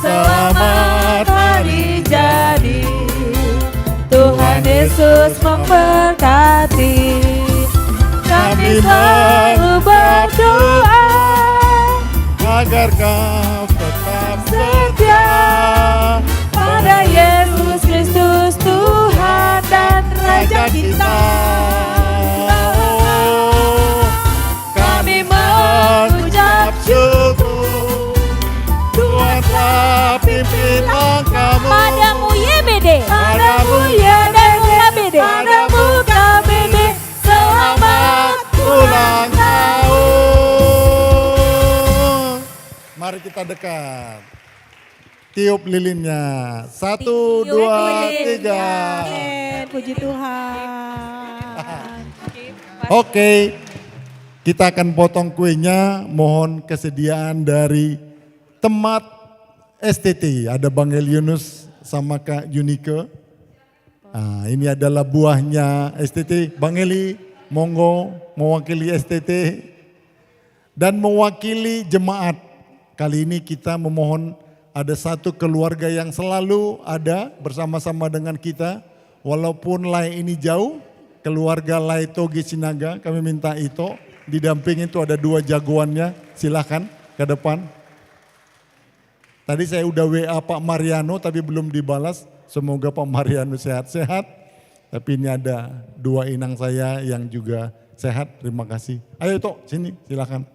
Selamat hari jadi. Tuhan Yesus memberkati. Kami selalu berdoa Agar kau tetap setia pada Yesus Kristus Tuhan dan Raja kita. pimpin langkahmu. Padamu YBD, Padamu KBD, Padamu KBD, selamat ulang tahun. Mari kita dekat. Tiup lilinnya. 1, 2, 3. Puji Tuhan. Oke, kita akan potong kuenya. Mohon kesediaan dari Temat STT. Ada Bang Eliunus sama Kak Yunike. Nah, ini adalah buahnya STT. Bang Eli, monggo mewakili STT dan mewakili jemaat. Kali ini kita memohon ada satu keluarga yang selalu ada bersama-sama dengan kita. Walaupun Lai ini jauh, keluarga Lai Togi Sinaga, kami minta itu. Didampingi itu ada 2 jagoannya, silahkan ke depan. Tadi saya udah WA Pak Mariano tapi belum dibalas. Semoga Pak Mariano sehat-sehat. Tapi ini ada 2 inang saya yang juga sehat, terima kasih. Ayo Tok, sini silahkan.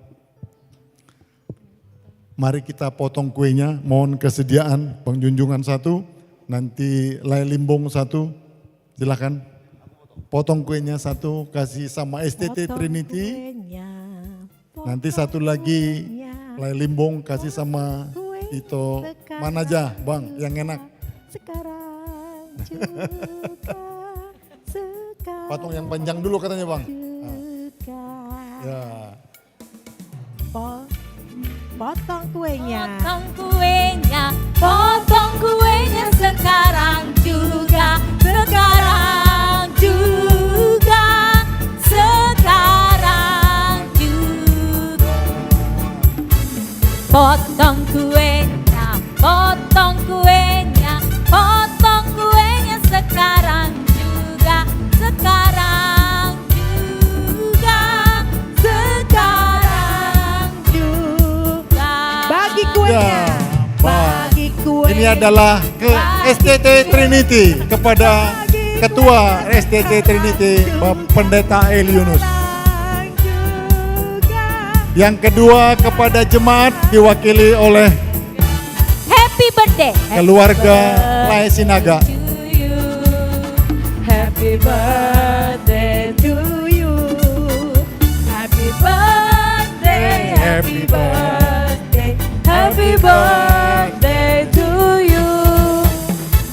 Mari kita potong kuenya, mohon kesediaan Bang Junjungan 1, nanti Lai Limbong 1, silakan. Potong kuenya 1, kasih sama STT Trinity. Nanti 1 lagi Lai Limbong kasih sama itu. Mana aja Bang yang enak. Sekarang juga, sekarang Potong yang panjang dulu katanya Bang. juga. Ya. Potong kuenya. potong kuenya sekarang juga, sekarang juga, sekarang juga. Potong kuenya, potong kuenya, potong kuenya sekarang juga, sekarang juga, sekarang juga. Bagi kuenya. Ya, Bagi kuenya. Ini adalah ke STT Trinity kepada Ketua STT Trinity Bapak Pendeta Eliunus. Yang kedua kepada jemaat diwakili oleh Happy birthday. keluarga Lai Sinaga. To you. Happy birthday to you. Happy birthday. Happy birthday. Happy birthday to you.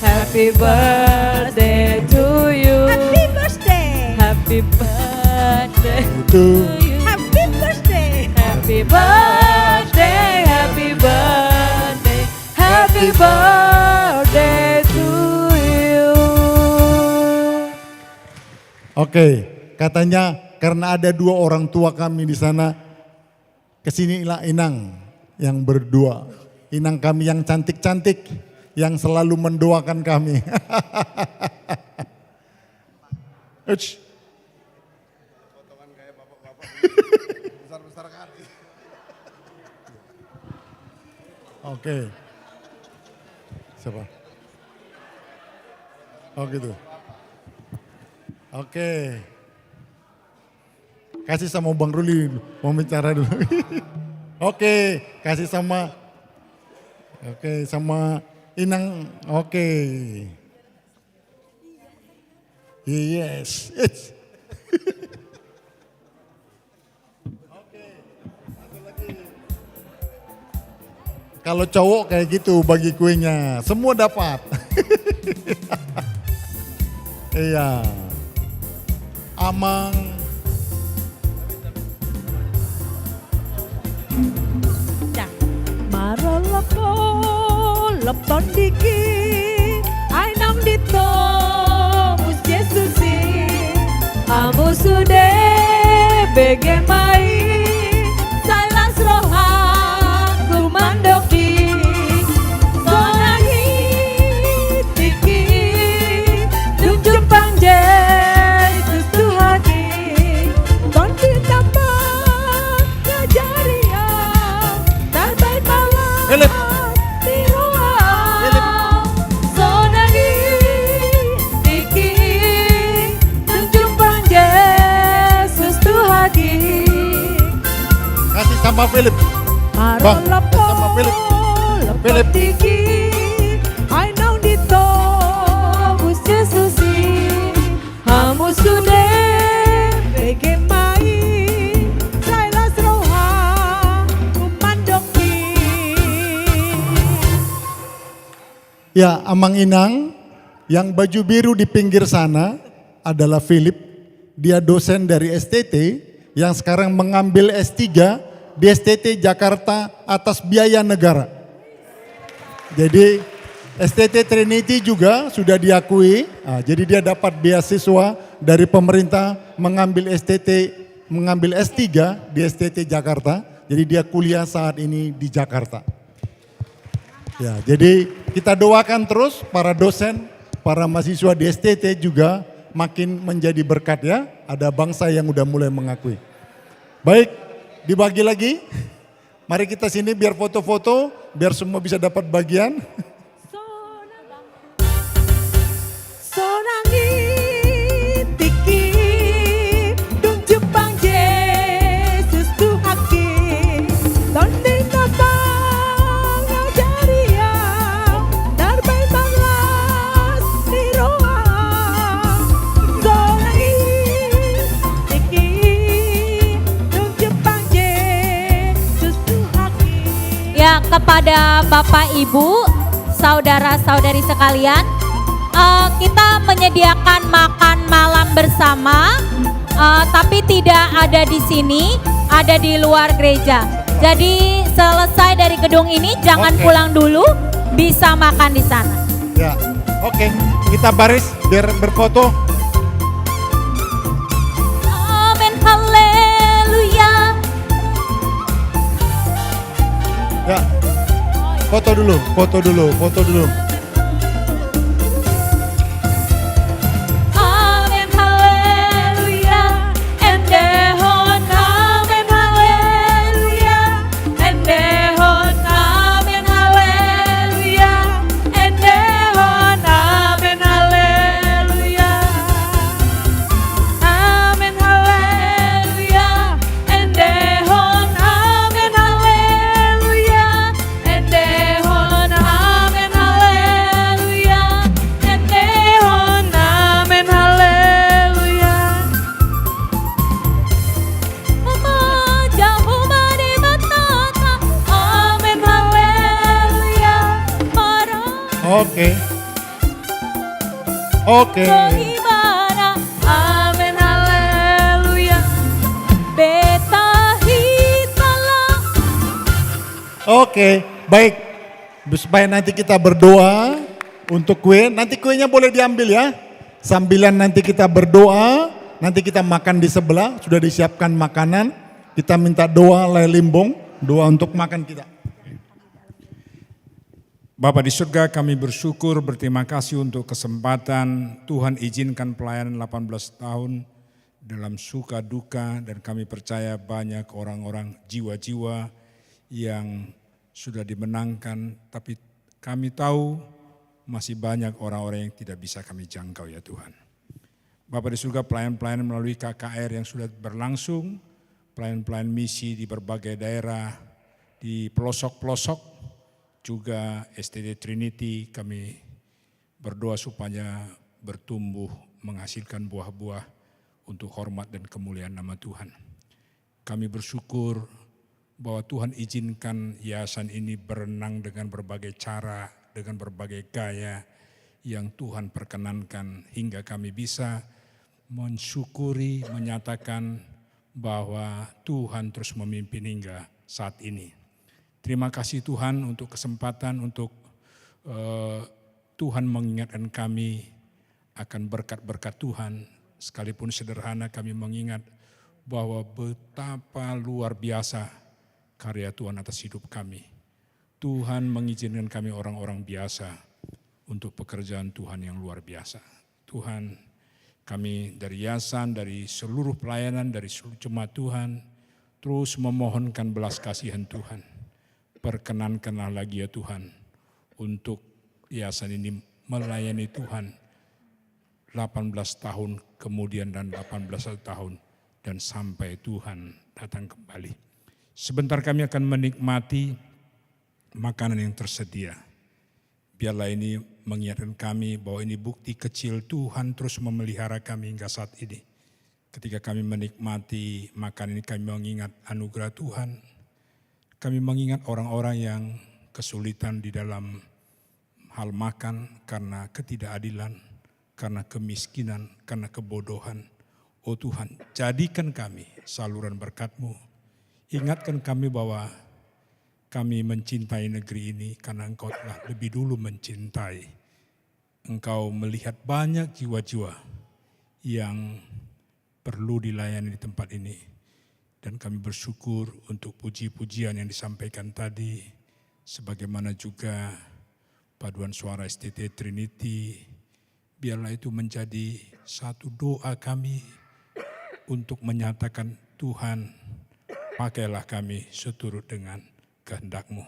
Happy birthday to you. Happy birthday. Happy birthday Itu you. Happy birthday. Happy birthday. Happy birthday. Happy birthday to you. oke, katanya karena ada 2 orang tua kami di sana, kesinilah Inang yang berdua. Inang kami yang cantik-cantik, yang selalu mendoakan kami. Uch. Oke. Siapa? Oh gitu. Oke. Kasih sama Bang Ruli dulu, mau bicara dulu. Oke, kasih sama. Oke, sama Inang. Oke. Yes. Kalau cowok kayak gitu bagi kuenya, semua dapat. Iya. Amang. Maralako lepon diki ainam dito mus Yesusi amu sude begemai salas roha kumandoki sonagi tiki tunjuk panje Yesus Tuhani konti tambah ngajaria terbaik Philip. Kasih sama Philip. Bang, sama Philip. Philip. Dikit, ai nang dito, bus Yesusi, hamu sudah bege mai, sailas roha, kumandoki. Ya, Amang Inang yang baju biru di pinggir sana adalah Philip. Dia dosen dari STT yang sekarang mengambil S3 di STT Jakarta atas biaya negara. Jadi STT Trinity juga sudah diakui. Jadi dia dapat beasiswa dari pemerintah mengambil S3 di STT Jakarta. Jadi dia kuliah saat ini di Jakarta. Ya, jadi kita doakan terus para dosen, para mahasiswa di STT juga makin menjadi berkat ya. Ada bangsa yang udah mulai mengakui. Baik, dibagi lagi. Mari kita sini biar foto-foto, biar semua bisa dapat bagian. Sonangi tiki dung Jepang Yesus Tuhaki Tonde napang ngajaria Darbay banglas di roa Sonangi tiki dung Jepang Yesus Tuhaki. Ya, kepada Bapak Ibu, saudara-saudari sekalian, kita menyediakan makan malam bersama, tapi tidak ada di sini, ada di luar gereja. Jadi selesai dari gedung ini jangan Oke. pulang dulu, bisa makan di sana. Ya, oke. Kita baris biar berfoto. Amin, haleluya. Ya. Foto dulu, foto dulu, foto dulu. Amin, haleluya. Endehon, amin, haleluya. Endehon, amin, haleluya. Endehon, amin, haleluya. Amin, haleluya. Endehon, amin, haleluya. Endehon, amin, haleluya. Endehon, amin, haleluya. Jauh dari batata, amin, haleluya. Para Oke. Oke. Gimana? Amin, haleluya. Beta hitala. Oke, baik. Supaya nanti kita berdoa untuk kue. Nanti kuenya boleh diambil ya. Sambilan nanti kita berdoa, nanti kita makan di sebelah. Sudah disiapkan makanan. Kita minta doa lelimbong, doa untuk makan kita. Bapa di surga, kami bersyukur, berterima kasih untuk kesempatan Tuhan izinkan pelayanan 18 tahun dalam suka duka, dan kami percaya banyak orang-orang jiwa-jiwa yang sudah dimenangkan, tapi kami tahu masih banyak orang-orang yang tidak bisa kami jangkau ya Tuhan. Bapa di surga, pelayan-pelayan melalui KKR yang sudah berlangsung, pelayan-pelayan misi di berbagai daerah, di pelosok-pelosok, juga STT Trinity, kami berdoa supaya bertumbuh menghasilkan buah-buah untuk hormat dan kemuliaan nama Tuhan. Kami bersyukur bahwa Tuhan izinkan yayasan ini berenang dengan berbagai cara, dengan berbagai gaya yang Tuhan perkenankan, hingga kami bisa mensyukuri, menyatakan bahwa Tuhan terus memimpin hingga saat ini. Terima kasih Tuhan untuk kesempatan untuk Tuhan mengingatkan kami akan berkat-berkat Tuhan. Sekalipun sederhana, kami mengingat bahwa betapa luar biasa karya Tuhan atas hidup kami. Tuhan mengizinkan kami orang-orang biasa untuk pekerjaan Tuhan yang luar biasa. Tuhan, kami dari yayasan, dari seluruh pelayanan, dari seluruh jemaat Tuhan, terus memohonkan belas kasihan Tuhan. Perkenankanlah lagi ya Tuhan untuk yayasan ini melayani Tuhan 18 tahun kemudian dan 18 tahun dan sampai Tuhan datang kembali. Sebentar kami akan menikmati makanan yang tersedia. Biarlah ini mengingatkan kami bahwa ini bukti kecil Tuhan terus memelihara kami hingga saat ini. Ketika kami menikmati makan ini, kami mengingat anugerah Tuhan. Kami mengingat orang-orang yang kesulitan di dalam hal makan karena ketidakadilan, karena kemiskinan, karena kebodohan. Oh Tuhan, jadikan kami saluran berkat-Mu. Ingatkan kami bahwa kami mencintai negeri ini karena Engkau telah lebih dulu mencintai. Engkau melihat banyak jiwa-jiwa yang perlu dilayani di tempat ini. Dan kami bersyukur untuk puji-pujian yang disampaikan tadi. Sebagaimana juga paduan suara STT Trinity. Biarlah itu menjadi satu doa kami untuk menyatakan Tuhan, pakailah kami seturut dengan kehendak-Mu.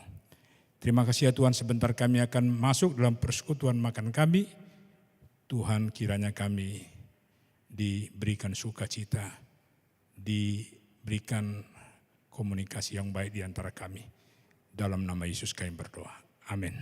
Terima kasih ya Tuhan, sebentar kami akan masuk dalam persekutuan makan kami. Tuhan, kiranya kami diberikan sukacita, diberikan komunikasi yang baik di antara kami. Dalam nama Yesus kami berdoa. Amin.